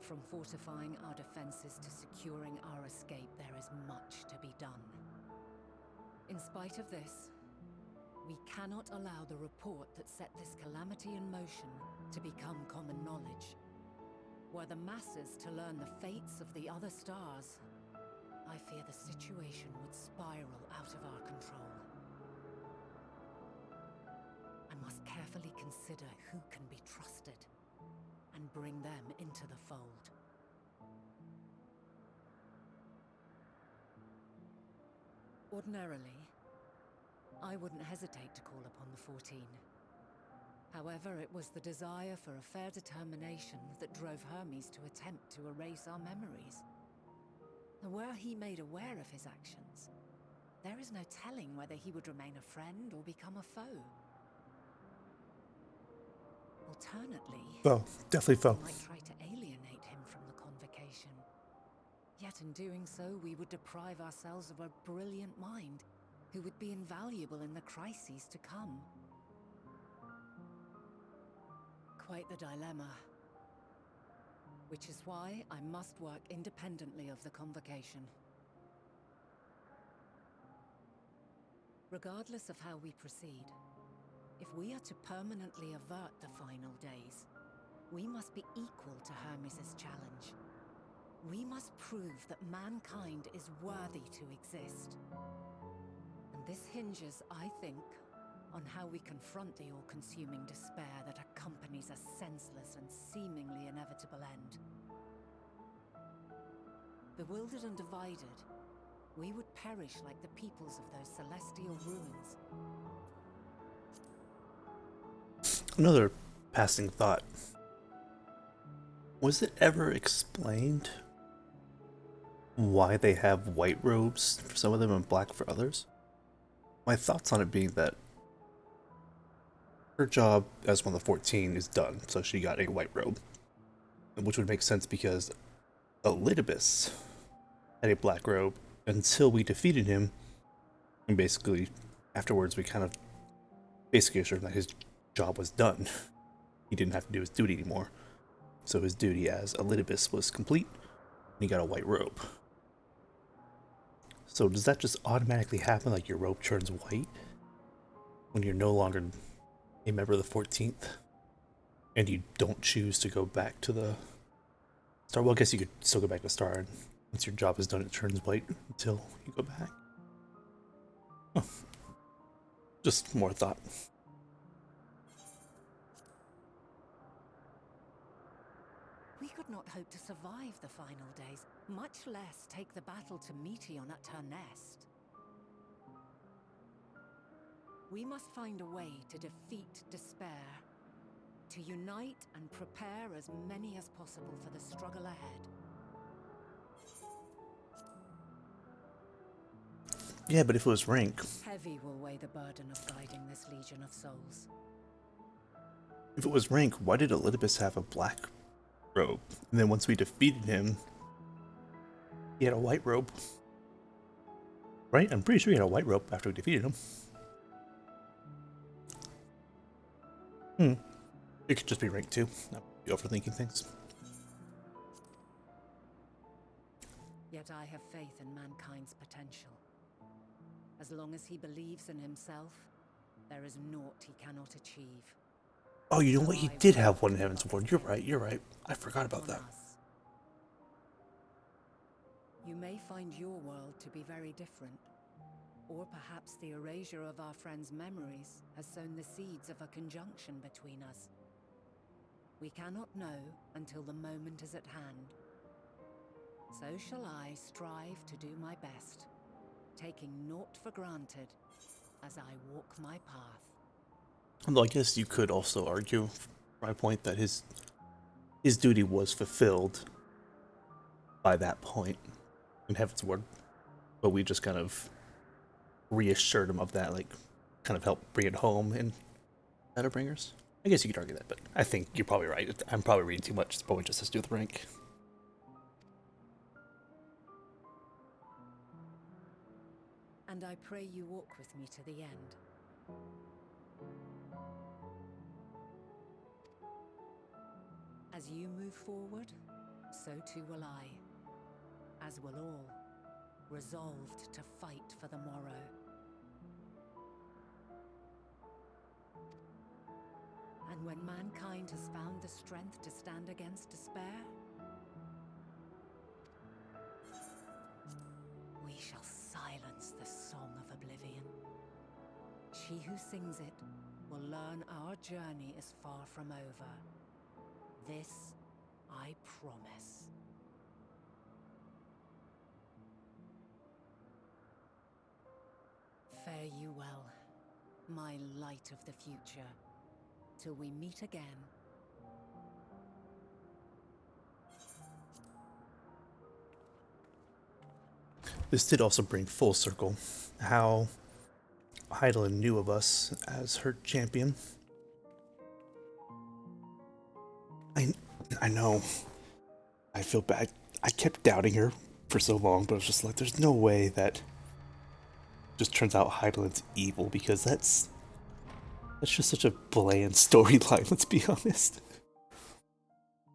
From fortifying our defenses to securing our escape, there is much to be done. In spite of this, we cannot allow the report that set this calamity in motion to become common knowledge. Were the masses to learn the fates of the other stars, I fear the situation would spiral out of our control. I must carefully consider who can be trusted and bring them into the fold. Ordinarily, I wouldn't hesitate to call upon the 14. However, it was the desire for a fair determination that drove Hermes to attempt to erase our memories. And were he made aware of his actions, there is no telling whether he would remain a friend or become a foe. Alternately, Foe. Definitely foe. we might try to alienate him from the convocation. Yet in doing so, we would deprive ourselves of a brilliant mind who would be invaluable in the crises to come. Quite the dilemma. Which is why I must work independently of the convocation. Regardless of how we proceed, if we are to permanently avert the final days, we must be equal to Hermes' challenge. We must prove that mankind is worthy to exist. And this hinges, I think, on how we confront the all-consuming despair that accompanies a senseless and seemingly inevitable end. Bewildered and divided, we would perish like the peoples of those celestial ruins. Another passing thought. Was it ever explained why they have white robes for some of them and black for others? My thoughts on it being that her job as one of the 14 is done, so she got a white robe. Which would make sense because Elidibus had a black robe until we defeated him, and basically afterwards we kind of basically assured him that his job was done. He didn't have to do his duty anymore. So his duty as Elidibus was complete, and he got a white robe. So does that just automatically happen, like your robe turns white when you're no longer a member of the 14th, and you don't choose to go back to the Star? Well, I guess you could still go back to Star, and once your job is done, it turns white until you go back. Oh. Just more thought. We could not hope to survive the final days, much less take the battle to Meteion at her nest. We must find a way to defeat despair, to unite and prepare as many as possible for the struggle ahead. Yeah, but if it was rank, Heavy will weigh the burden of guiding this legion of souls. if it was rank, why did Elidibus have a black robe? And then once we defeated him, he had a white robe. Right? I'm pretty sure he had a white robe after we defeated him. It could just be rank 2. Not be overthinking things. Yet I have faith in mankind's potential. As long as he believes in himself, there is naught he cannot achieve. Oh, you know what? He did have one in Heaven's Ward. You're right, you're right. I forgot about that. You may find your world to be very different. Or perhaps the erasure of our friends' memories has sown the seeds of a conjunction between us. We cannot know until the moment is at hand. So shall I strive to do my best, taking naught for granted as I walk my path. Although I guess you could also argue, from my point, that his duty was fulfilled by that point in Heaven's Ward, but we just kind of reassured him of that, like, kind of helped bring it home in Shadowbringers. I guess you could argue that, but I think you're probably right. I'm probably reading too much. It's probably just has to do with rank. And I pray you walk with me to the end. As you move forward, so too will I. As will all, resolved to fight for the morrow. And when mankind has found the strength to stand against despair, we shall silence the song of oblivion. She who sings it will learn our journey is far from over. This I promise. Fare you well, my light of the future, till we meet again. This did also bring full circle how Heidelin knew of us as her champion. I know. I feel bad. I kept doubting her for so long, but I was just like, there's no way that just turns out Heidelin's evil, because that's just such a bland storyline, let's be honest.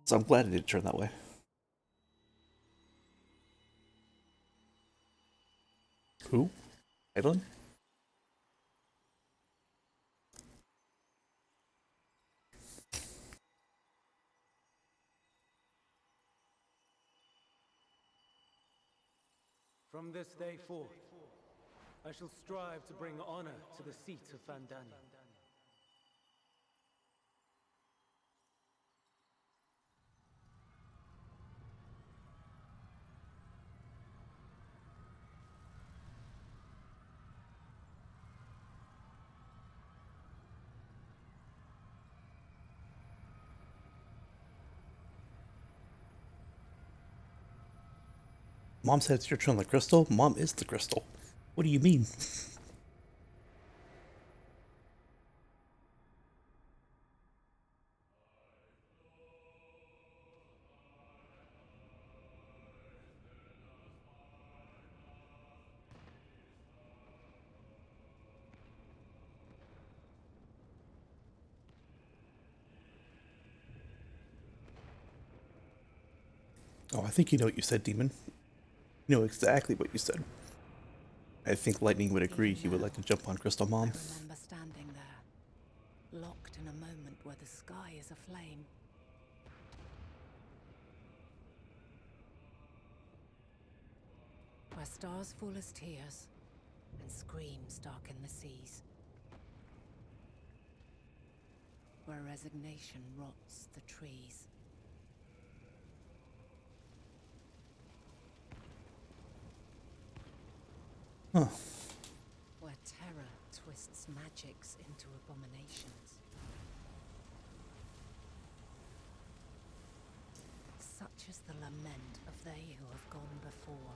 So I'm glad it didn't turn that way. Who? Heidelin? From this day forth, I shall strive to bring honor to the seat of Vandani. Mom said it's your turn on the crystal. Mom is the crystal. What do you mean? Oh, I think you know what you said, Demon. You know exactly what you said. I think Lightning would agree. He would like to jump on Crystal Mom. I remember standing there, locked in a moment where the sky is aflame. Where stars fall as tears, and screams darken the seas. Where resignation rots the trees. Huh. Where terror twists magics into abominations. Such is the lament of they who have gone before.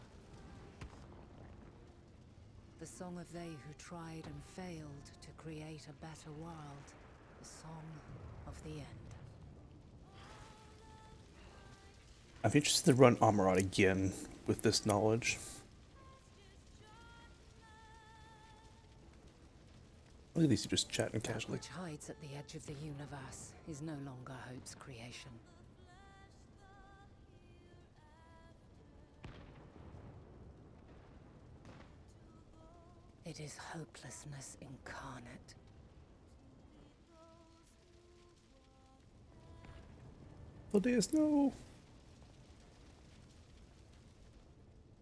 The song of they who tried and failed to create a better world. The song of the end. I'm interested to run Amarat again with this knowledge. Look at these two just chatting That casually. which hides at the edge of the universe is no longer Hope's creation. It is hopelessness incarnate. Flaudeus, no!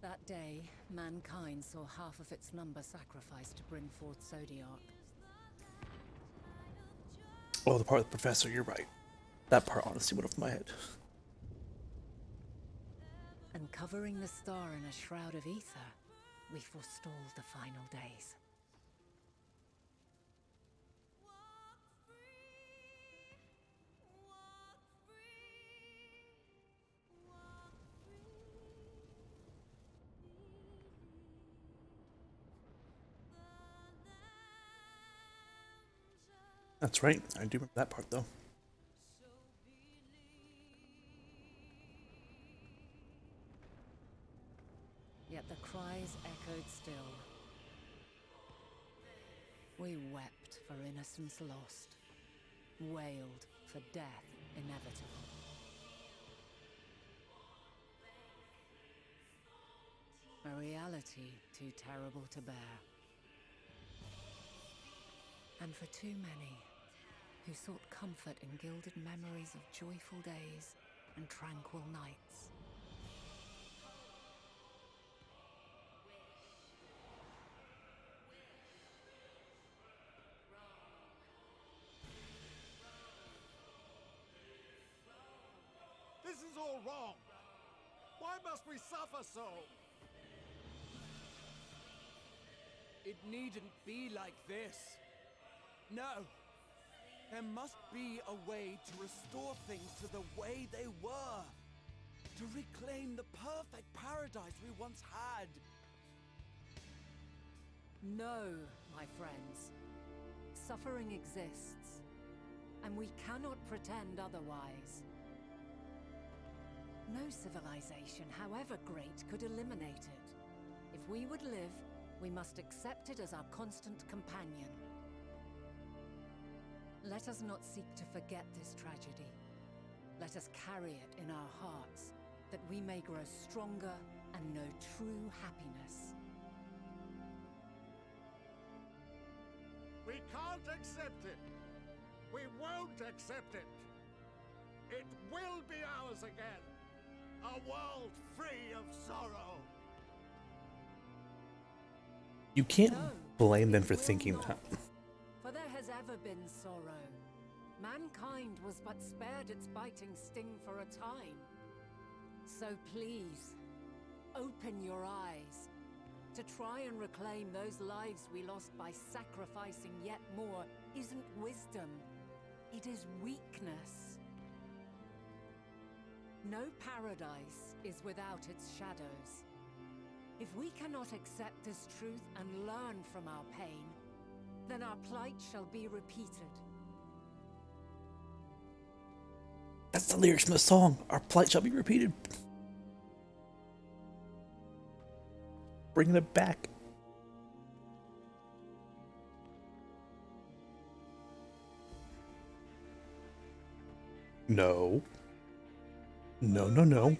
That day, mankind saw half of its number sacrificed to bring forth Zodiark. Oh, the part with the professor, you're right. That part honestly went off my head. And covering the star in a shroud of ether, we forestalled the final days. That's right, I do remember that part though. Yet the cries echoed still. We wept for innocence lost, wailed for death inevitable. A reality too terrible to bear. And for too many who sought comfort in gilded memories of joyful days and tranquil nights. This is all wrong. Why must we suffer so? It needn't be like this. No. There must be a way to restore things to the way they were. To reclaim the perfect paradise we once had. No, my friends. Suffering exists, and we cannot pretend otherwise. No civilization, however great, could eliminate it. If we would live, we must accept it as our constant companion. Let us not seek to forget this tragedy. Let us carry it in our hearts, that we may grow stronger and know true happiness. We can't accept it. We won't accept it. It will be ours again. A world free of sorrow. You can't No, blame them it for will thinking not. that. For there has ever been sorrow. Mankind was but spared its biting sting for a time. So please, open your eyes. To try and reclaim those lives we lost by sacrificing yet more isn't wisdom. It is weakness. No paradise is without its shadows. If we cannot accept this truth and learn from our pain, then our plight shall be repeated. That's the lyrics from the song. Our plight shall be repeated. Bringing it back. No. No, no, no.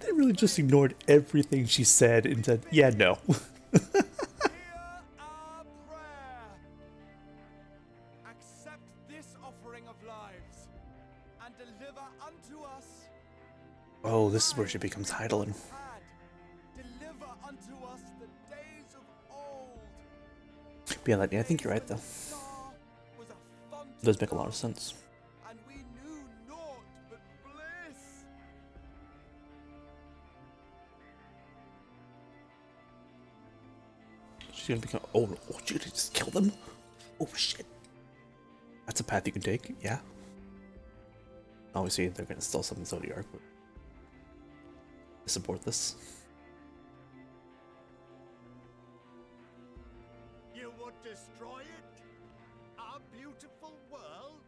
They really just ignored everything she said and said, yeah, no. Accept this offering of lives and deliver unto us. Oh, this is where she becomes Heidelin. Deliver unto us the days of old. Yeah, I think you're right though. It does make a lot of sense. And we knew naught but bliss. She's gonna become. Oh, oh, shoot, just kill them? Oh, shit. That's a path you can take, yeah. Obviously, they're gonna steal some Zodiark, but I support this. You would destroy it? Our beautiful world?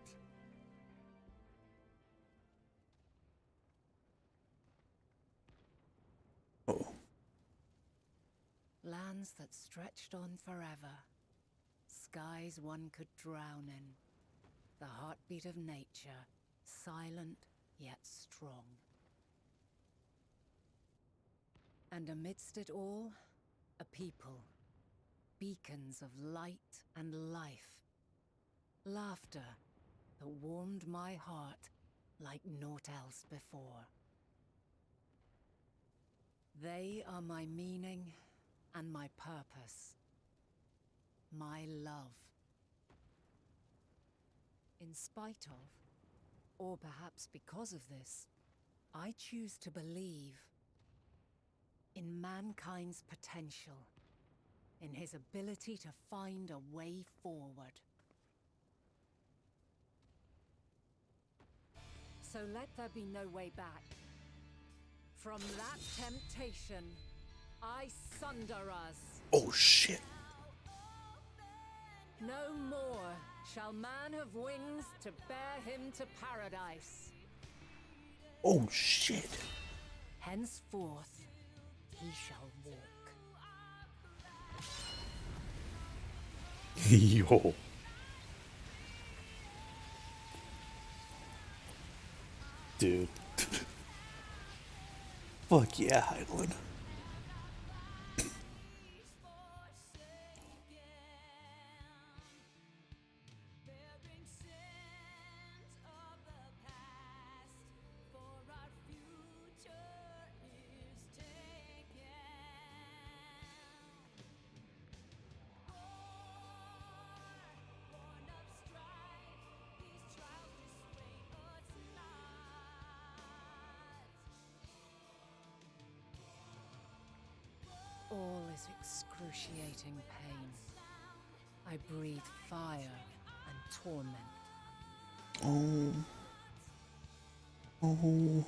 Oh. Lands that stretched on forever. Skies one could drown in. The heartbeat of nature, silent yet strong. And amidst it all, a people. Beacons of light and life. Laughter that warmed my heart like naught else before. They are my meaning and my purpose. My love. In spite of, or perhaps because of this, I choose to believe in mankind's potential, in his ability to find a way forward. So let there be no way back. From that temptation, I sunder us. Oh shit. No more shall man have wings to bear him to paradise. Oh shit. Henceforth, he shall walk. Yo. Dude. Fuck yeah, Hyland. All is excruciating pain. I breathe fire and torment. Oh. Oh.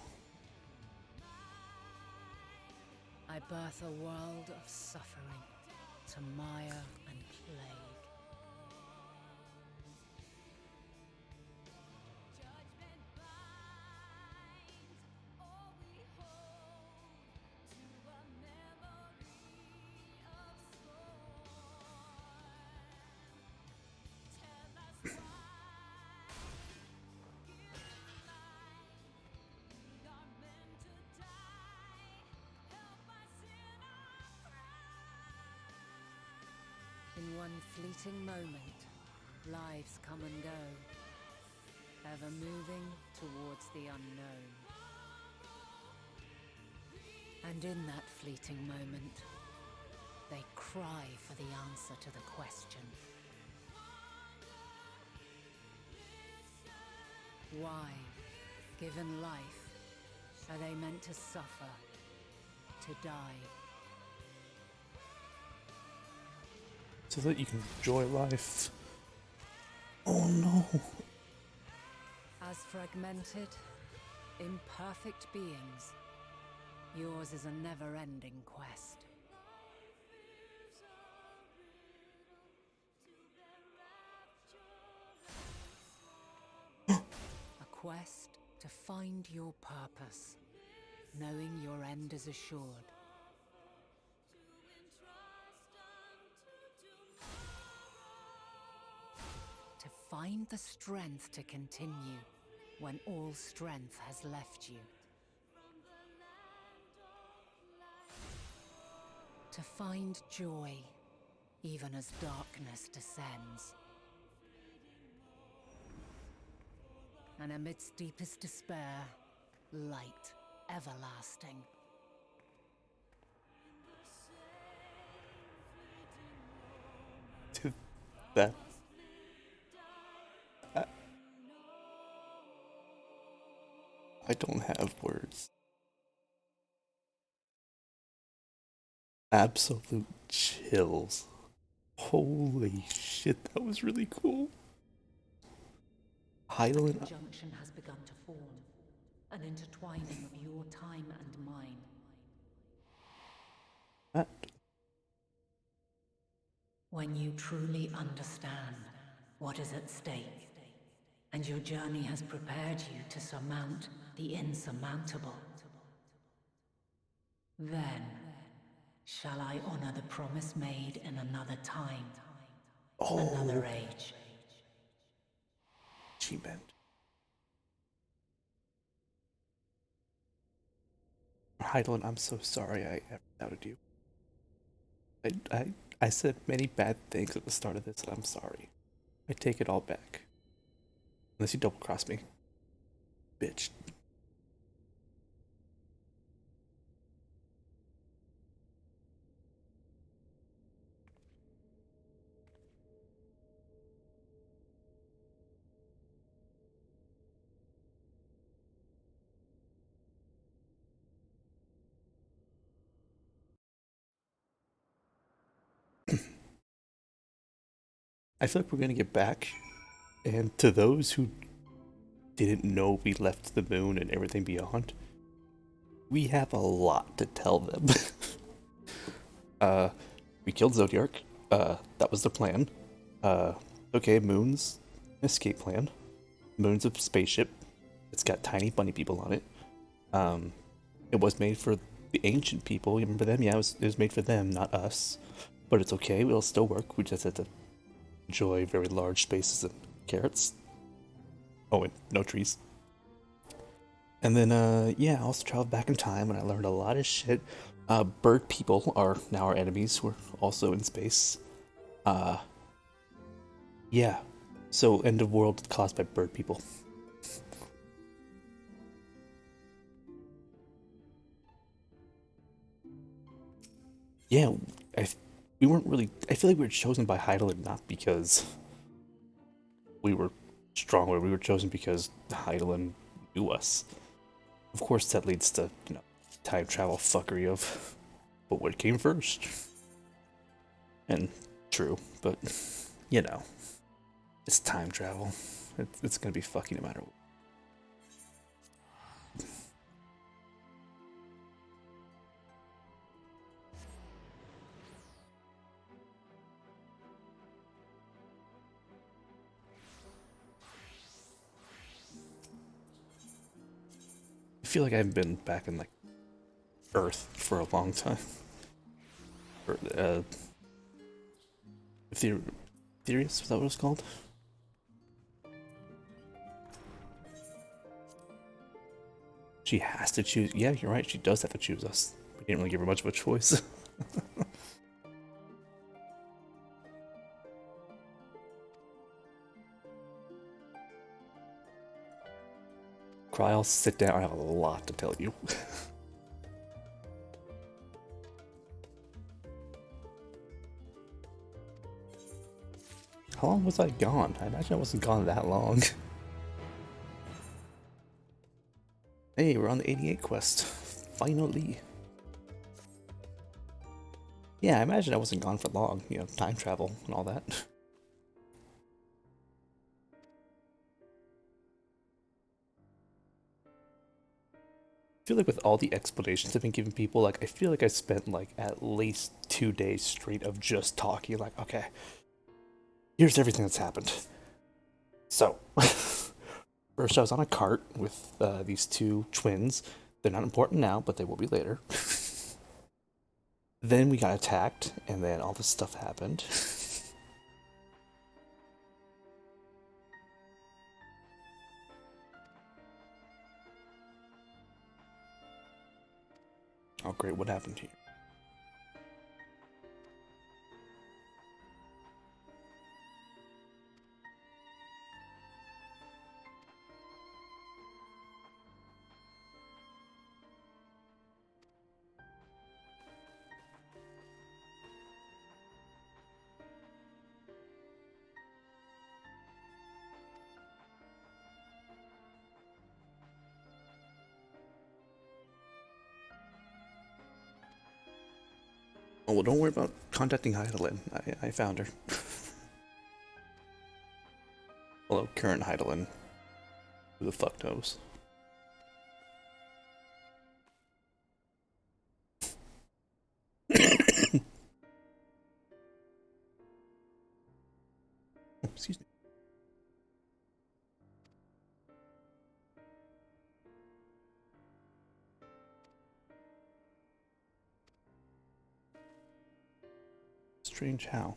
I birth a world of suffering to mire and plague. In one fleeting moment, lives come and go, ever moving towards the unknown. And in that fleeting moment, they cry for the answer to the question. Why, given life, are they meant to suffer, to die? So that you can enjoy life. Oh no. As fragmented, imperfect beings, yours is a never-ending quest. A quest to find your purpose, knowing your end is assured. To find the strength to continue when all strength has left you. To find joy even as darkness descends. And amidst deepest despair, light everlasting. Dude, that. I don't have words. Absolute chills. Holy shit, that was really cool. Hyland. A junction has begun to form, an intertwining of your time and mine. That. When you truly understand what is at stake, and your journey has prepared you to surmount the insurmountable, then Shall I honor the promise made in another time, Oh, another age? achievement. Heidelin, I'm so sorry I ever doubted you. I said many bad things at the start of this, and I'm sorry. I take it all back. Unless you double cross me. Bitch. I feel like we're gonna get back, and to those who didn't know we left the moon and everything beyond, we have a lot to tell them. We killed Zodiark. That was the plan. Okay, moon's an escape plan. Moon's a spaceship. It's got tiny bunny people on it. It was made for the ancient people. You remember them? Yeah, it was made for them, not us. But it's okay. It'll still work. We just have to enjoy very large spaces and carrots. Oh, and no trees. And then, yeah, I also traveled back in time and I learned a lot of shit. Bird people are now our enemies. We're also in space. Yeah. So, end of world caused by bird people. Yeah, we weren't really. I feel like we were chosen by Heidelin not because we were stronger. We were chosen because Heidelin knew us. Of course, that leads to, time travel fuckery of, but what came first? And true, but, it's time travel. It's gonna be fucking no matter what. I feel like I haven't been back in, like, Earth for a long time. Or, Ethereus, was that what it's called? She has to choose. Yeah, you're right. She does have to choose us. We didn't really give her much of a choice. Cry, I'll sit down. I have a lot to tell you. How long was I gone? I imagine I wasn't gone that long. Hey, we're on the 88 quest. Finally. Yeah, I imagine I wasn't gone for long. Time travel and all that. I feel like with all the explanations I've been giving people, like, I feel like I spent, like, at least 2 days straight of just talking. Like, okay, here's everything that's happened. So, first I was on a cart with these two twins. They're not important now, but they will be later. Then we got attacked, and then all this stuff happened. Oh great, what happened here? Oh, well, don't worry about contacting Heidelin. I found her. Although, current Heidelin. Who the fuck knows? Excuse me. strange. How?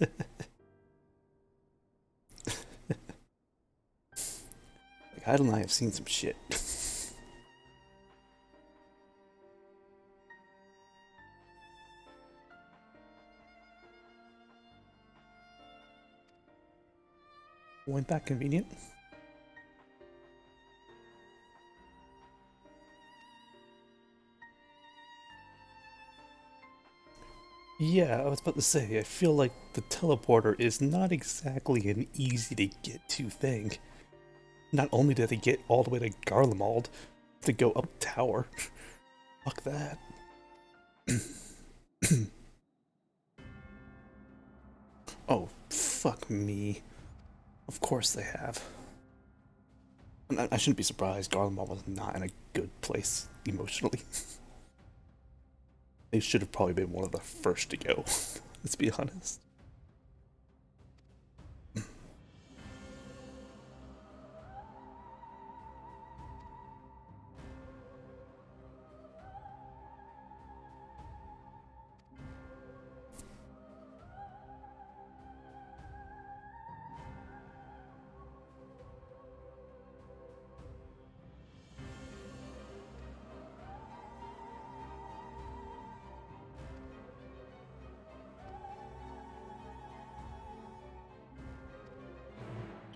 Like, Hyde and I have seen some shit. Wasn't that convenient? Yeah, I was about to say, I feel like the teleporter is not exactly an easy to get to thing. Not only did they get all the way to Garlemald to go up tower. Fuck that. Oh, fuck me. Of course they have. I shouldn't be surprised. Garlemald was not in a good place emotionally. They should have probably been one of the first to go. Let's be honest.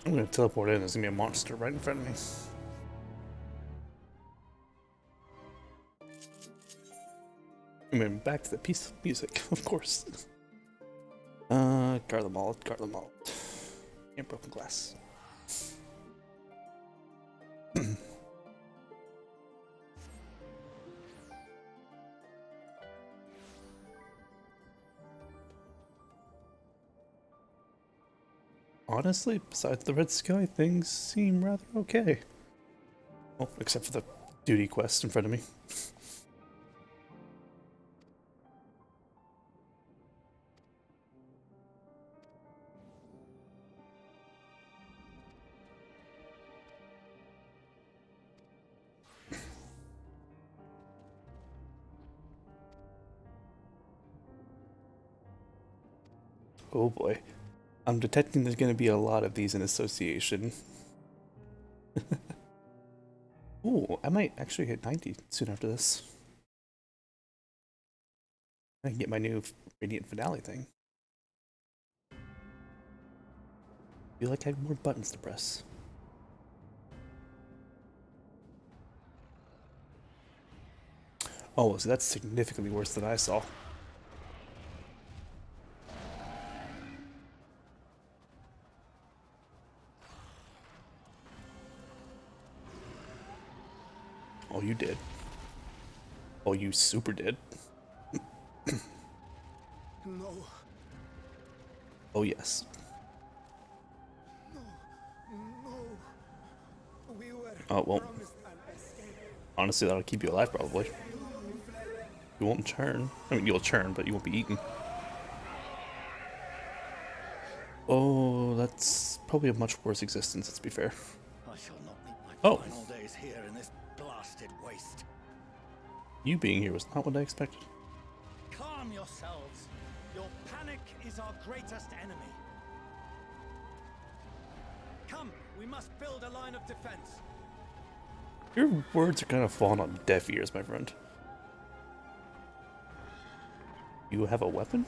I'm gonna teleport in. There's gonna be a monster right in front of me. I mean, back to the piece of music, of course. Garlemald, Garlemald. And broken glass. Honestly, besides the red sky, things seem rather okay. Well, except for the duty quest in front of me. Oh boy. I'm detecting there's going to be a lot of these in association. Ooh, I might actually hit 90 soon after this. I can get my new Radiant Finale thing. Feel like I have more buttons to press. Oh, so that's significantly worse than I saw. Oh, you did. Oh, you super did. No. Oh, yes. No. No. We were Oh, well. promised an escape. Honestly, that'll keep you alive, probably. You won't churn. I mean, you'll churn, but you won't be eaten. Oh, that's probably a much worse existence, let's be fair. I shall not meet my final days here in this blasted waste. You being here was not what I expected. Calm yourselves. Your panic is our greatest enemy. Come, we must build a line of defense. Your words are kind of falling on deaf ears, my friend. You have a weapon?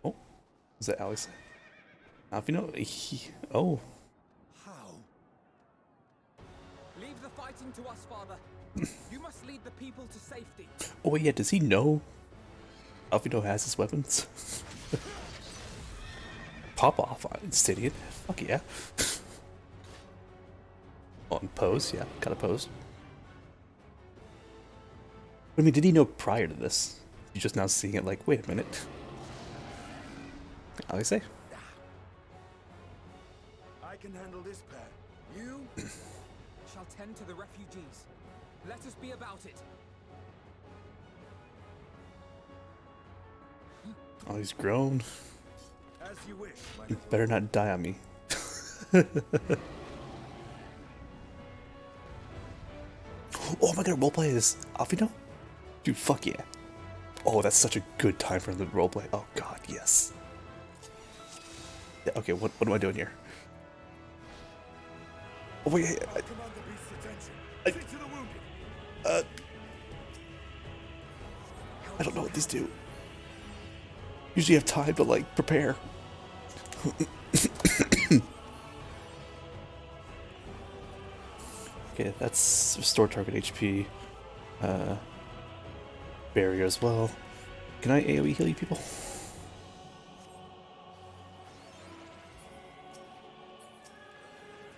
Oh, is that Alex? Now, if you know, oh. How? Leave the fighting to us, Father. You must lead the people to safety. Oh wait, yeah, does he know Alfredo has his weapons? Pop off on Stidian. Fuck yeah. On pose, yeah, gotta pose. I mean, did he know prior to this? You're just now seeing it like, wait a minute. I'll say. I can handle this pair. You shall tend to the refugees. Let us be about it. Oh, he's grown. As you wish, my You little better not die on me. Oh, am I gonna roleplay as Alfino? Dude, fuck yeah. Oh, that's such a good time for the roleplay. Oh god, yes. Yeah, okay, what am I doing here? Oh wait, I don't know what these do. Usually have time to like prepare. Okay, that's restore target HP. Barrier as well. Can I AoE heal you people?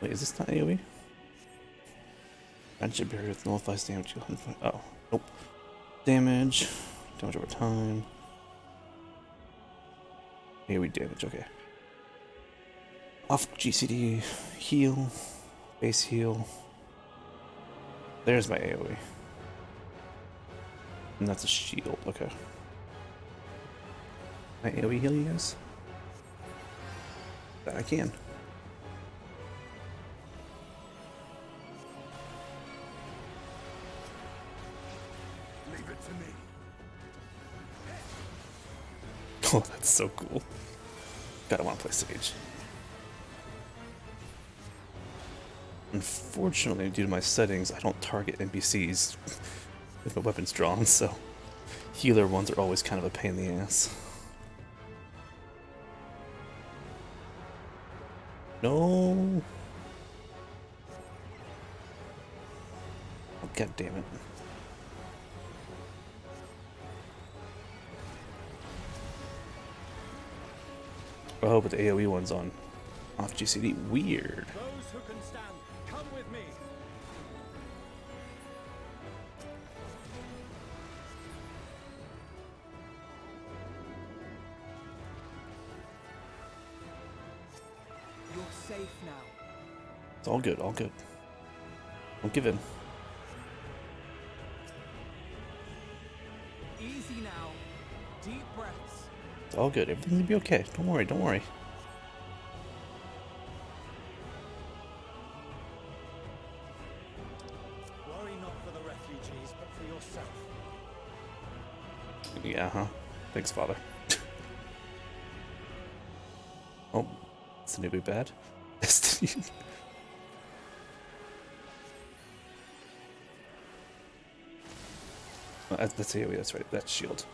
Wait, is this not AoE? Friendship barrier nullifies damage. Oh, nope. Damage over time. AoE damage, okay. Off GCD, heal, base heal. There's my AoE. And that's a shield, okay. Can I AoE heal you guys? That I can. Leave it to me. Oh, that's so cool. God, I want to play Sage. Unfortunately, due to my settings, I don't target NPCs with my weapons drawn, so healer ones are always kind of a pain in the ass. No. Oh, god damn it. Oh, but the AoE one's on off GCD. Weird. Those who can stand, come with me. You're safe now. It's all good, all good. Don't give in. Easy now. Deep breaths. It's all good. Everything's gonna be okay. Don't worry, don't worry. Worry not for the refugees, but for yourself. Yeah, huh? Thanks, Father. Oh, it's gonna be bad. Destiny. Oh, that's AoE, that's right. That's shield.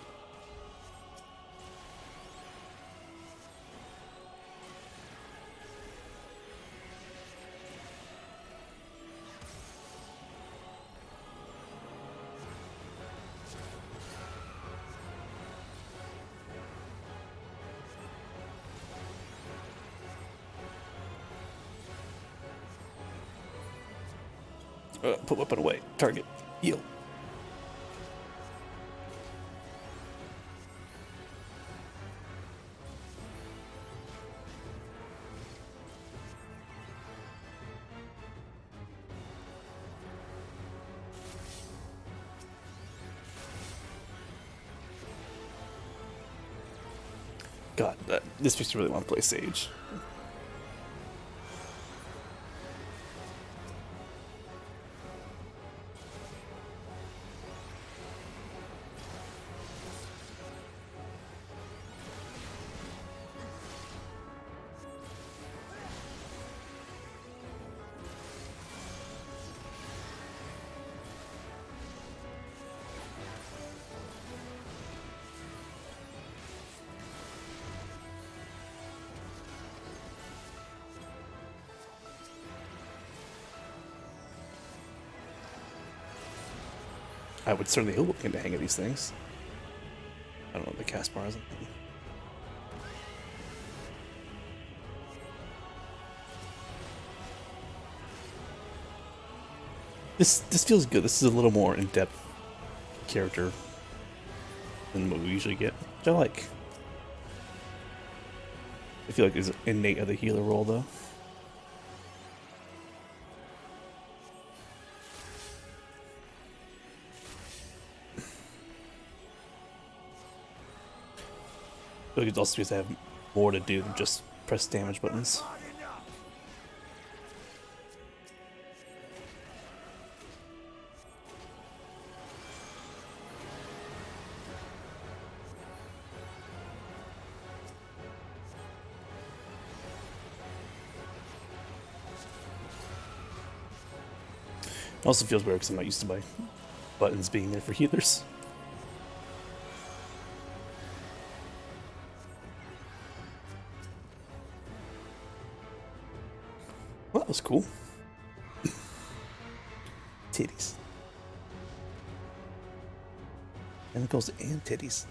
Put weapon away. Target. Heal. God, this makes me really want to play Sage. I would certainly hope we can hang of these things. I don't know, the cast bar isn't. This feels good. This is a little more in-depth character than what we usually get, which I like. I feel like it's innate of the healer role, though. I feel like it's also supposed to have more to do than just press damage buttons. Also feels weird because I'm not used to my buttons being there for healers. Well, that was cool. Titties. Tentacles and titties.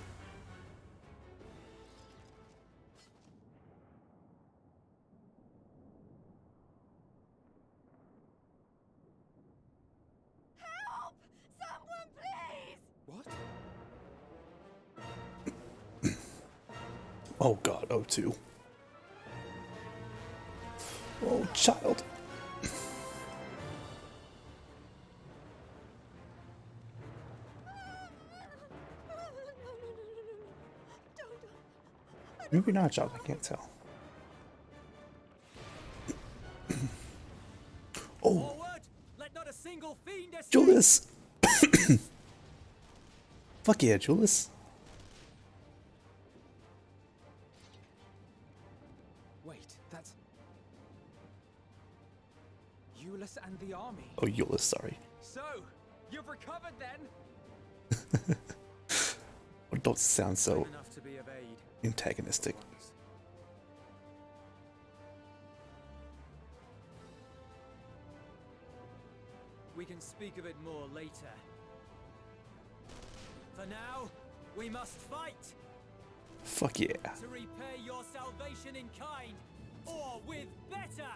Help! Someone, please! What? Oh god, O2. Oh, child. Maybe not, child. I can't tell. Oh, Forward! Let not a single fiend escape! Julius. Fuck yeah, Julius. Wait, that's... Euless and the army. Oh, Julius, sorry. So, you've recovered then? Oh, don't sound so Enough to be of aid. antagonistic. Once. We can speak of it more later. For now, we must fight Fuck yeah. to repay your salvation in kind, or with better.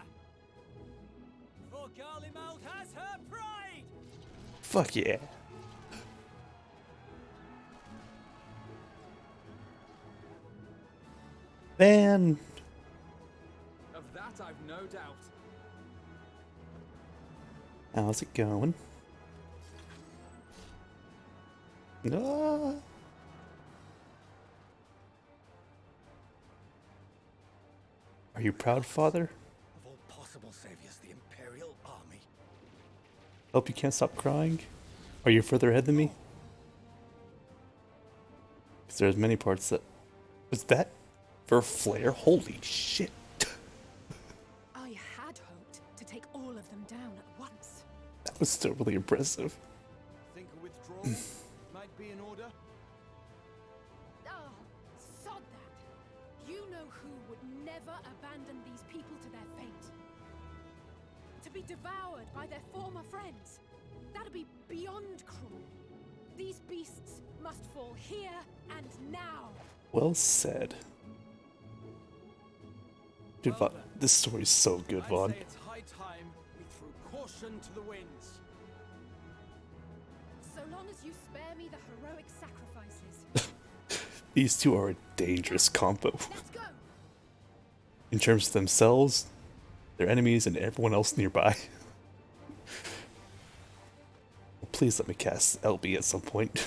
For Garlemald has her pride. Fuck yeah. Man. Of that I've no doubt. How's it going? Ah. Are you proud, father? Of all possible saviors, the Imperial Army. Hope you can't stop crying. Are you further ahead than me? Because there's many parts that... Was that for flare? Holy shit. I had hoped to take all of them down at once. That was still really impressive. Think a withdrawal might be in order? Oh, sod that. You know who would never abandon these people to their fate. To be devoured by their former friends. That'd be beyond cruel. These beasts must fall here and now. Well said. Dude, Vaughn, this story's so good, Vaughn. I'd say it's high time we threw caution to the winds. So long as you spare me the heroic sacrifices. These two are a dangerous combo. Let's go. In terms of themselves, their enemies, and everyone else nearby. Please let me cast LB at some point.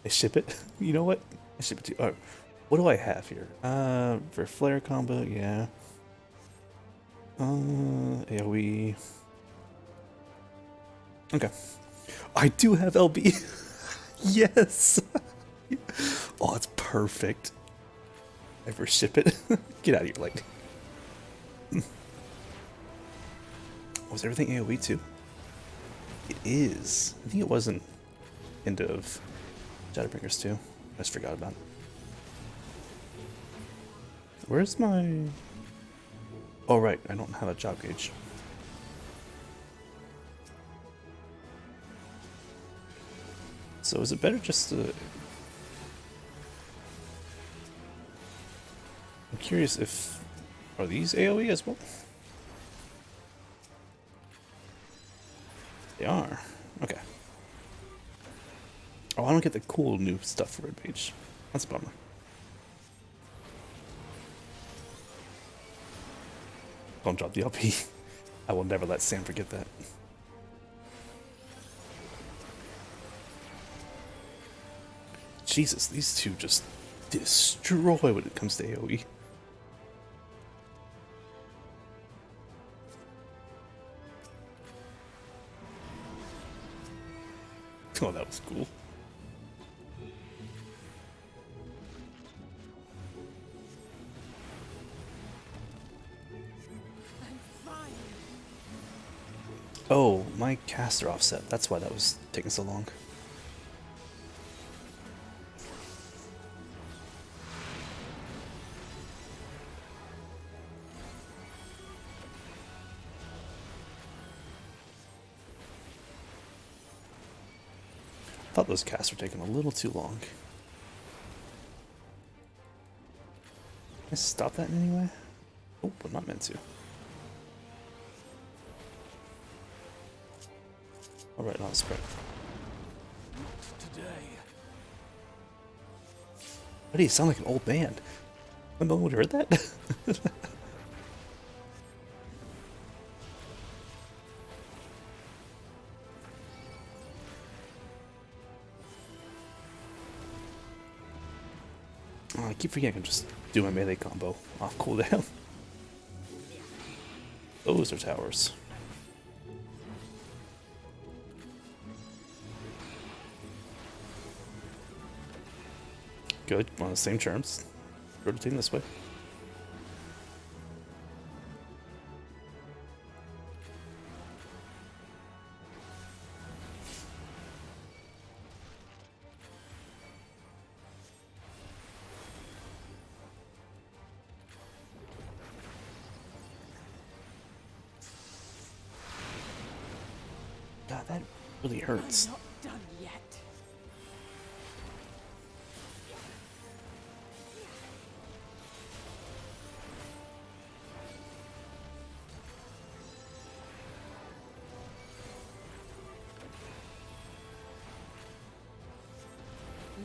I ship it. You know what? I ship it to you. Oh, what do I have here? For flare combo, yeah. AoE. Okay. I do have LB. Yes. Oh, it's perfect. Ever ship it? Get out of here, like. Was everything AoE too? It is. I think it wasn't end of Shadowbringers 2. I just forgot about it. Where's my... Oh, right. I don't have a job gauge. So is it better just to... I'm curious if... Are these AoE as well? They are. Okay. Oh, I don't get the cool new stuff for Red Mage. That's a bummer. Don't drop the LP. I will never let Sam forget that. Jesus, these two just destroy when it comes to AoE. Oh, that was cool. I'm fine. Oh, my caster offset. That's why that was taking so long. I thought those casts were taking a little too long. Can I stop that in any way? Oh, but not meant to. Alright, now spread. Today. Why do you sound like an old man? No one would have heard that? Oh, I keep forgetting I can just do my melee combo off cooldown. Those are towers. Good, on the same terms. Rotating this way. God, that really hurts. I'm not done yet.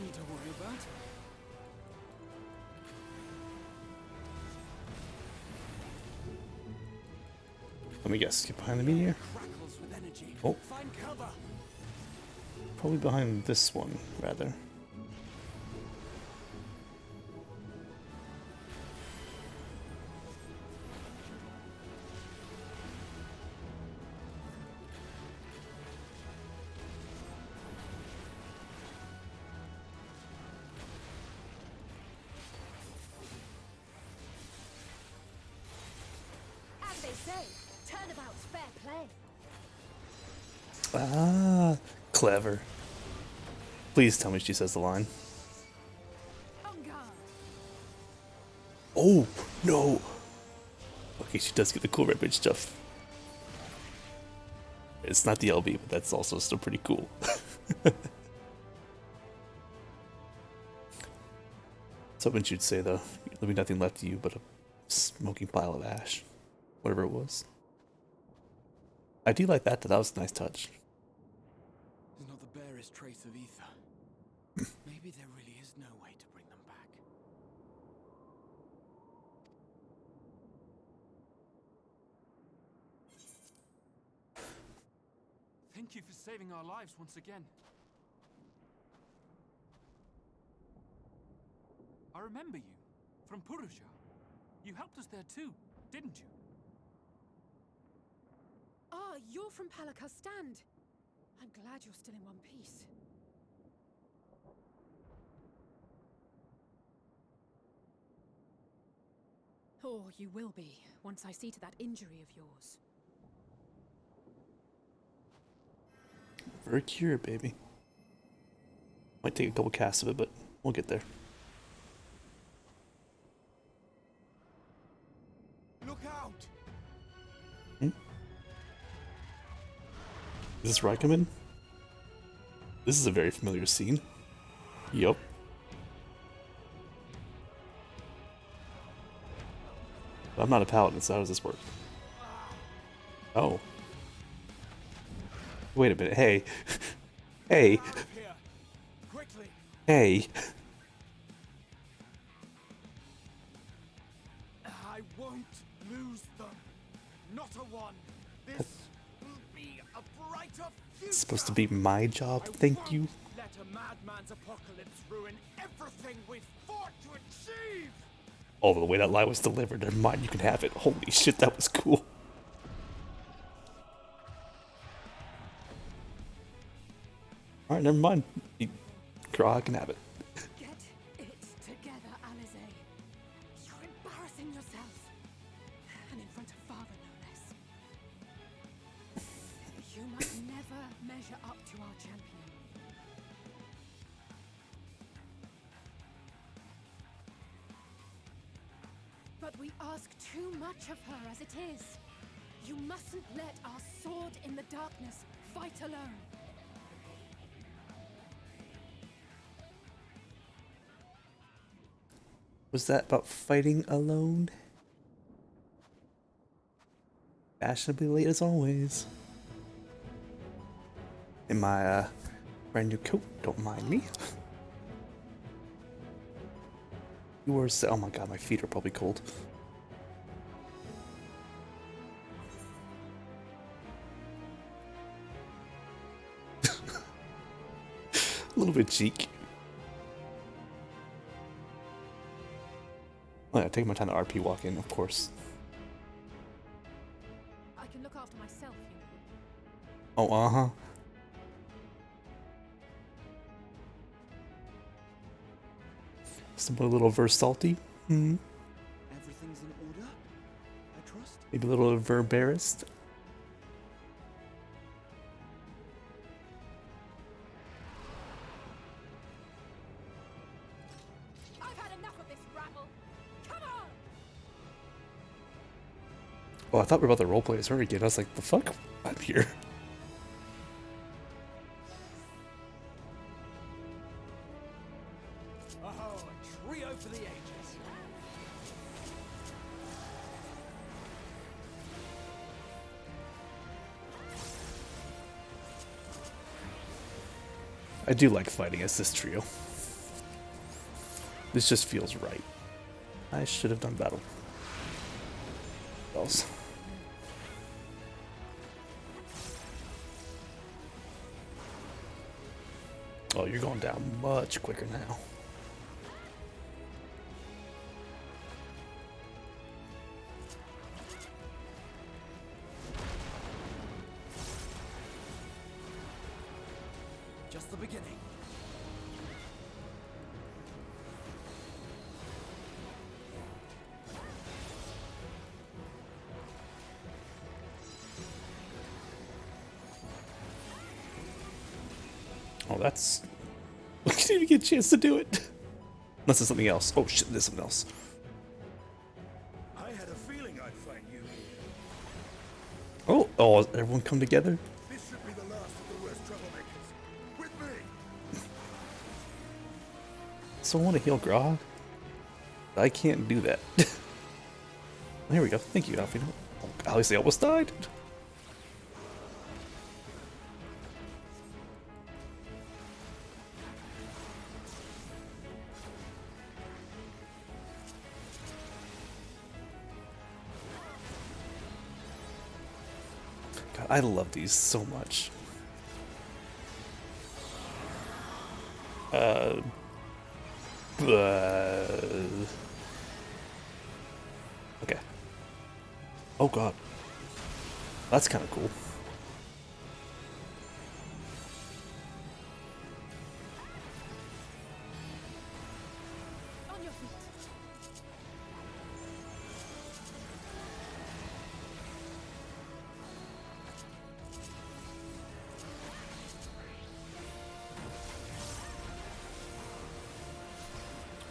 Need to worry about. Let me guess, get behind the meteor? Crackles with energy. Oh. Find cover. Probably behind this one, rather. As they say, turnabout's fair play. Ah, clever. Please tell me she says the line. On guard. Oh, no. Okay, she does get the cool red bridge stuff. It's not the LB, but that's also still pretty cool. Something she'd say though, there'll be nothing left of you but a smoking pile of ash. Whatever it was. I do like that, that was a nice touch. There's not the barest trace of ether. Maybe there really is no way to bring them back. Thank you for saving our lives once again. I remember you from Purusha. You helped us there too, didn't you? Ah, you're from Palaka's stand. I'm glad you're still in one piece. Or you will be, once I see to that injury of yours. Very cure, baby. Might take a couple casts of it, but we'll get there. Look out! Is this where I come in? This is a very familiar scene. Yup. I'm not a paladin, so how does this work? Oh. Wait a minute, hey. Hey. Out of here! Quickly! Hey. I won't lose them. Not a one. This will be a brighter future. It's supposed to be my job, thank you. Let a madman's apocalypse ruin everything we've fought to achieve. Oh, the way that lie was delivered, never mind, you can have it. Holy shit, that was cool. Alright, never mind. Grog can have it. Get it together, Alize. You're embarrassing yourself. And in front of father, no less. never measure up to our champion. But we ask too much of her as it is. You mustn't let our sword in the darkness fight alone. Was that about fighting alone? Fashionably late as always. In my brand new coat, don't mind me. You were oh my god, my feet are probably cold. A little bit cheek. Oh yeah, taking my time to RP walk in, of course. I can look after myself, you know. Oh, uh-huh. Somewhat a little versalty. Hmm. Everything's in order, I trust? Maybe a little verbarist. I've had enough of this rabble. Come on! Oh, I thought we were about to roleplay as her again. I was like, the fuck? I'm here. Oh, a trio for the ages. I do like fighting as this trio. This just feels right. I should have done battle. Else. Oh, you're going down much quicker now. Just the beginning. Oh, that's... I didn't even get a chance to do it. Unless there's something else. Oh shit, there's something else. I had a feeling I'd find you here. Oh, everyone come together? This should be the last of the worst troublemakers. With me! Someone want to heal Grog? I can't do that. Here we go. Thank you, Alfino. Oh, at least they almost died. God, I love these so much. Okay. Oh god. That's kind of cool. On your feet.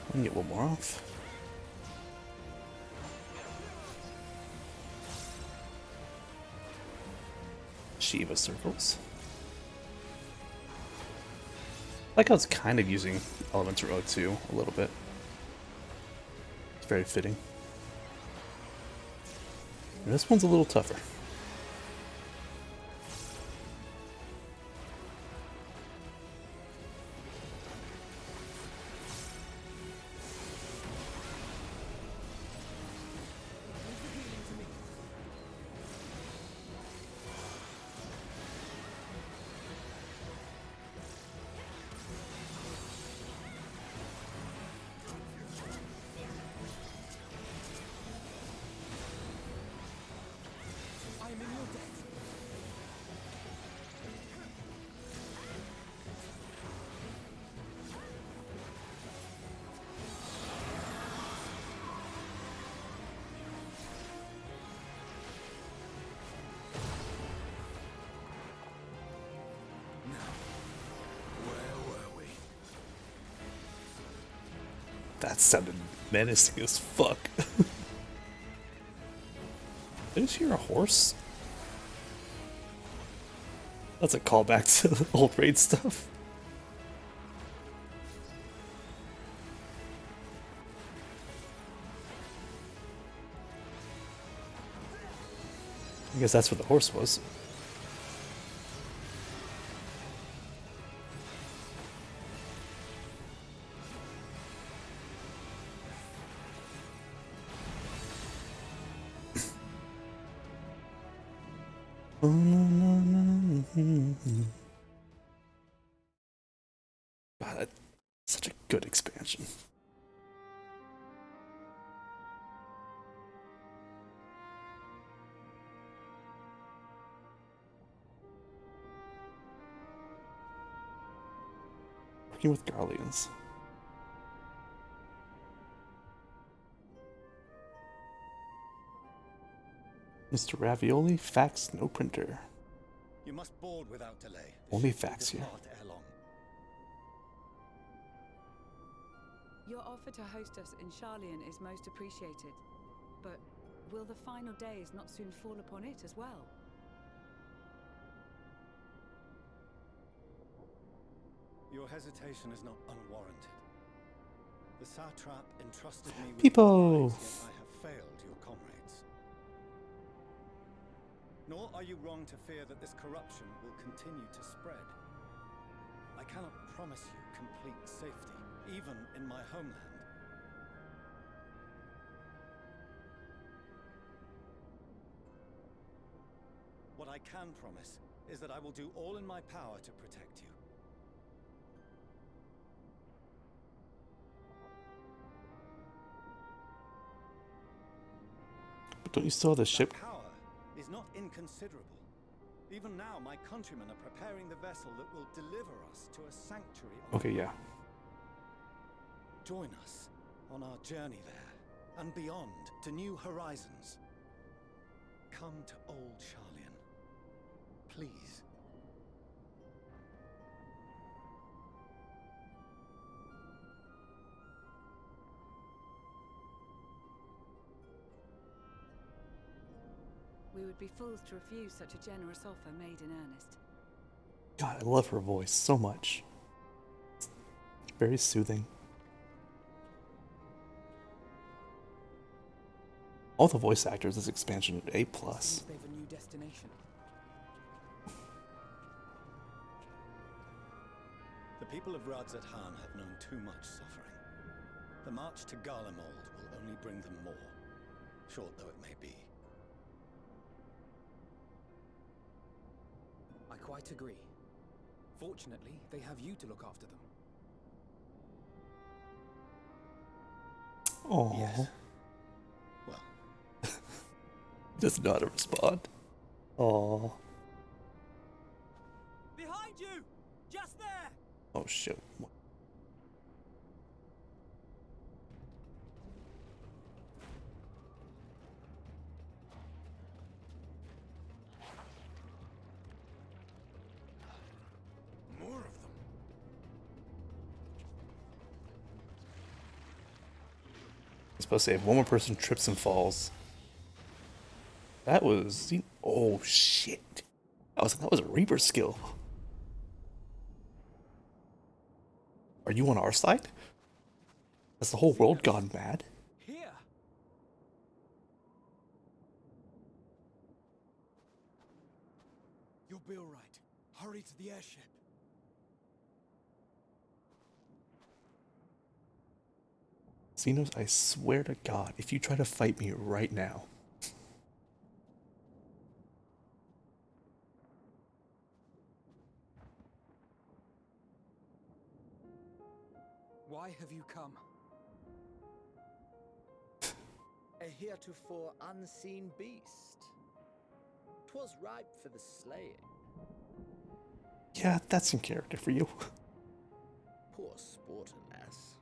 I can get one more off. Shiva circles. I like how it's kind of using Elemental O2 a little bit. It's very fitting. And this one's a little tougher. That sounded menacing as fuck. Did I just hear a horse? That's a callback to old raid stuff. I guess that's what the horse was. God, that's such a good expansion. Working with Garleans. Mr. Ravioli, fax, no printer. You must board without delay. Only fax here. Your offer to host us in Charlian is most appreciated. But will the final days not soon fall upon it as well? Your hesitation is not unwarranted. The satrap entrusted me with People. yet I have failed your comrades. Nor are you wrong to fear that this corruption will continue to spread. I cannot promise you complete safety, even in my homeland. What I can promise is that I will do all in my power to protect you. But don't you still have the ship? Power is not inconsiderable. Even now, my countrymen are preparing the vessel that will deliver us to a sanctuary. Okay, yeah. Join us on our journey there and beyond to new horizons. Come to Old Charlian, please. We would be fools to refuse such a generous offer made in earnest. God, I love her voice so much. It's very soothing. All the voice actors this expansion are A+. They've a new destination. The people of Radzat-Han have known too much suffering. The march to Garlemald will only bring them more, short though it may be. I quite agree. Fortunately, they have you to look after them. Oh. Yes. Well. Does not respond. Oh. Behind you! Just there! Oh shit. More of them. I'm supposed to say if one more person trips and falls. That was oh shit. That was a Reaper skill. Are you on our side? Has the whole world gone mad? Here! You'll be all right. Hurry to the airship. Xenos, I swear to God, if you try to fight me right now. Why have you come? A heretofore unseen beast. 'Twas ripe for the slaying. Yeah, that's in character for you. Poor sport, alas.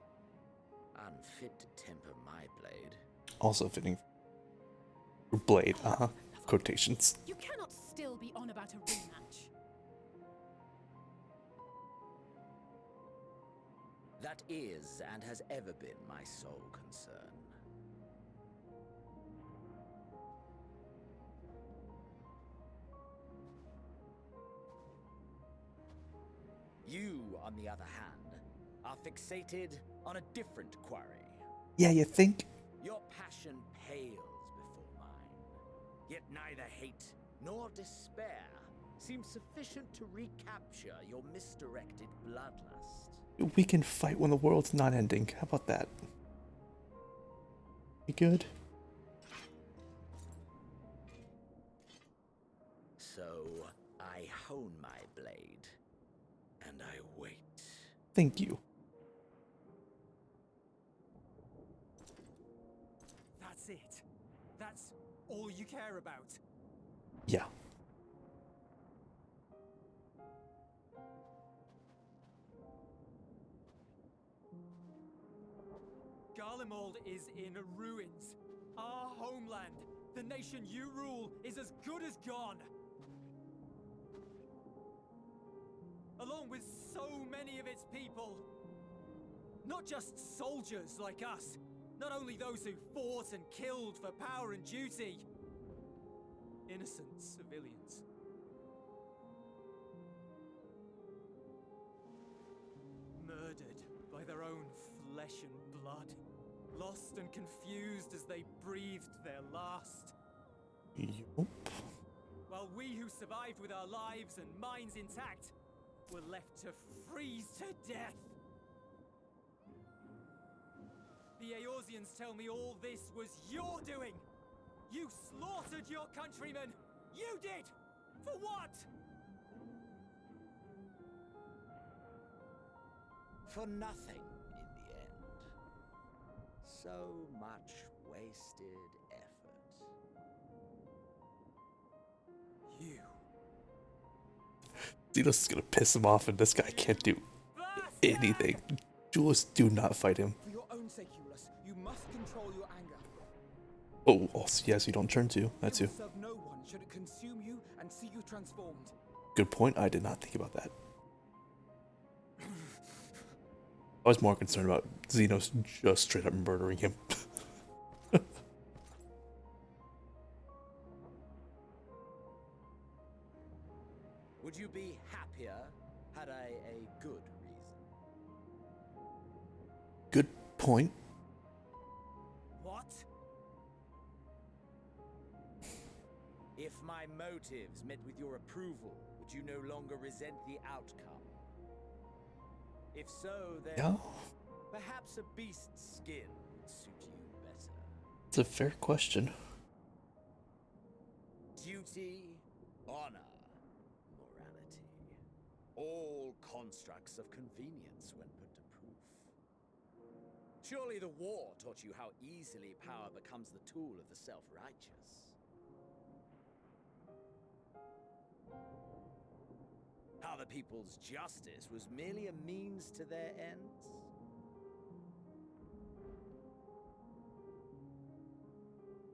Unfit to temper my blade. Also fitting. Blade, quotations. You cannot still be on about a rematch. That That is and has ever been my sole concern. You, on the other hand, are fixated on a different quarry. Yeah, you think? Your passion pales before mine. Yet neither hate nor despair seems sufficient to recapture your misdirected bloodlust. We can fight when the world's not ending. How about that? You good? So, I hone my blade, and I wait. Thank you. That's it. That's all you care about. Yeah. Garlemald is in ruins. Our homeland, the nation you rule, is as good as gone. Along with so many of its people. Not just soldiers like us. Not only those who fought and killed for power and duty. Innocent civilians. Murdered by their own flesh and blood. Lost and confused as they breathed their last. Yup. While we who survived with our lives and minds intact were left to freeze to death. The Eorzeans tell me all this was your doing. You slaughtered your countrymen. You did! For what? For nothing in the end. So much wasted effort. You. Xenos is gonna piss him off, and this guy can't do anything. Julius, do not fight him. For your own sake, Euless, you must control your anger. Oh, also, yes, you don't turn to. That too. It will serve no one should it consume you and see you transformed. Good point. I did not think about that. I was more concerned about Xenos just straight up murdering him. Would you be happier had I a good reason? Good point. What? If my motives met with your approval, would you no longer resent the outcome? If so, then Yeah. perhaps a beast's skin would suit you better. It's a fair question. Duty, honor, morality. All constructs of convenience when put to proof. Surely the war taught you how easily power becomes the tool of the self-righteous. How the people's justice was merely a means to their ends?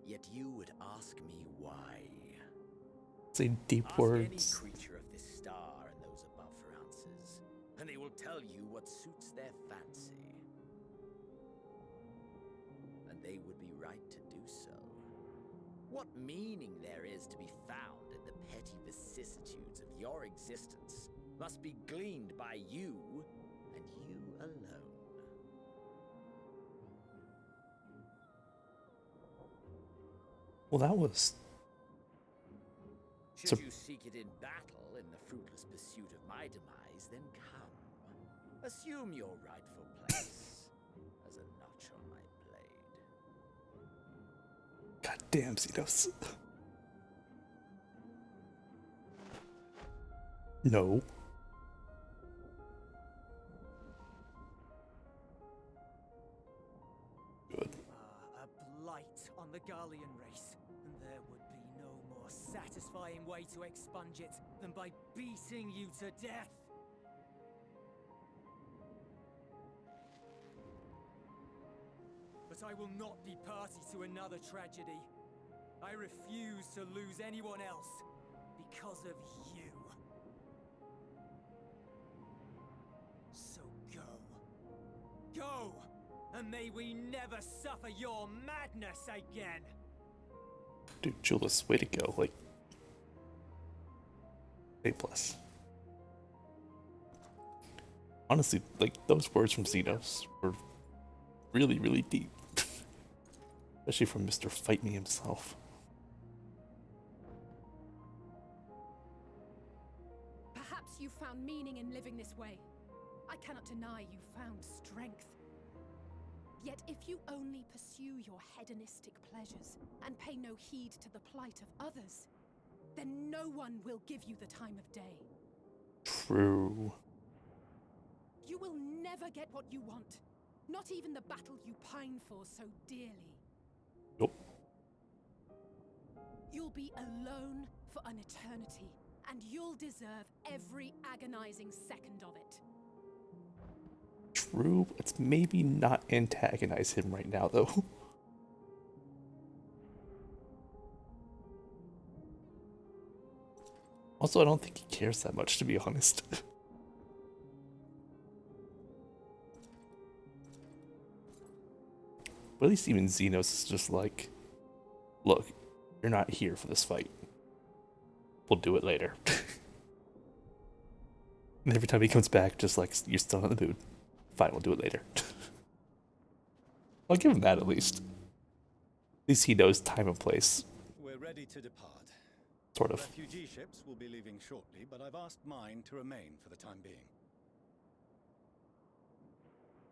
Yet you would ask me why. Say deep Ask words. any creature of this star and those above for answers, and they will tell you what suits their fancy. And they would be right to do so. What meaning there is to be found in the petty vicissitudes of your existence must be gleaned by you, and you alone. Well, that was... Should you seek it in battle in the fruitless pursuit of my demise, then come. Assume your rightful place as a notch on my blade. God damn, Xenos. No. Good. A blight on the Garlean race, and there would be no more satisfying way to expunge it than by beating you to death. But I will not be party to another tragedy. I refuse to lose anyone else because of you. So go. go! And may we never suffer your madness again! Dude, Julius, way to go. Like, A+. Honestly, like, those words from Xenos were really, really deep. Especially from Mr. Fight Me himself. Perhaps you found meaning in living this way. I cannot deny you found strength. Yet if you only pursue your hedonistic pleasures and pay no heed to the plight of others, then no one will give you the time of day. True. You will never get what you want. Not even the battle you pine for so dearly. Nope. You'll be alone for an eternity, and you'll deserve every agonizing second of it. True. Let's maybe not antagonize him right now, though. Also, I don't think he cares that much, to be honest. But at least even Xenos is just like, look, you're not here for this fight. We'll do it later. And every time he comes back, just like, you're still in the mood. Fine, we'll do it later. I'll give him that at least. At least he knows time and place. We're ready to depart. Sort of. Refugee ships will be leaving shortly, but I've asked mine to remain for the time being.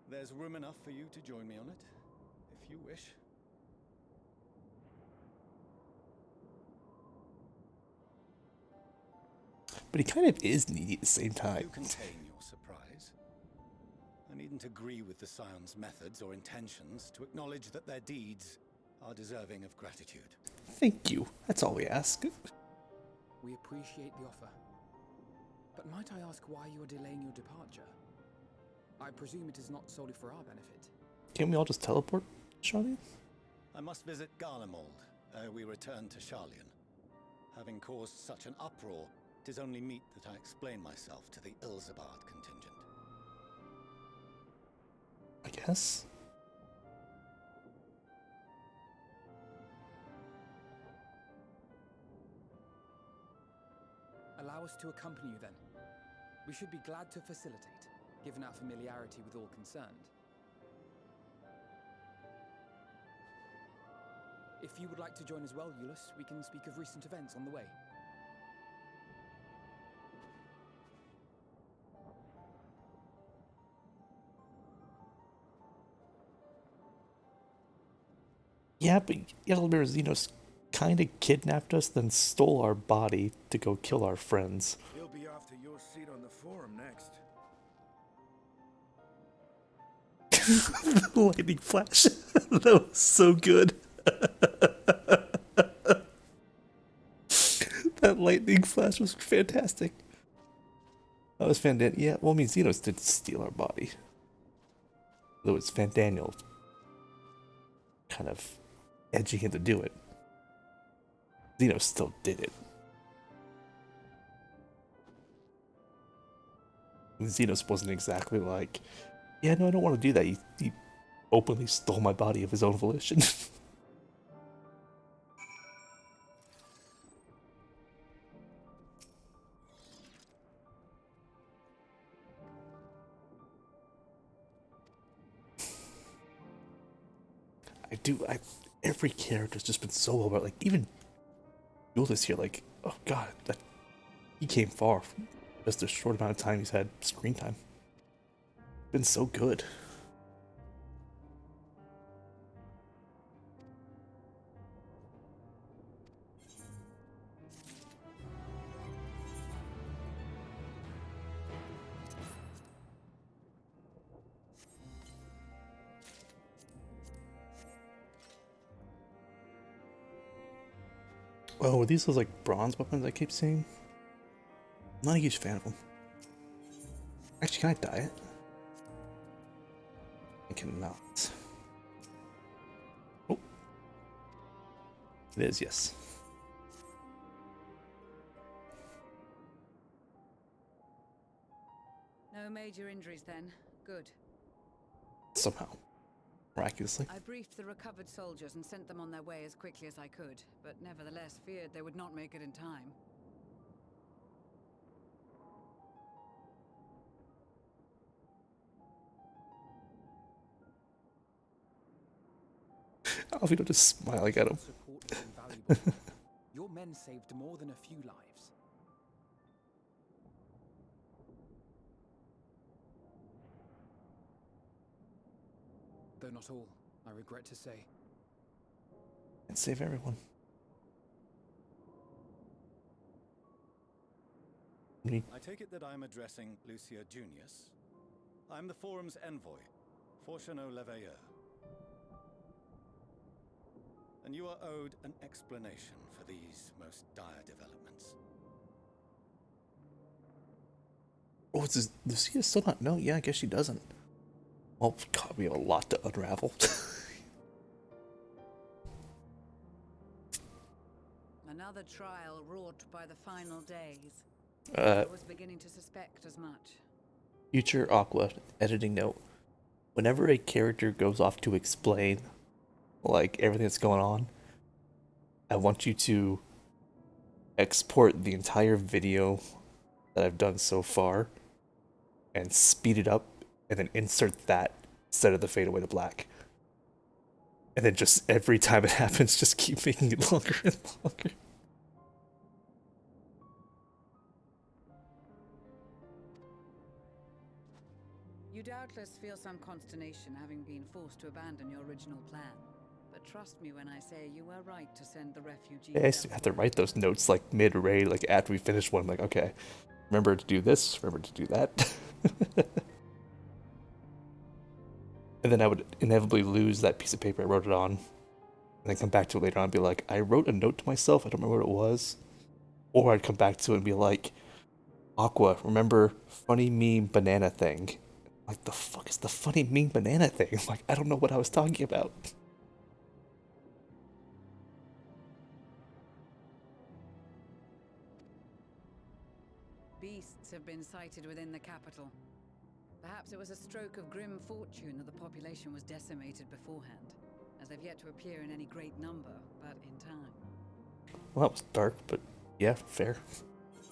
There's room enough for you to join me on it, if you wish. But he kind of is needy at the same time. You contain your surprise. I needn't agree with the Scion's methods or intentions to acknowledge that their deeds are deserving of gratitude. Thank you. That's all we ask. We appreciate the offer. But might I ask why you are delaying your departure? I presume it is not solely for our benefit. Can't we all just teleport, Charlie? I must visit Garlemald ere we return to Sharlayan. Having caused such an uproar, 'tis only meet that I explain myself to the Ilzabard contingent. I guess. Allow us to accompany you then. We should be glad to facilitate, given our familiarity with all concerned. If you would like to join as well, Eulus, we can speak of recent events on the way. Yeah, but Yellowbear Xenos kind of kidnapped us, then stole our body to go kill our friends. He'll be after your seat on the forum next. The lightning flash. That was so good. That lightning flash was fantastic. That was fantastic. Yeah, well, I mean, Xenos did steal our body. Though it's Fandaniel kind of edging him to do it. Xenos still did it. And Xenos wasn't exactly like, yeah, no, I don't want to do that. He openly stole my body of his own volition. Every character's just been so well, like, even Julius here, like, oh god, he came far from just a short amount of time he's had screen time. Been so good. Oh, are these those like bronze weapons I keep seeing? I'm not a huge fan of them. Actually, can I dye it? I cannot. Oh. It is, yes. No major injuries then. Good. somehow. Miraculously. I briefed the recovered soldiers and sent them on their way as quickly as I could, but nevertheless feared they would not make it in time. Alvino just smiling at him. Support was invaluable. Your men saved more than a few lives. Though not all, I regret to say. And save everyone. I take it that I'm addressing Lucia Junius. I'm the Forum's envoy, Fortuneau Leveilleur. And you are owed an explanation for these most dire developments. Oh, does Lucia still not know? Yeah, I guess she doesn't. Oh, God, we have a lot to unravel. Another trial wrought by the final days. Uh, I was beginning to suspect as much. Future Aqua, editing note. Whenever a character goes off to explain, like, everything that's going on, I want you to export the entire video that I've done so far and speed it up and then insert that instead of the fade away to black. And then just every time it happens, just keep making it longer and longer. You doubtless feel some consternation having been forced to abandon your original plan. But trust me when I say you were right to send the refugees. I used to have to write those notes like mid-raid, like after we finish one. I'm like, okay, remember to do this, remember to do that. And then I would inevitably lose that piece of paper I wrote it on. And then come back to it later on and be like, I wrote a note to myself, I don't remember what it was. Or I'd come back to it and be like, Aqua, remember funny meme banana thing? Like, the fuck is the funny meme banana thing? I'm like, I don't know what I was talking about. Beasts have been sighted within the capital. Perhaps it was a stroke of grim fortune that the population was decimated beforehand, as they've yet to appear in any great number, but in time. Well, that was dark, but yeah, fair.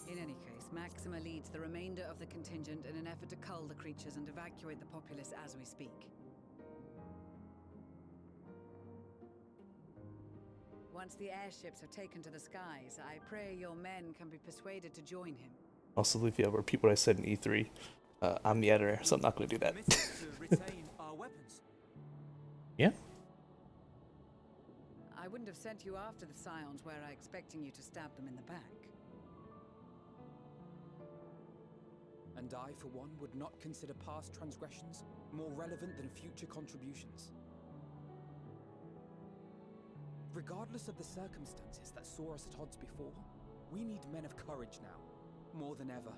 In any case, Maxima leads the remainder of the contingent in an effort to cull the creatures and evacuate the populace as we speak. Once the airships have taken to the skies, I pray your men can be persuaded to join him. Also, if you ever repeat what I said in E3, I'm the editor, so I'm not going to do that. Yeah? I wouldn't have sent you after the Scions were I expecting you to stab them in the back. And I, for one, would not consider past transgressions more relevant than future contributions. Regardless of the circumstances that saw us at odds before, we need men of courage now, more than ever.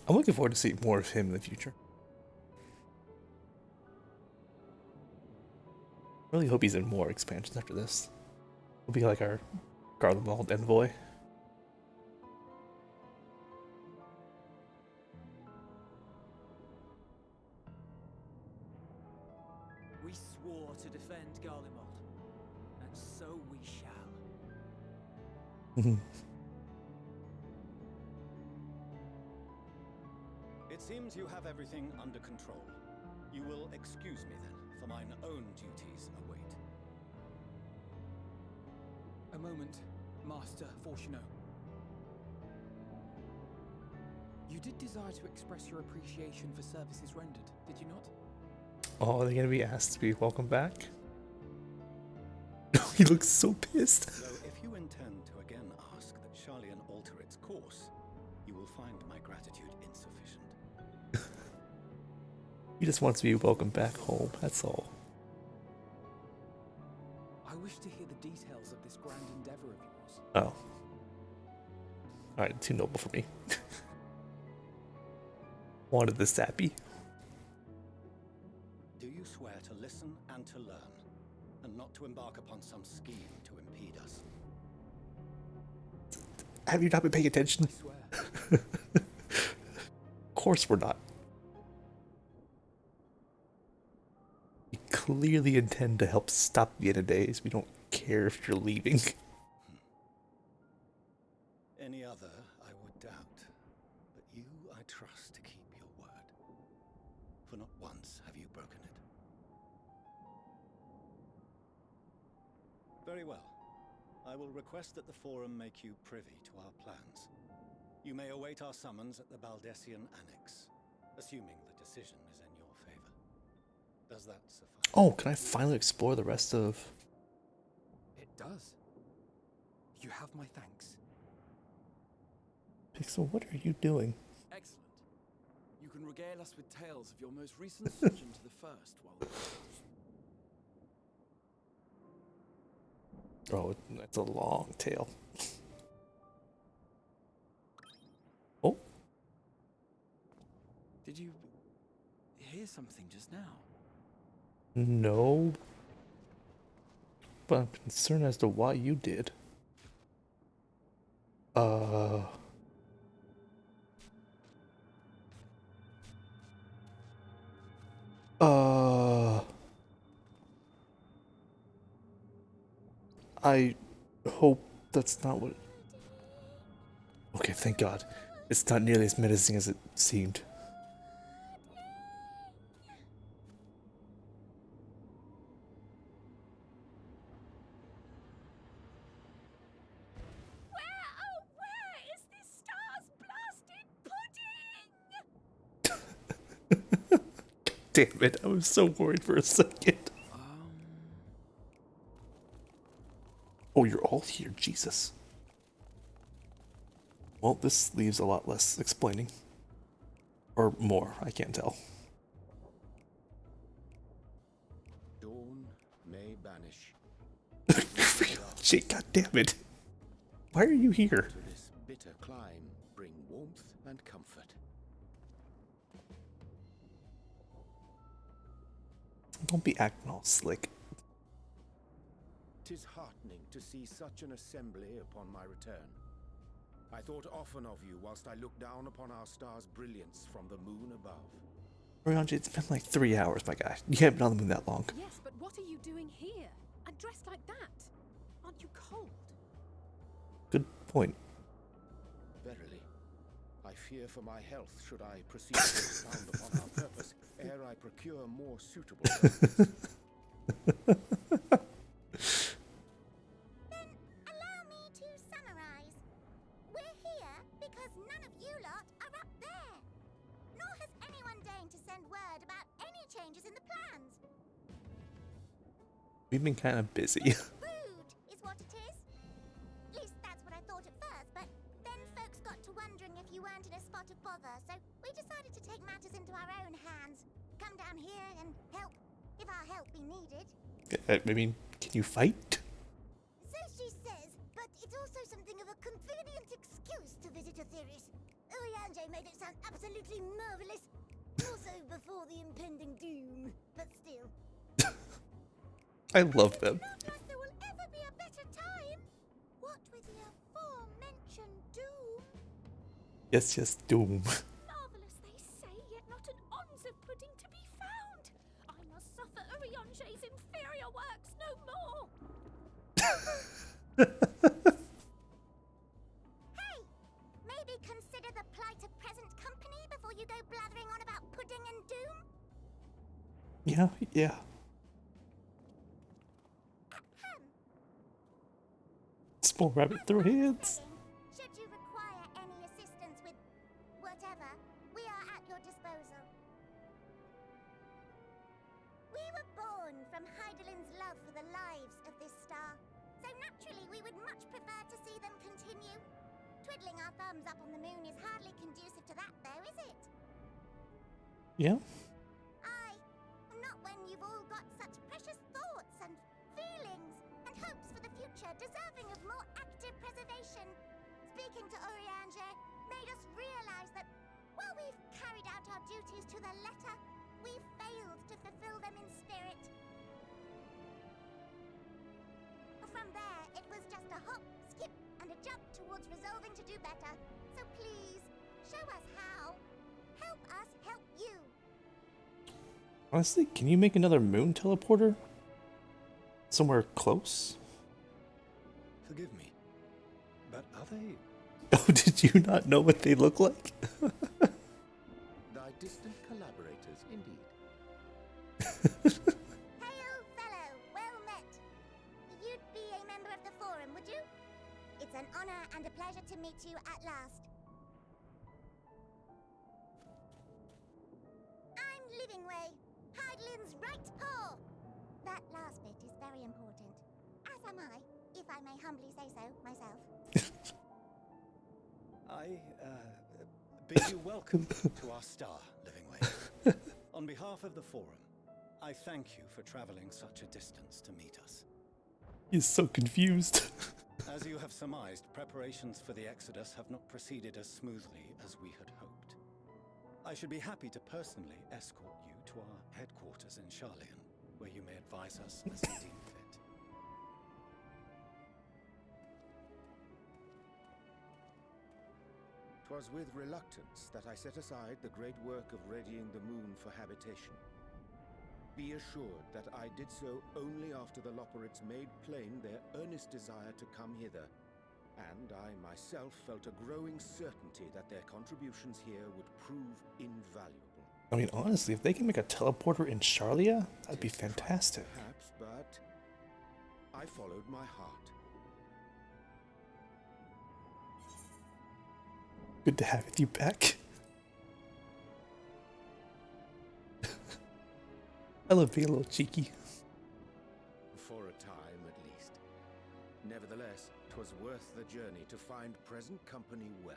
I'm looking forward to seeing more of him in the future. I really hope he's in more expansions after this. He'll be like our Garlemald envoy. We swore to defend Garlemald, and so we shall. It seems you have everything under control. You will excuse me then, for mine own duties await. A moment, Master Fortuneau. You did desire to express your appreciation for services rendered, did you not? Oh, are they gonna be asked to be welcome back? He looks so pissed. So if you intend to again ask that Charlian alter its course, you will find my gratitude insufficient. He just wants to be welcome back home, that's all. I wish to hear the details of this grand endeavor of yours. Oh. Alright, too noble for me. Wanted the sappy. Do you swear to listen and to learn, and not to embark upon some scheme to impede us? Have you not been paying attention? I swear. Of course we're not. We clearly intend to help stop the end of days. We don't care if you're leaving. Any other I would doubt, but you I trust to keep your word. For not once have you broken it. Very well. I will request that the Forum make you privy to our plans. You may await our summons at the Baldessian Annex, assuming the decision is in your favor. Does that suffice? Oh, can I finally explore the rest of... It does. You have my thanks. Pixel, what are you doing? Excellent. You can regale us with tales of your most recent sojourn to the First while... Oh, that's a long tail. Oh. Did you hear something just now? No. But I'm concerned as to why you did. I hope that's not what... Okay, thank God. It's not nearly as menacing as it seemed. Where is this star's blasted pudding? Damn it, I was so worried for a second. Oh, you're all here, Jesus. Well, this leaves a lot less explaining. Or more, I can't tell. Dawn may banish. Shit, God damn it. Why are you here? To this bitter clime bring warmth and comfort. Don't be acting all slick. 'Tis heartening to see such an assembly upon my return. I thought often of you whilst I looked down upon our star's brilliance from the moon above. Orianji, it's been like 3 hours, my guy. You haven't been on the moon that long. Yes, but what are you doing here? And dressed like that? Aren't you cold? Good point. Verily, I fear for my health should I proceed to expound upon our purpose ere I procure more suitable clothes. Then allow me to summarize. We're here because none of you lot are up there. Nor has anyone deigned to send word about any changes in the plans. We've been kind of busy. Rude is what it is. At least that's what I thought at first, but then folks got to wondering if you weren't in a spot of bother, so we decided to take matters into our own hands. Come down here and help, if our help be needed. I mean, can you fight? So she says, but it's also something of a convenient excuse to visit Etheris. Orianji made it sound absolutely marvelous. Also before the impending doom, but still. I love them. Not like there will ever be a better time. What with the aforementioned doom? Yes, yes, Doom. Marvelous, they say, yet not an ounce of pudding to be found. I must suffer Orianji's inferior works no more. Hey, maybe consider the plight of present company before you go blathering on about pudding and doom. Yeah, yeah. Small rabbit through hands. Should you require any assistance with whatever, we are at your disposal. We were born from Heidelin's love for the lives of this star, so naturally we would much prefer to see them continue. Twiddling our thumbs up on the moon is hardly conducive to that, though, is it? Yeah. Aye, not when you've all got such precious thoughts and feelings and hopes for the future deserving of more active preservation. Speaking to Orianji made us realize that while we've carried out our duties to the letter, we've failed to fulfill them in spirit. From there, it was just a hop, skip, and a jump towards resolving to do better. So please, show us how. Help us help you. Honestly, can you make another moon teleporter? Somewhere close? Forgive me, but are they... Oh, did you not know what they look like? Thy distant collaborators, indeed. Hail, fellow, well met. You'd be a member of the Forum, would you? It's an honor and a pleasure to meet you at last. I'm Livingway, Hydelin's right paw. That last bit is very important, as am I, if I may humbly say so myself. I bid you welcome to our star, Livingway. On behalf of the Forum, I thank you for traveling such a distance to meet us. He's so confused. As you have surmised, preparations for the Exodus have not proceeded as smoothly as we had hoped. I should be happy to personally escort you to our headquarters in Charlian, where you may advise us as you deem fit. 'Twas with reluctance that I set aside the great work of readying the moon for habitation. Be assured that I did so only after the Loperids made plain their earnest desire to come hither, and I myself felt a growing certainty that their contributions here would prove invaluable. I mean, honestly, if they can make a teleporter in Charlia, that'd be fantastic. Perhaps, but I followed my heart. Good to have you back. I love being a little cheeky. For a time, at least. Nevertheless, 'twas worth the journey to find present company well.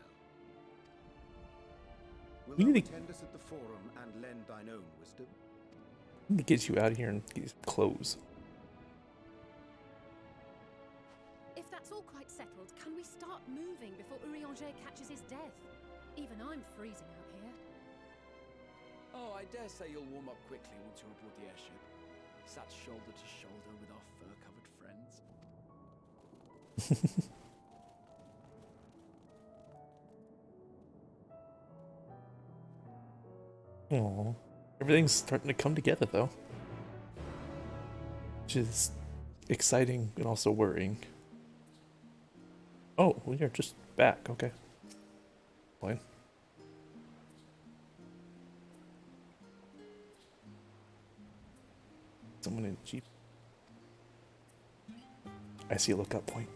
Will We thou need to attend us at the Forum and lend thine own wisdom? get you out of here and get you some clothes. If that's all quite settled, can we start moving before Urianger catches his death? Even I'm freezing out here. Oh, I dare say you'll warm up quickly once you're aboard the airship. Sat shoulder to shoulder with our fur-covered friends. Aww. Everything's starting to come together, though. Which is exciting and also worrying. Oh, we are just back. Okay. Fine. Someone in Jeep. I see a lookout point.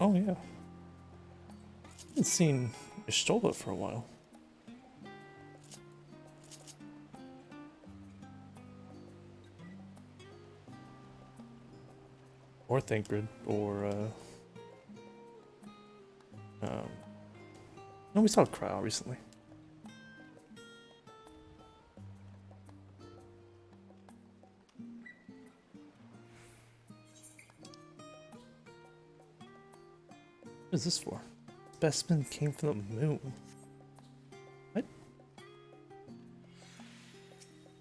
Oh, yeah. I haven't seen Ishtola for a while. Or Thancred, or, no, we saw Cryo recently. What is this for? Specimen came from the moon. What?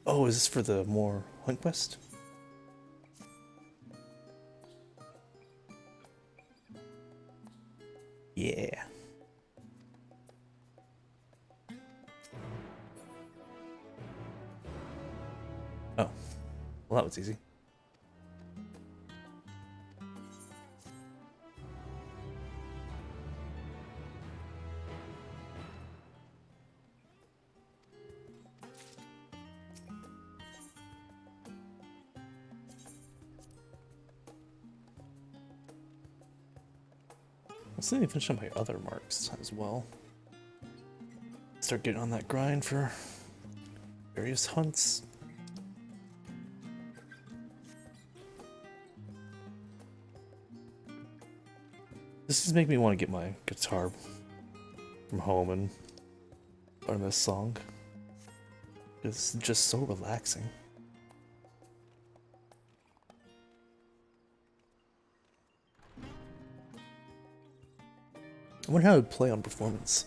Oh, is this for the more hunt quest? Yeah. Oh. Well, that was easy. Let's see if I finish up my other marks as well. Start getting on that grind for various hunts. This is making me want to get my guitar from home and learn this song. It's just so relaxing. I wonder how it would play on performance.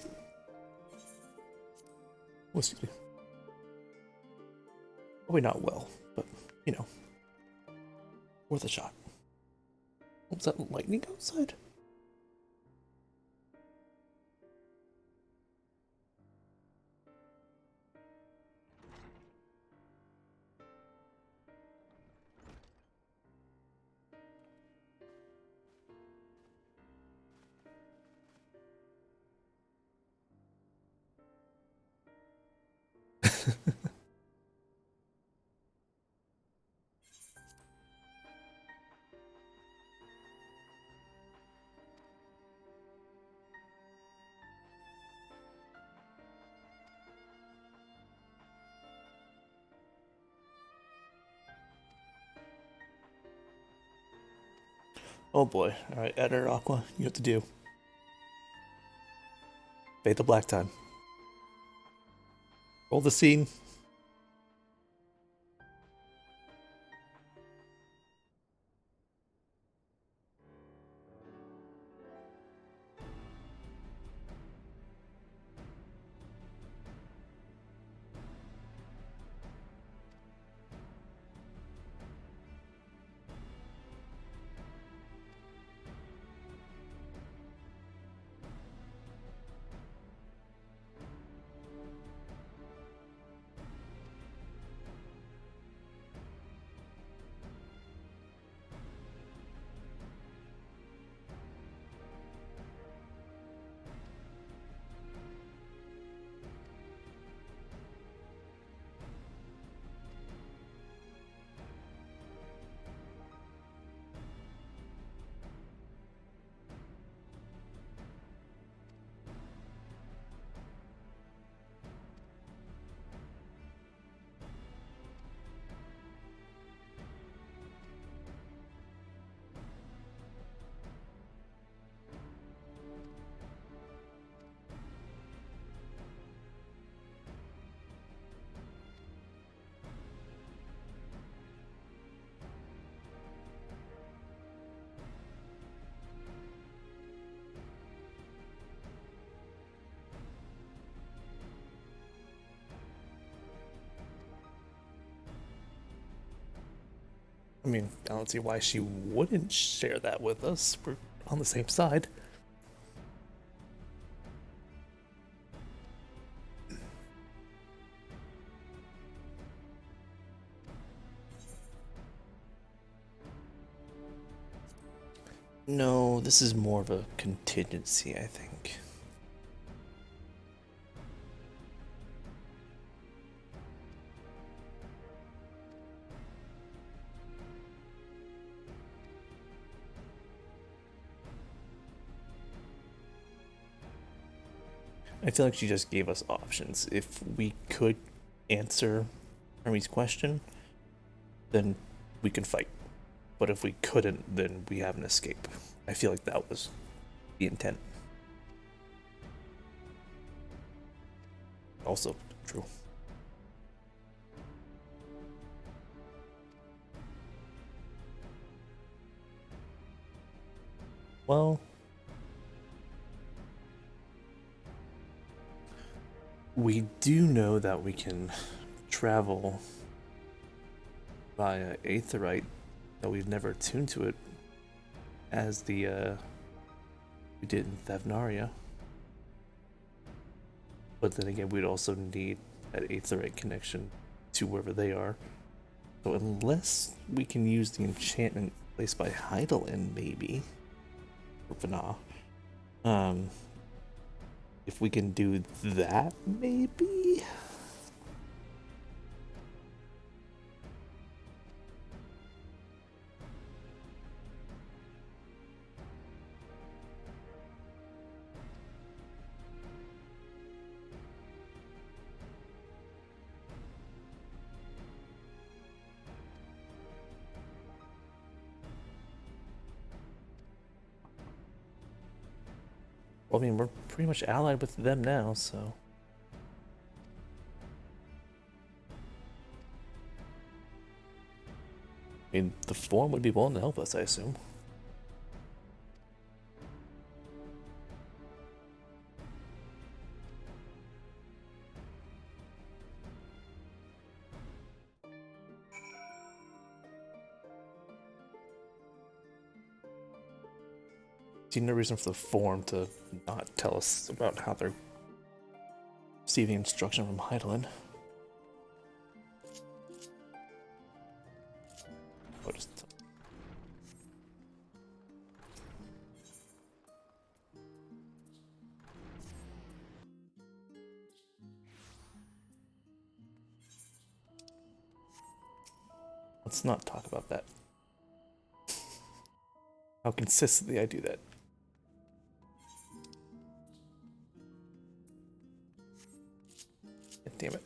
Oh, excuse me. Probably not well, but, you know, worth a shot. Was that lightning outside? Oh boy. Alright, Editor Aqua, you have to do. Fade to black time. Roll the scene. I mean, I don't see why she wouldn't share that with us. We're on the same side. No, this is more of a contingency, I think. I feel like she just gave us options. If we could answer Hermes' question, then we can fight. But if we couldn't, then we have an escape. I feel like that was the intent. Also true. Well, we do know that we can travel via Aetheryte, though we've never attuned to it as we did in Thavnaria. But then again, we'd also need that Aetheryte connection to wherever they are. So unless we can use the enchantment placed by Heidelin, maybe, or Vana, if we can do that, maybe? Well, I mean, we're pretty much allied with them now, so... I mean, the Form would be willing to help us, I assume. See no reason for the forum to not tell us about how they're receiving instruction from Heidelin. I'll just let's not talk about that. How consistently I do that. God damn it.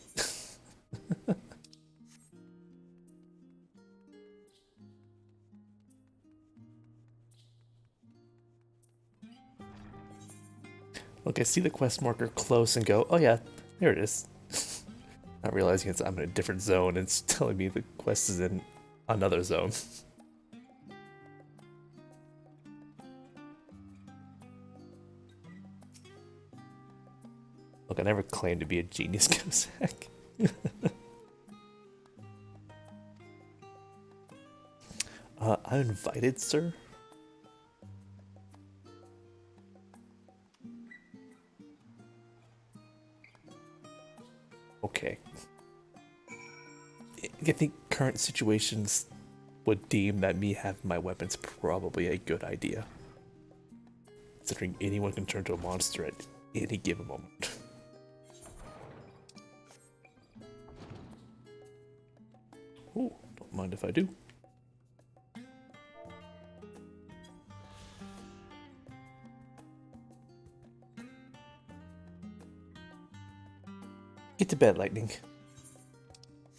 Look, I see the quest marker close and go, oh yeah, there it is. Not realizing I'm in a different zone, and it's telling me the quest is in another zone. Look, I never claimed to be a genius, Kozak. I'm invited, sir? Okay. I think current situations would deem that me having my weapons probably a good idea. Considering anyone can turn to a monster at any given moment. Oh, don't mind if I do. Get to bed, Lightning.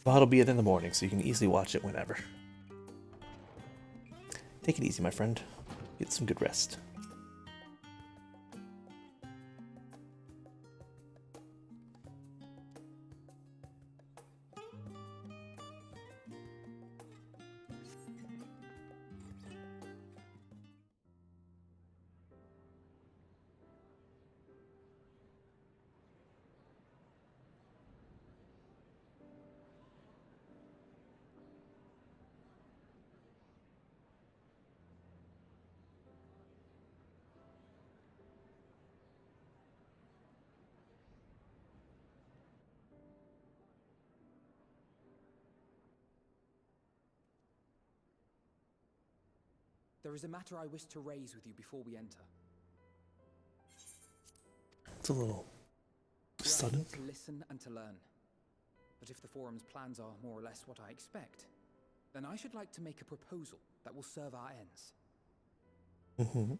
I'll be in the morning, so you can easily watch it whenever. Take it easy, my friend. Get some good rest. There is a matter I wish to raise with you before we enter. It's a little sudden. We are here to listen and to learn. But if the forum's plans are more or less what I expect, then I should like to make a proposal that will serve our ends. Mm-hmm.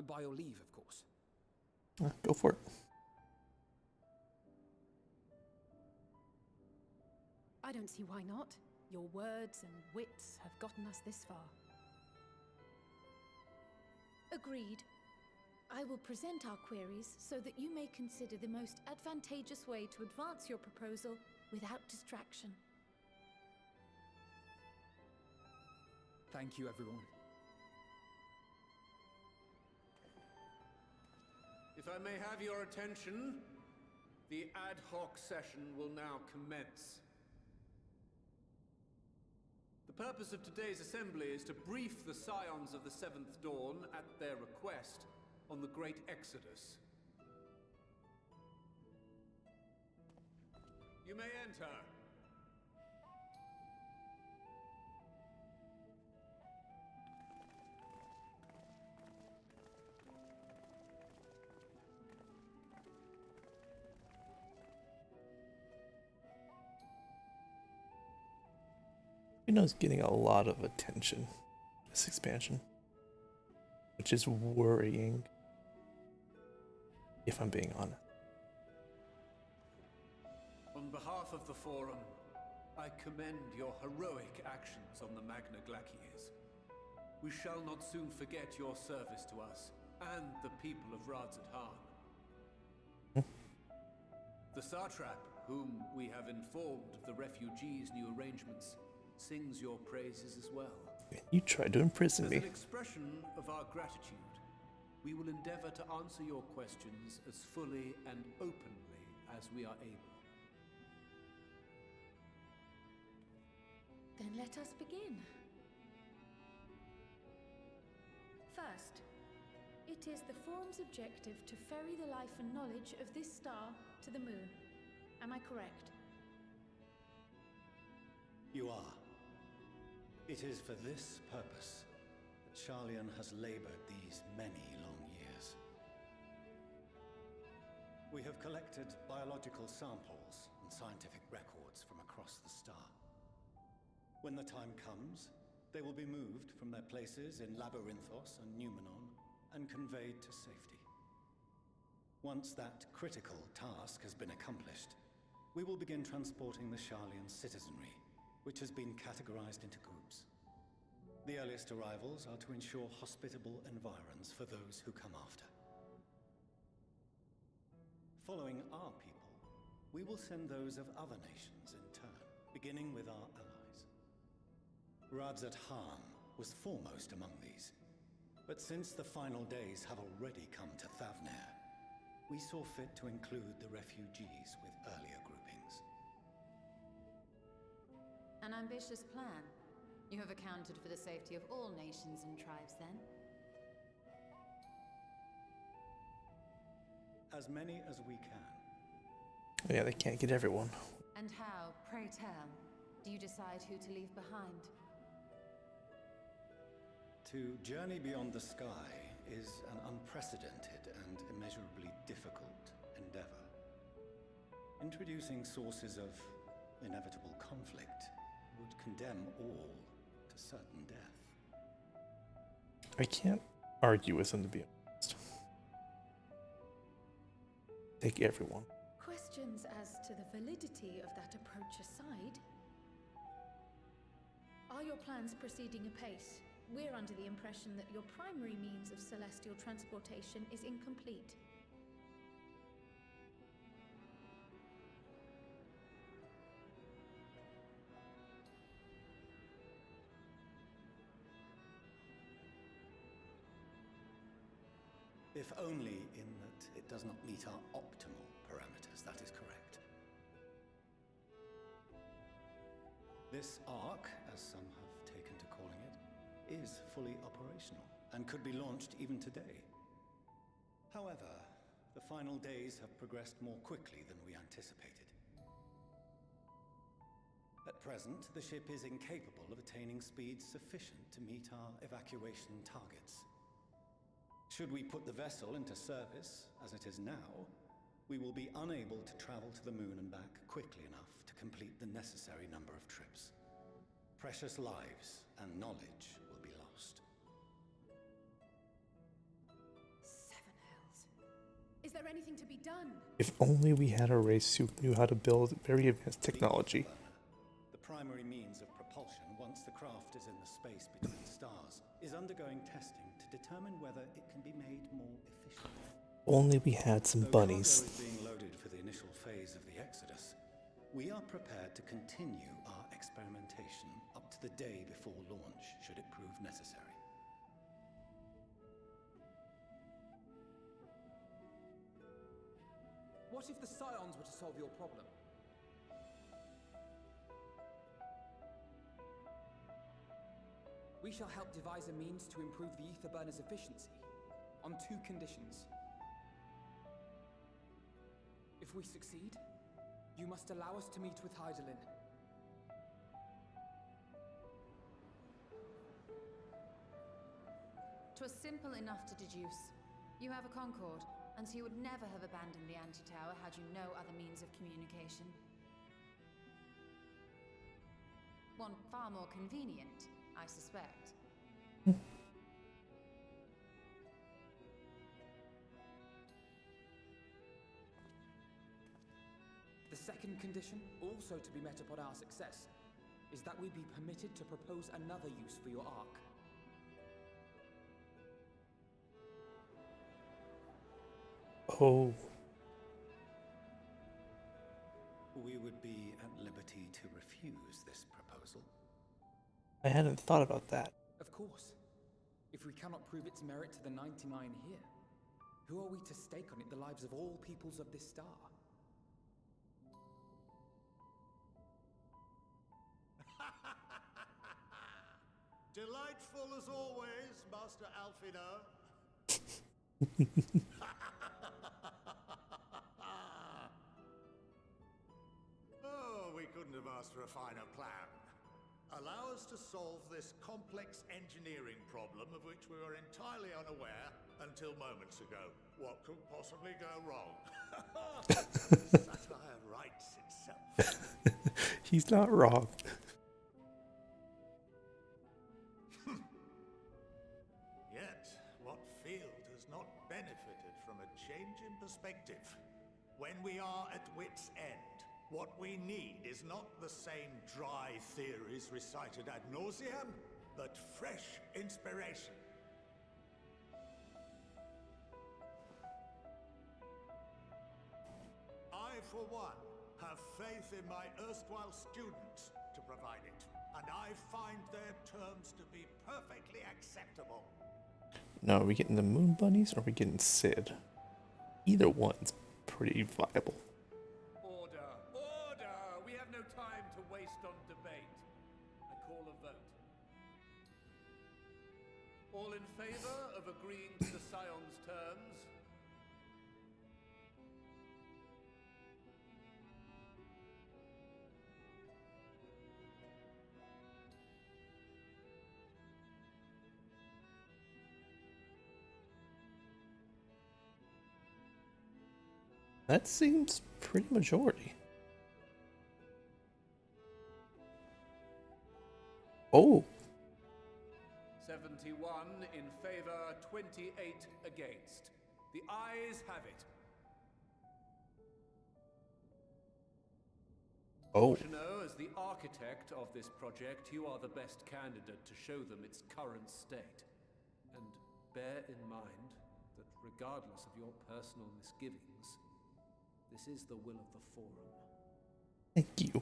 By your leave, of course. Go for it. I don't see why not. Your words and wits have gotten us this far. Agreed. I will present our queries so that you may consider the most advantageous way to advance your proposal without distraction. Thank you, everyone. If I may have your attention, the ad hoc session will now commence. The purpose of today's assembly is to brief the Scions of the Seventh Dawn, at their request, on the Great Exodus. You may enter. You know, it's getting a lot of attention, this expansion, which is worrying, if I'm being honest. On behalf of the Forum, I commend your heroic actions on the Magna Glaciers. We shall not soon forget your service to us and the people of Radzat-Han. The Satrap, whom we have informed of the refugees' new arrangements, sings your praises as well. You tried to imprison me. As an expression of our gratitude, we will endeavor to answer your questions as fully and openly as we are able. Then let us begin. First, it is the Forum's objective to ferry the life and knowledge of this star to the moon. Am I correct? You are. It is for this purpose that Charlian has labored these many long years. We have collected biological samples and scientific records from across the star. When the time comes, they will be moved from their places in Labyrinthos and Numenon and conveyed to safety. Once that critical task has been accomplished, we will begin transporting the Charlian citizenry, which has been categorized into groups. The earliest arrivals are to ensure hospitable environs for those who come after. Following our people, we will send those of other nations in turn, beginning with our allies. Radzat Han was foremost among these, but since the final days have already come to Thavnair, we saw fit to include the refugees with earlier groupings. An ambitious plan. You have accounted for the safety of all nations and tribes, then? As many as we can. Yeah, they can't get everyone. And how, pray tell, do you decide who to leave behind? To journey beyond the sky is an unprecedented and immeasurably difficult endeavor. Introducing sources of inevitable conflict would condemn all to certain death. I can't argue with them, to be honest. Take everyone. Questions as to the validity of that approach aside, are your plans proceeding apace? We're under the impression that your primary means of celestial transportation is incomplete. If only in that it does not meet our optimal parameters, that is correct. This arc, as some have taken to calling it, is fully operational and could be launched even today. However, the final days have progressed more quickly than we anticipated. At present, the ship is incapable of attaining speeds sufficient to meet our evacuation targets. Should we put the vessel into service, as it is now, we will be unable to travel to the moon and back quickly enough to complete the necessary number of trips. Precious lives and knowledge will be lost. Seven hells. Is there anything to be done? If only we had a race who knew how to build very advanced technology. The primary means of propulsion, once the craft is in the space between stars, is undergoing testing to determine whether it can be made more efficient. Only we had some bunnies. Cargo is being loaded for the initial phase of the Exodus. We are prepared to continue our experimentation up to the day before launch, should it prove necessary. What if the Scions were to solve your problem? We shall help devise a means to improve the ether burner's efficiency, on 2 conditions. If we succeed, you must allow us to meet with Hydaelyn. 'Twas simple enough to deduce. You have a Concord, and so you would never have abandoned the anti-tower had you no other means of communication. One far more convenient, I suspect. The second condition, also to be met upon our success, is that we be permitted to propose another use for your Ark. Oh. We would be at liberty to refuse this proposal. I hadn't thought about that. Of course. If we cannot prove its merit to the 99 here, who are we to stake on it the lives of all peoples of this star? Delightful as always, Master Alfino. Oh, we couldn't have asked for a finer plan. Allow us to solve this complex engineering problem of which we were entirely unaware until moments ago. What could possibly go wrong? Satire writes itself. He's not wrong. Yet, what field has not benefited from a change in perspective? When we are at wit's end, what we need is not the same dry theories recited ad nauseam, but fresh inspiration. I, for one, have faith in my erstwhile students to provide it, and I find their terms to be perfectly acceptable. Now, are we getting the Moon Bunnies or are we getting Sid? Either one's pretty viable. Order! Order! We have no time to waste on debate. I call a vote. All in favor of agreeing to the Scion's terms? That seems pretty majority. Oh. 71 in favor, 28 against. The ayes have it. Oh. Commissioner, as the architect of this project, you are the best candidate to show them its current state. And bear in mind that regardless of your personal misgivings, this is the will of the Forum. Thank you.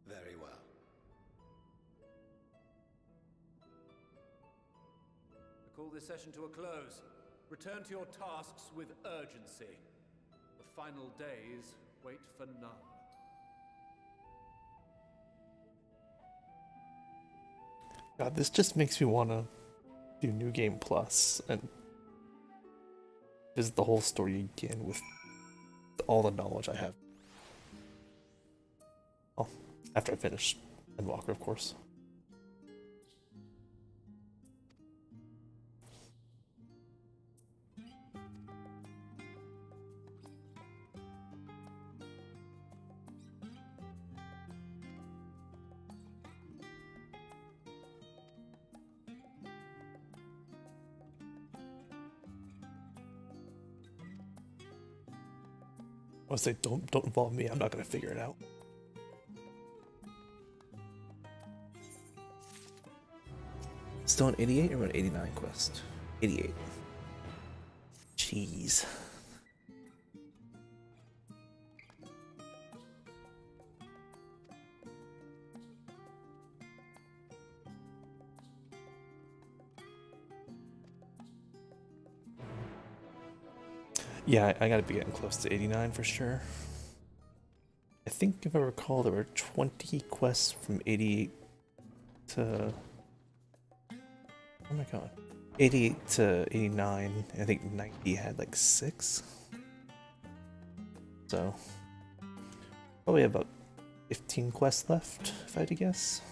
Very well. I call this session to a close. Return to your tasks with urgency. The final days wait for none. God, this just makes me want to do New Game Plus and visit the whole story again with all the knowledge I have. Oh, after I finish Endwalker, of course. I say don't involve me. I'm not gonna figure it out. Still on 88 or on 89 quest? 88. Jeez. Yeah, I gotta be getting close to 89 for sure. I think if I recall, there were 20 quests from 88 to... Oh my god. 88 to 89. I think 90 had like 6. So, probably about 15 quests left, if I had to guess.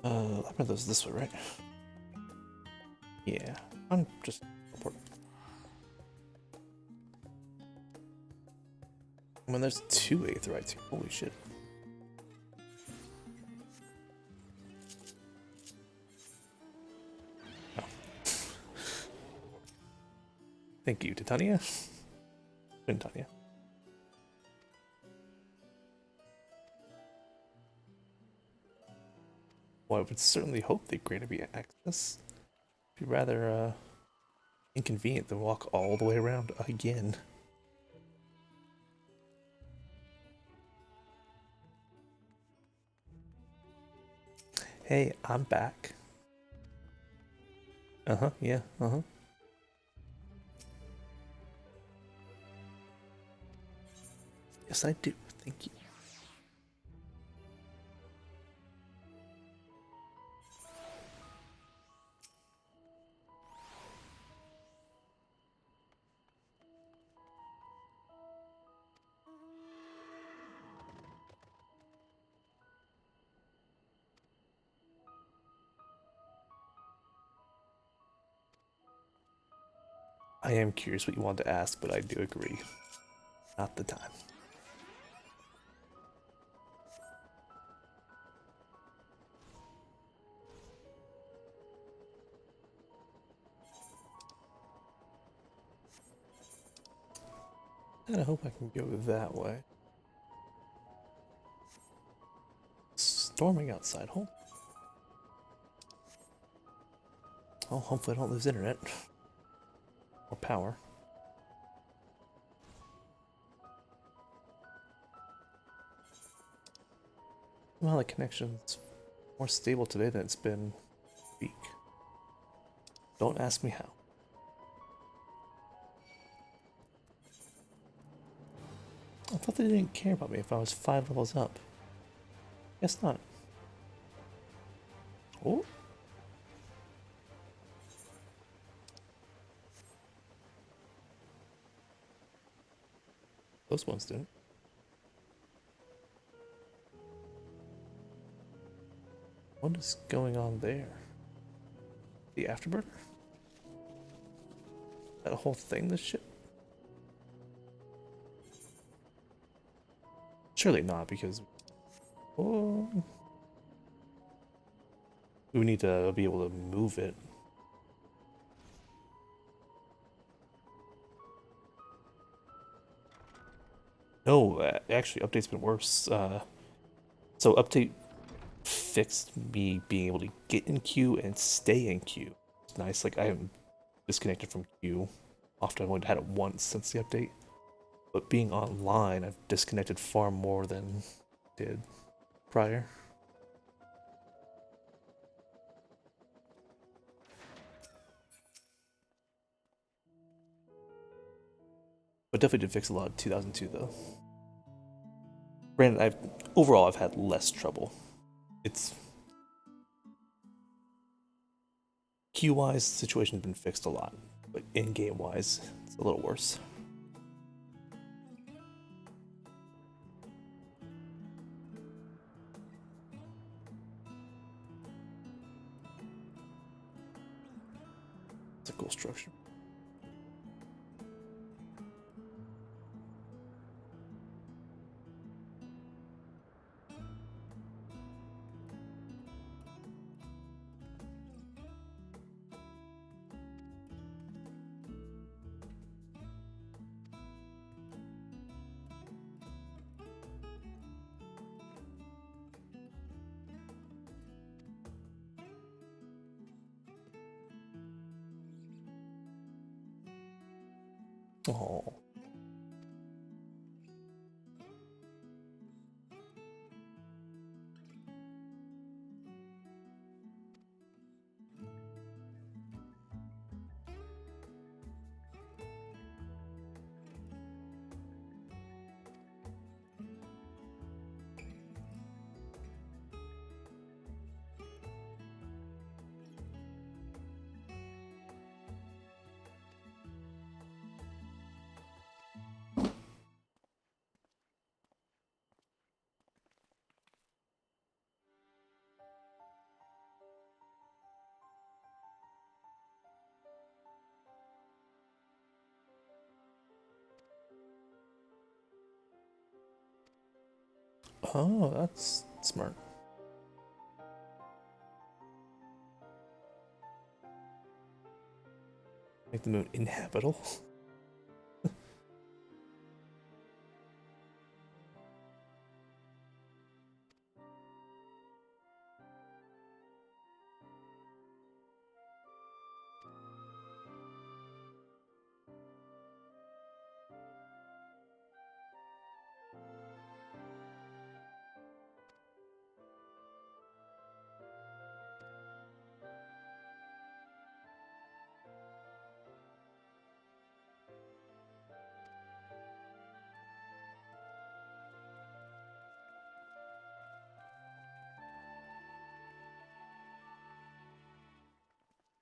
I remember those this way, right? Yeah, I'm just reporting. I mean, there's 2 Aetherites here. Holy shit. Oh. Thank you, Titania. Titania. Well, I would certainly hope they granted me access. It'd be rather inconvenient to walk all the way around again. Hey, I'm back. Uh-huh, yeah, uh-huh. Yes, I do. Thank you. I am curious what you wanted to ask, but I do agree. Not the time. And I hope I can go that way. Storming outside home. Oh, hopefully I don't lose internet. Or power. Somehow the connection's more stable today than it's been a week. Don't ask me how. I thought they didn't care about me if I was 5 levels up. Guess not. Oh. Those ones didn't. What is going on there? The afterburner? That whole thing, this shit? Surely not, because... Oh, we need to be able to move it. No, actually, update's been worse. So update fixed me being able to get in queue and stay in queue. It's nice. Like, I am disconnected from queue. Often I've only had it once since the update. But being online, I've disconnected far more than I did prior. But definitely did fix a lot of 2002 though. Granted, overall I've had less trouble. It's queue-wise, the situation's been fixed a lot, but in-game wise, it's a little worse. It's a cool structure. Oh. Oh, that's smart. Make the moon inhabitable.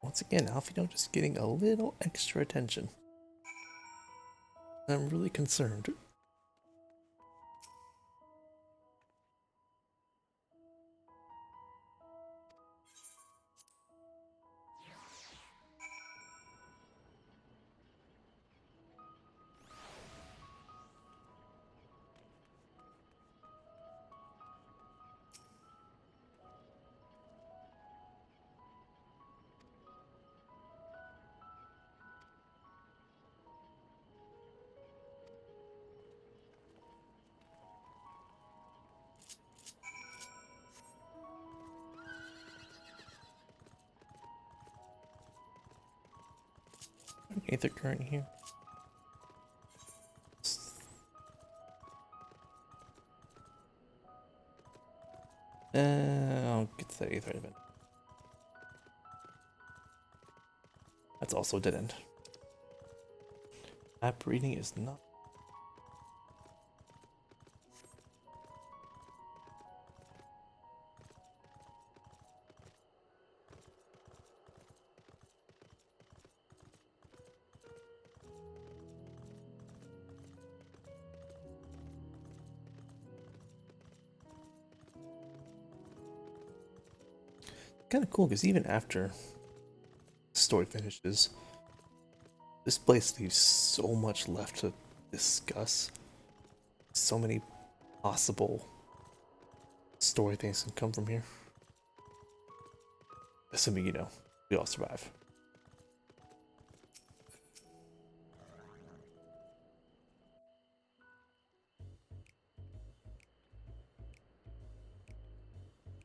Once again, Alfino just getting a little extra attention. I'm really concerned. Aether current here. I'll get to that aether event. That's also a dead end. App reading is not. Kind of cool because even after the story finishes, this place leaves so much left to discuss. So many possible story things can come from here. Assuming, you know, we all survive.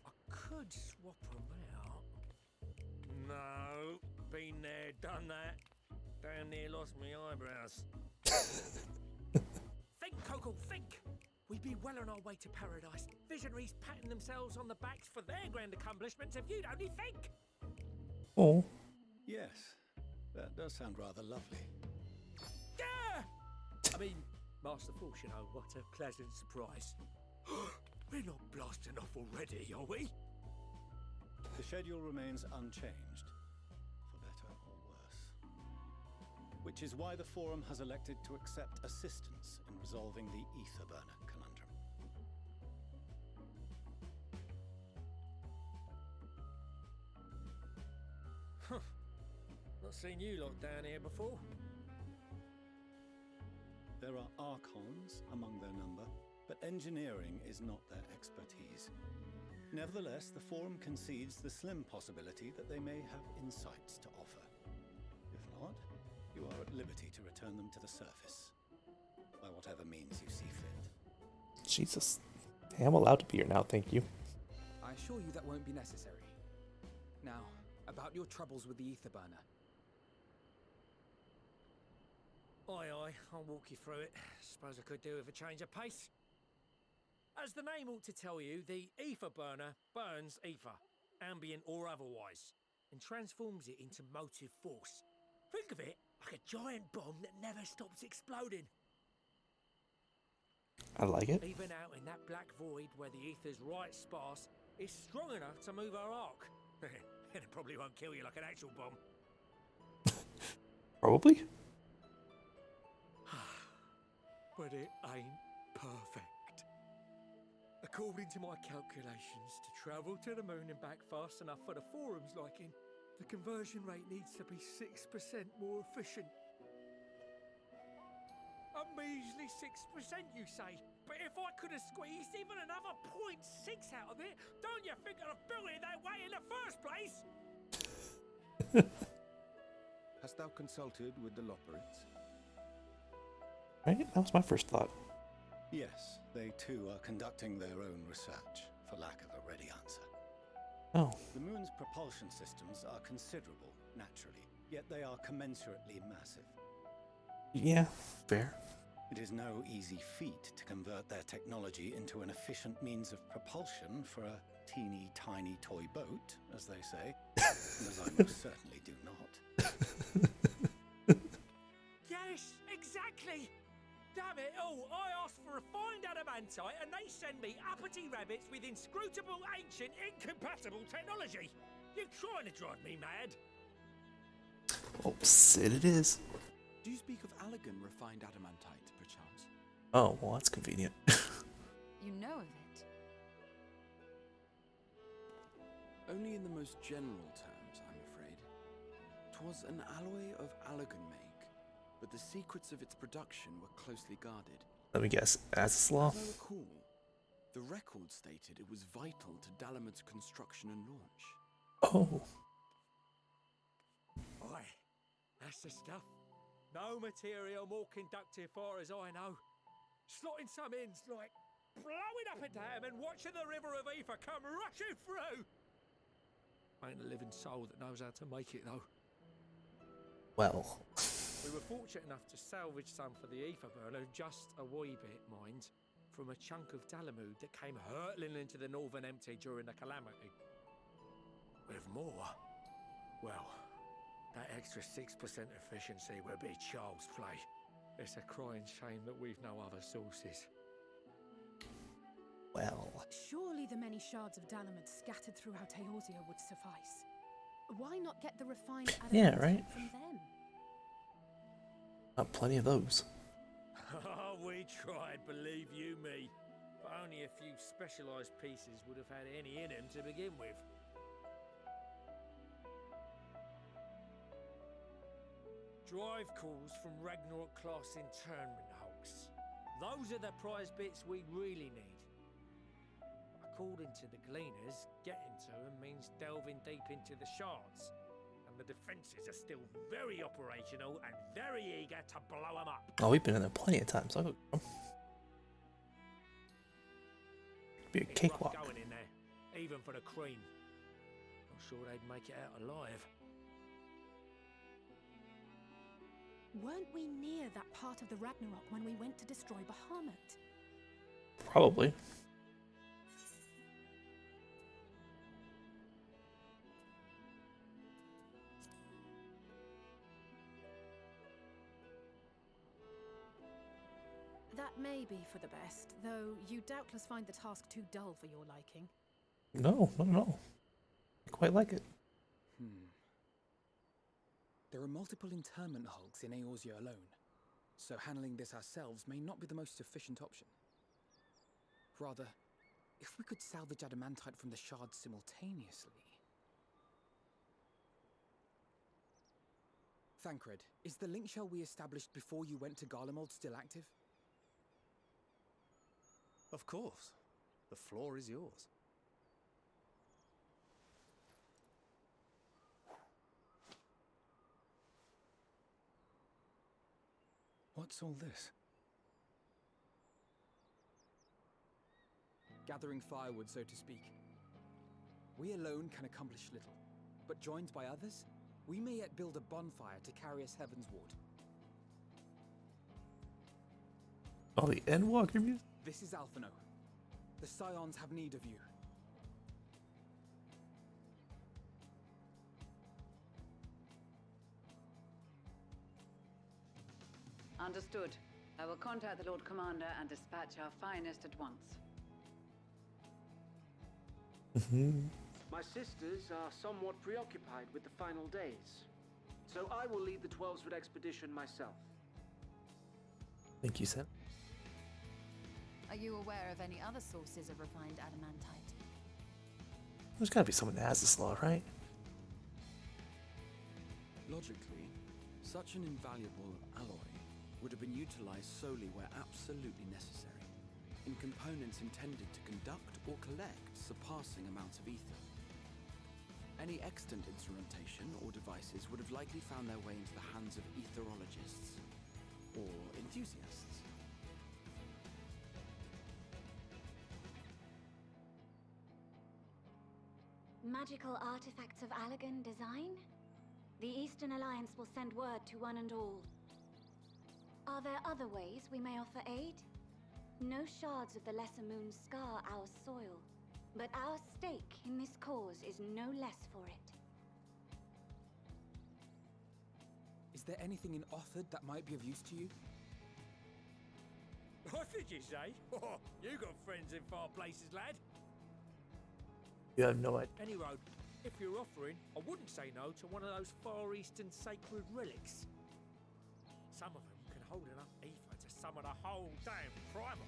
I could swap them out. No, been there, done that. Damn near lost my eyebrows. Think, Coco, think! We'd be well on our way to paradise. Visionaries patting themselves on the backs for their grand accomplishments if you'd only think! Oh. Yes, that does sound rather lovely. Yeah! I mean, Master Force, you know, what a pleasant surprise. We're not blasting off already, are we? The schedule remains unchanged, for better or worse. Which is why the Forum has elected to accept assistance in resolving the Ether Burner conundrum. Huh. Not seen you lot down here before. There are Archons among their number, but engineering is not their expertise. Nevertheless, the Forum concedes the slim possibility that they may have insights to offer. If not, you are at liberty to return them to the surface, by whatever means you see fit. Jesus. Hey, I'm allowed to be here now, thank you. I assure you that won't be necessary. Now, about your troubles with the Ether Burner. Aye, I'll walk you through it. Suppose I could do with a change of pace. As the name ought to tell you, the Ether Burner burns ether, ambient or otherwise, and transforms it into motive force. Think of it like a giant bomb that never stops exploding. I like it. Even out in that black void where the ether's right sparse, it's strong enough to move our arc. And it probably won't kill you like an actual bomb. Probably. But it ain't perfect. According to my calculations, to travel to the moon and back fast enough for the Forum's liking, the conversion rate needs to be 6% more efficient. A measly 6%, you say? But if I could have squeezed even another 0.6 out of it, don't you think I'd have built it that way in the first place? Hast thou consulted with the Loporits? Right? That was my first thought. Yes, they too are conducting their own research, for lack of a ready answer. Oh. The moon's propulsion systems are considerable, naturally, yet they are commensurately massive. Yeah, fair. It is no easy feat to convert their technology into an efficient means of propulsion for a teeny tiny toy boat, as they say, as I most certainly do not. Yes, exactly! Damn it all, I asked for refined adamantite and they send me uppity rabbits with inscrutable, ancient, incompatible technology! You're trying to drive me mad! Oh, Sid it is. Do you speak of Allegan refined adamantite, perchance? Oh, well, that's convenient. You know of it? Only in the most general terms, I'm afraid. 'Twas an alloy of Allegan make, but the secrets of its production were closely guarded. Let me guess, Azaslaw? As I recall, the record stated it was vital to Dalamud's construction and launch. Oh. Aye, that's the stuff. No material more conductive far as I know. Slotting some ends like blowing up a dam and watching the river of ether come rushing through. Ain't a living soul that knows how to make it though. Well. We were fortunate enough to salvage some for the ether burner, just a wee bit, mind, from a chunk of Dalamud that came hurtling into the northern empty during the calamity. With more, well, that extra 6% efficiency would be child's play. It's a crying shame that we've no other sources. Well. Surely the many shards of Dalamud scattered throughout Eorzea would suffice. Why not get the refined Yeah, adamantite right? from them? Plenty of those. Oh, we tried, believe you me. But only a few specialised pieces would have had any in them to begin with. Drive calls from Ragnarok class internment hulks. Those are the prize bits we really need. According to the gleaners, getting to them means delving deep into the shards. And the defences are still very operational and very eager to blow them up. Oh, we've been in there plenty of times. I'll go. Be a It's cakewalk. rough going in there, even for the cream. Not sure they'd make it out alive. Weren't we near that part of the Ragnarok when we went to destroy Bahamut? Probably. That may be for the best, though you doubtless find the task too dull for your liking. No, not at all. I quite like it. There are multiple internment hulks in Eorzea alone, so handling this ourselves may not be the most efficient option. Rather, if we could salvage adamantite from the shards simultaneously... Thancred, is the link shell we established before you went to Garlemald still active? Of course. The floor is yours. What's all this? Gathering firewood, so to speak. We alone can accomplish little, but joined by others, we may yet build a bonfire to carry us heavensward. Oh, the Endwalker music? This is Alphino. The Scions have need of you. Understood. I will contact the Lord Commander and dispatch our finest at once. My sisters are somewhat preoccupied with the final days, so I will lead the 12-foot expedition myself. Thank you, Sam. Are you aware of any other sources of refined adamantite? There's gotta be someone that has this law, right? Logically, such an invaluable alloy would have been utilized solely where absolutely necessary, in components intended to conduct or collect surpassing amounts of ether. Any extant instrumentation or devices would have likely found their way into the hands of etherologists or enthusiasts. Magical artifacts of Allegan design? The Eastern Alliance will send word to one and all. Are there other ways we may offer aid? No shards of the Lesser Moon scar our soil, but our stake in this cause is no less for it. Is there anything in Othard that might be of use to you? What did you say? Oh, you got friends in far places, lad. You have no idea. Any road, If you're offering, I wouldn't say no to one of those Far Eastern sacred relics. Some of them can hold enough ether to summon a whole damn primal.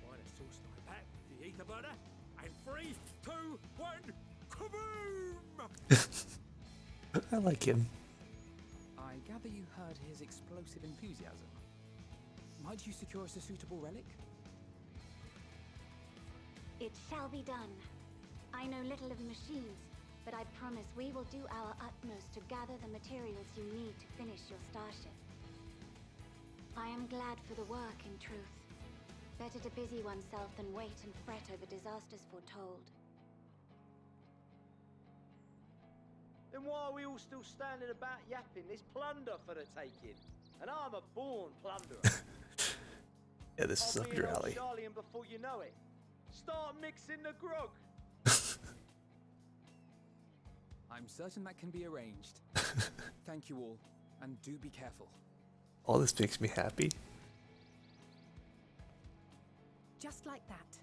Why don't you snipe back with the ether burner? And 3, 2, 1, kaboom! I like him. I gather you heard his explosive enthusiasm. Might you secure us a suitable relic? It shall be done. I know little of machines, but I promise we will do our utmost to gather the materials you need to finish your starship. I am glad for the work, in truth. Better to busy oneself than wait and fret over disasters foretold. Then why are we all still standing about yapping? There's plunder for the taking. And I'm a born plunderer. Yeah, this is I'll up be your an old alley. Charlie before you know it. Start mixing the grog. I'm certain that can be arranged. Thank you all, and do be careful. All this makes me happy. Just like that.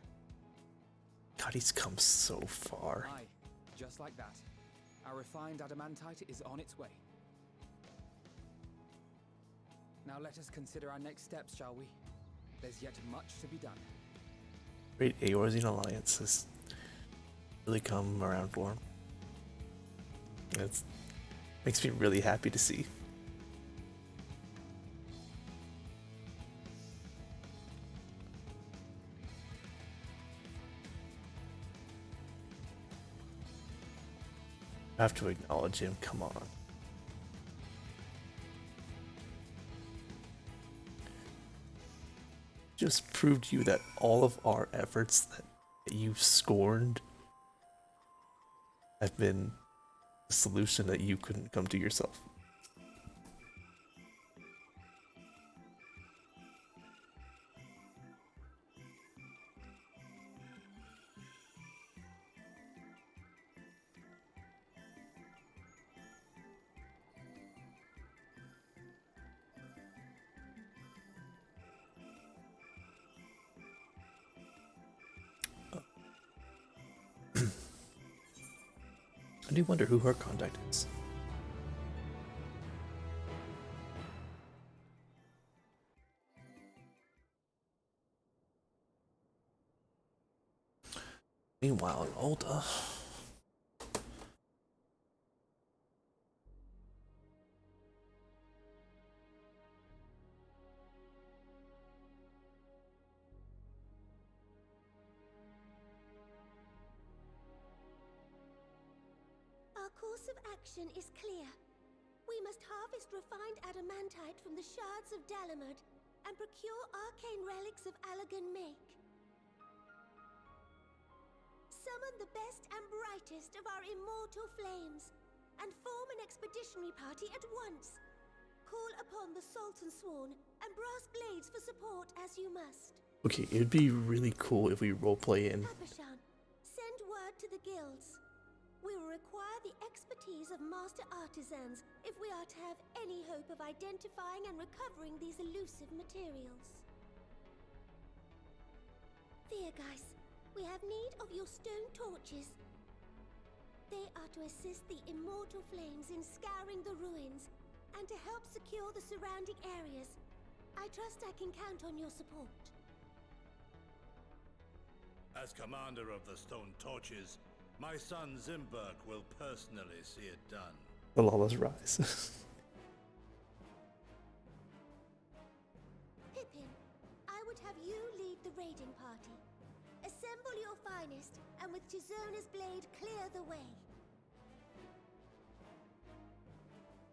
God, he's come so far. Aye, just like that. Our refined adamantite is on its way. Now let us consider our next steps, shall we? There's yet much to be done. Great Eorzean Alliance has really come around for him. It makes me really happy to see. I have to acknowledge him, come on. Just proved to you that all of our efforts that you've scorned have been a solution that you couldn't come to yourself. I do wonder who her contact is. Meanwhile, in Ulta. Our course of action is clear. We must harvest refined adamantite from the shards of Dalamud and procure arcane relics of Allagan make. Summon the best and brightest of our immortal flames and form an expeditionary party at once. Call upon the Sultan Sworn and Brass Blades for support as you must. Okay, it'd be really cool if we roleplay in. Papashan, send word to the guilds. We will require the expertise of master artisans if we are to have any hope of identifying and recovering these elusive materials. Theurgeist, we have need of your stone torches. They are to assist the immortal flames in scouring the ruins and to help secure the surrounding areas. I trust I can count on your support. As commander of the Stone Torches, my son Zimberg will personally see it done. The Lawless Rise. Pippin, I would have you lead the raiding party. Assemble your finest, and with Chizona's blade clear the way.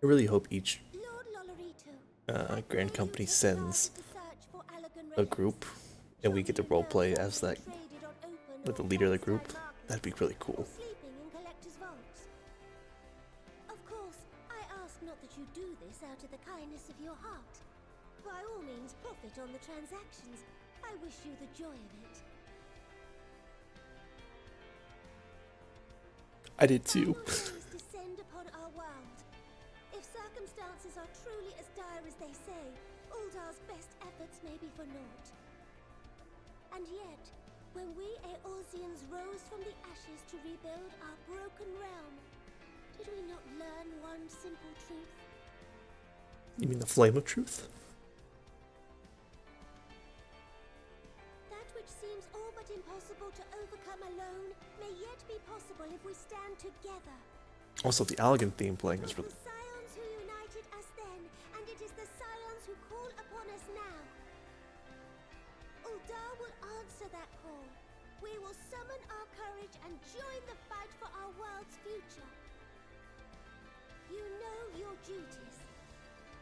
I really hope each Lord Lolorito, Grand Company sends a group and we get to roleplay as that with the leader of the group. That'd be really cool. sleeping in collector's vaults. Of course, I ask not that you do this out of the kindness of your heart. By all means, profit on the transactions. I wish you the joy of it. I did too. Days descend upon our world. If circumstances are truly as dire as they say, Uldar's best efforts may be for naught. And yet, When we Eorzeans rose from the ashes to rebuild our broken realm, did we not learn one simple truth? You mean the flame of truth? That which seems all but impossible to overcome alone may yet be possible if we stand together. Also, the Allegan theme playing is really. The Scions who united us then, and it is the Scions who call upon us now. Uldar will answer that call. We will summon our courage and join the fight for our world's future. You know your duties.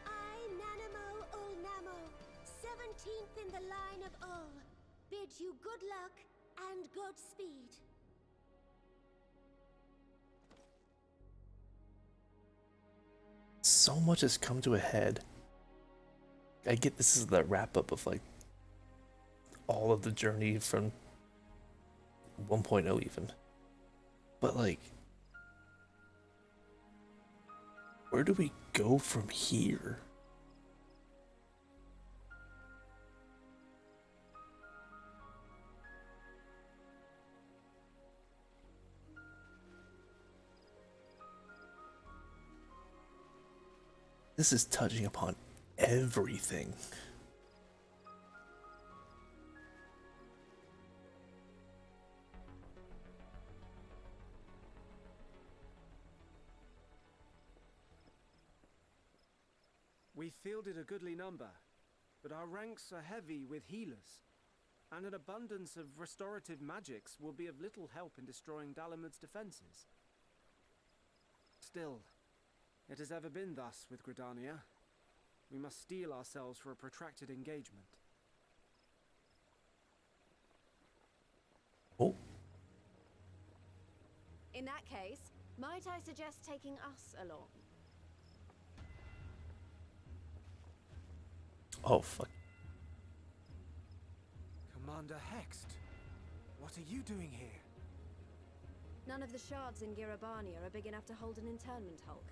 I, Nanamo Ulnamo, 17th in the line of Ul, bid you good luck and Godspeed. So much has come to a head. I get this is the wrap up of like all of the journey from 1.0 even. But like, where do we go from here? This is touching upon everything. We fielded a goodly number, but our ranks are heavy with healers, and an abundance of restorative magics will be of little help in destroying Dalamud's defenses. Still, it has ever been thus with Gridania. We must steel ourselves for a protracted engagement. Oh. In that case, might I suggest taking us along? Oh, fuck. Commander Hext, what are you doing here? None of the shards in Girabania are big enough to hold an internment hulk.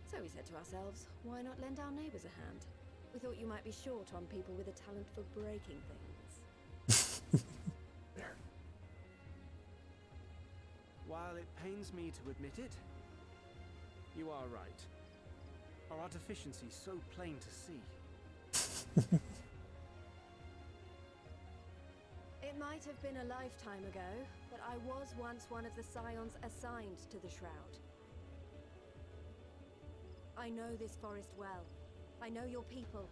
So we said to ourselves, why not lend our neighbors a hand? We thought you might be short on people with a talent for breaking things. While it pains me to admit it, you are right. Our deficiency so plain to see. It might have been a lifetime ago, but I was once one of the Scions assigned to the Shroud. I know this forest well. I know your people.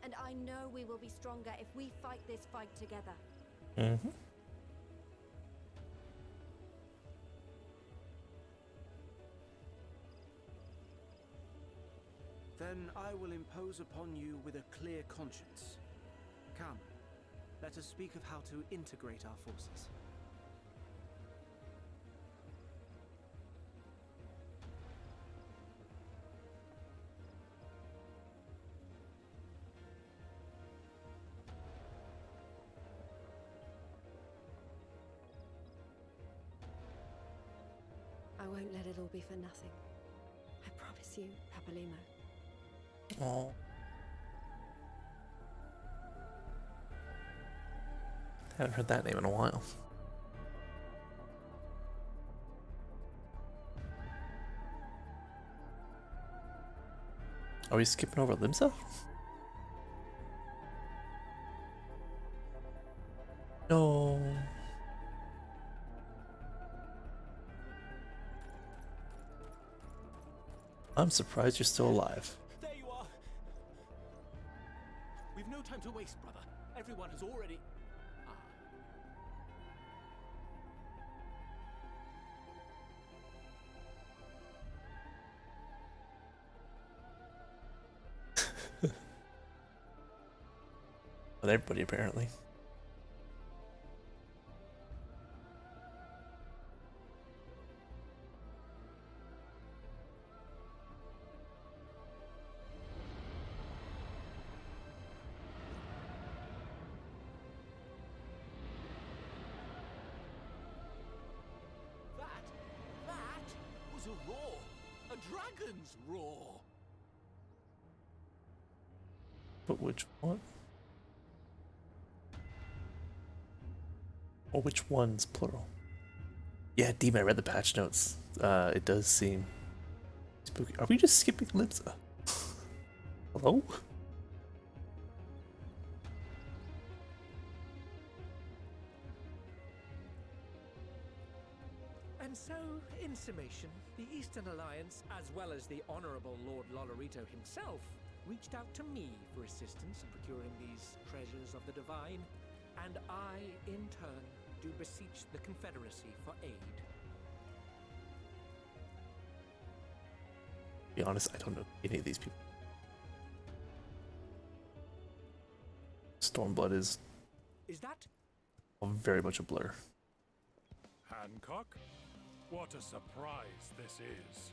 And I know we will be stronger if we fight this fight together. Mm-hmm. Then I will impose upon you with a clear conscience. Come, let us speak of how to integrate our forces. I won't let it all be for nothing. I promise you, Papalimo. Oh. Haven't heard that name in a while. Are we skipping over Limsa? No. I'm surprised you're still alive. There you are. We've no time to waste, brother. Everyone has already... But everybody apparently. That was a roar. A dragon's roar. But which one? Or which one's plural? Yeah, Demon, I read the patch notes. It does seem spooky. Are we just skipping Limsa? Hello? And so, in summation, the Eastern Alliance, as well as the Honorable Lord Lolorito himself, reached out to me for assistance in procuring these treasures of the divine, and I, in turn, do beseech the Confederacy for aid. To be honest, I don't know any of these people. Stormblood is that very much a blur. Hancock? What a surprise this is.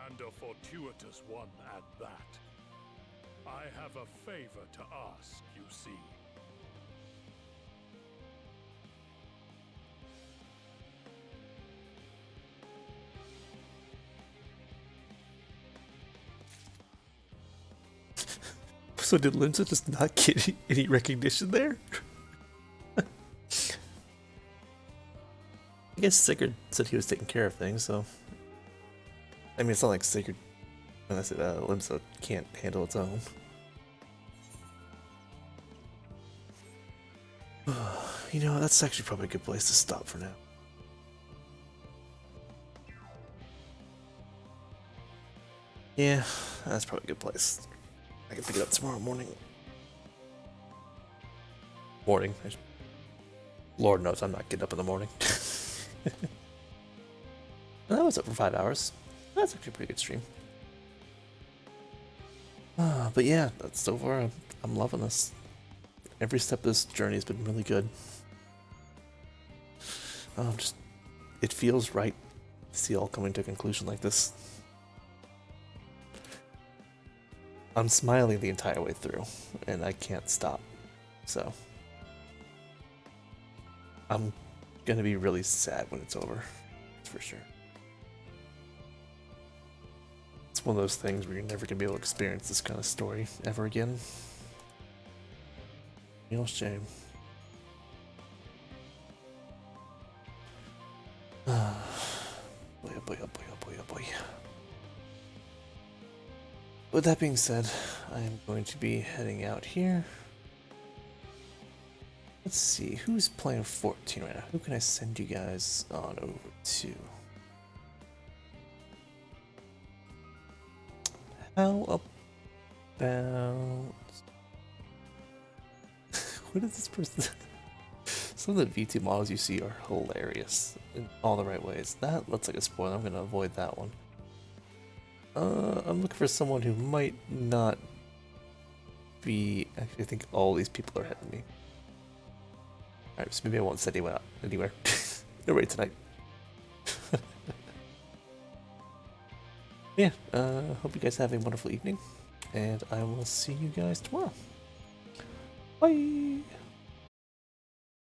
And a fortuitous one at that. I have a favor to ask, you see. So did Limsa just not get any recognition there? I guess Sigurd said he was taking care of things, so... I mean, it's not like Sigurd... When I say that, Limsa can't handle its own. You know, that's actually probably a good place to stop for now. Yeah, that's probably a good place. I can pick it up tomorrow morning. Lord knows I'm not getting up in the morning. And that was up for 5 hours. That's actually a pretty good stream. But yeah, that's so far. I'm loving this. Every step of this journey has been really good. It feels right to see it all coming to a conclusion like this. I'm smiling the entire way through, and I can't stop. So, I'm gonna be really sad when it's over. That's for sure. It's one of those things where you're never gonna be able to experience this kind of story ever again. Real shame. Boy, oh boy, oh boy, oh boy, oh boy. With that being said, I am going to be heading out here. Let's see, who's playing 14 right now? Who can I send you guys on over to? How about... What is this person? Some of the V2 models you see are hilarious in all the right ways. That looks like a spoiler. I'm going to avoid that one. I'm looking for someone who might not be... Actually, I think all these people are ahead of me. Alright, so maybe I won't send anyone out anywhere. Nobody tonight. Yeah, hope you guys have a wonderful evening. And I will see you guys tomorrow. Bye!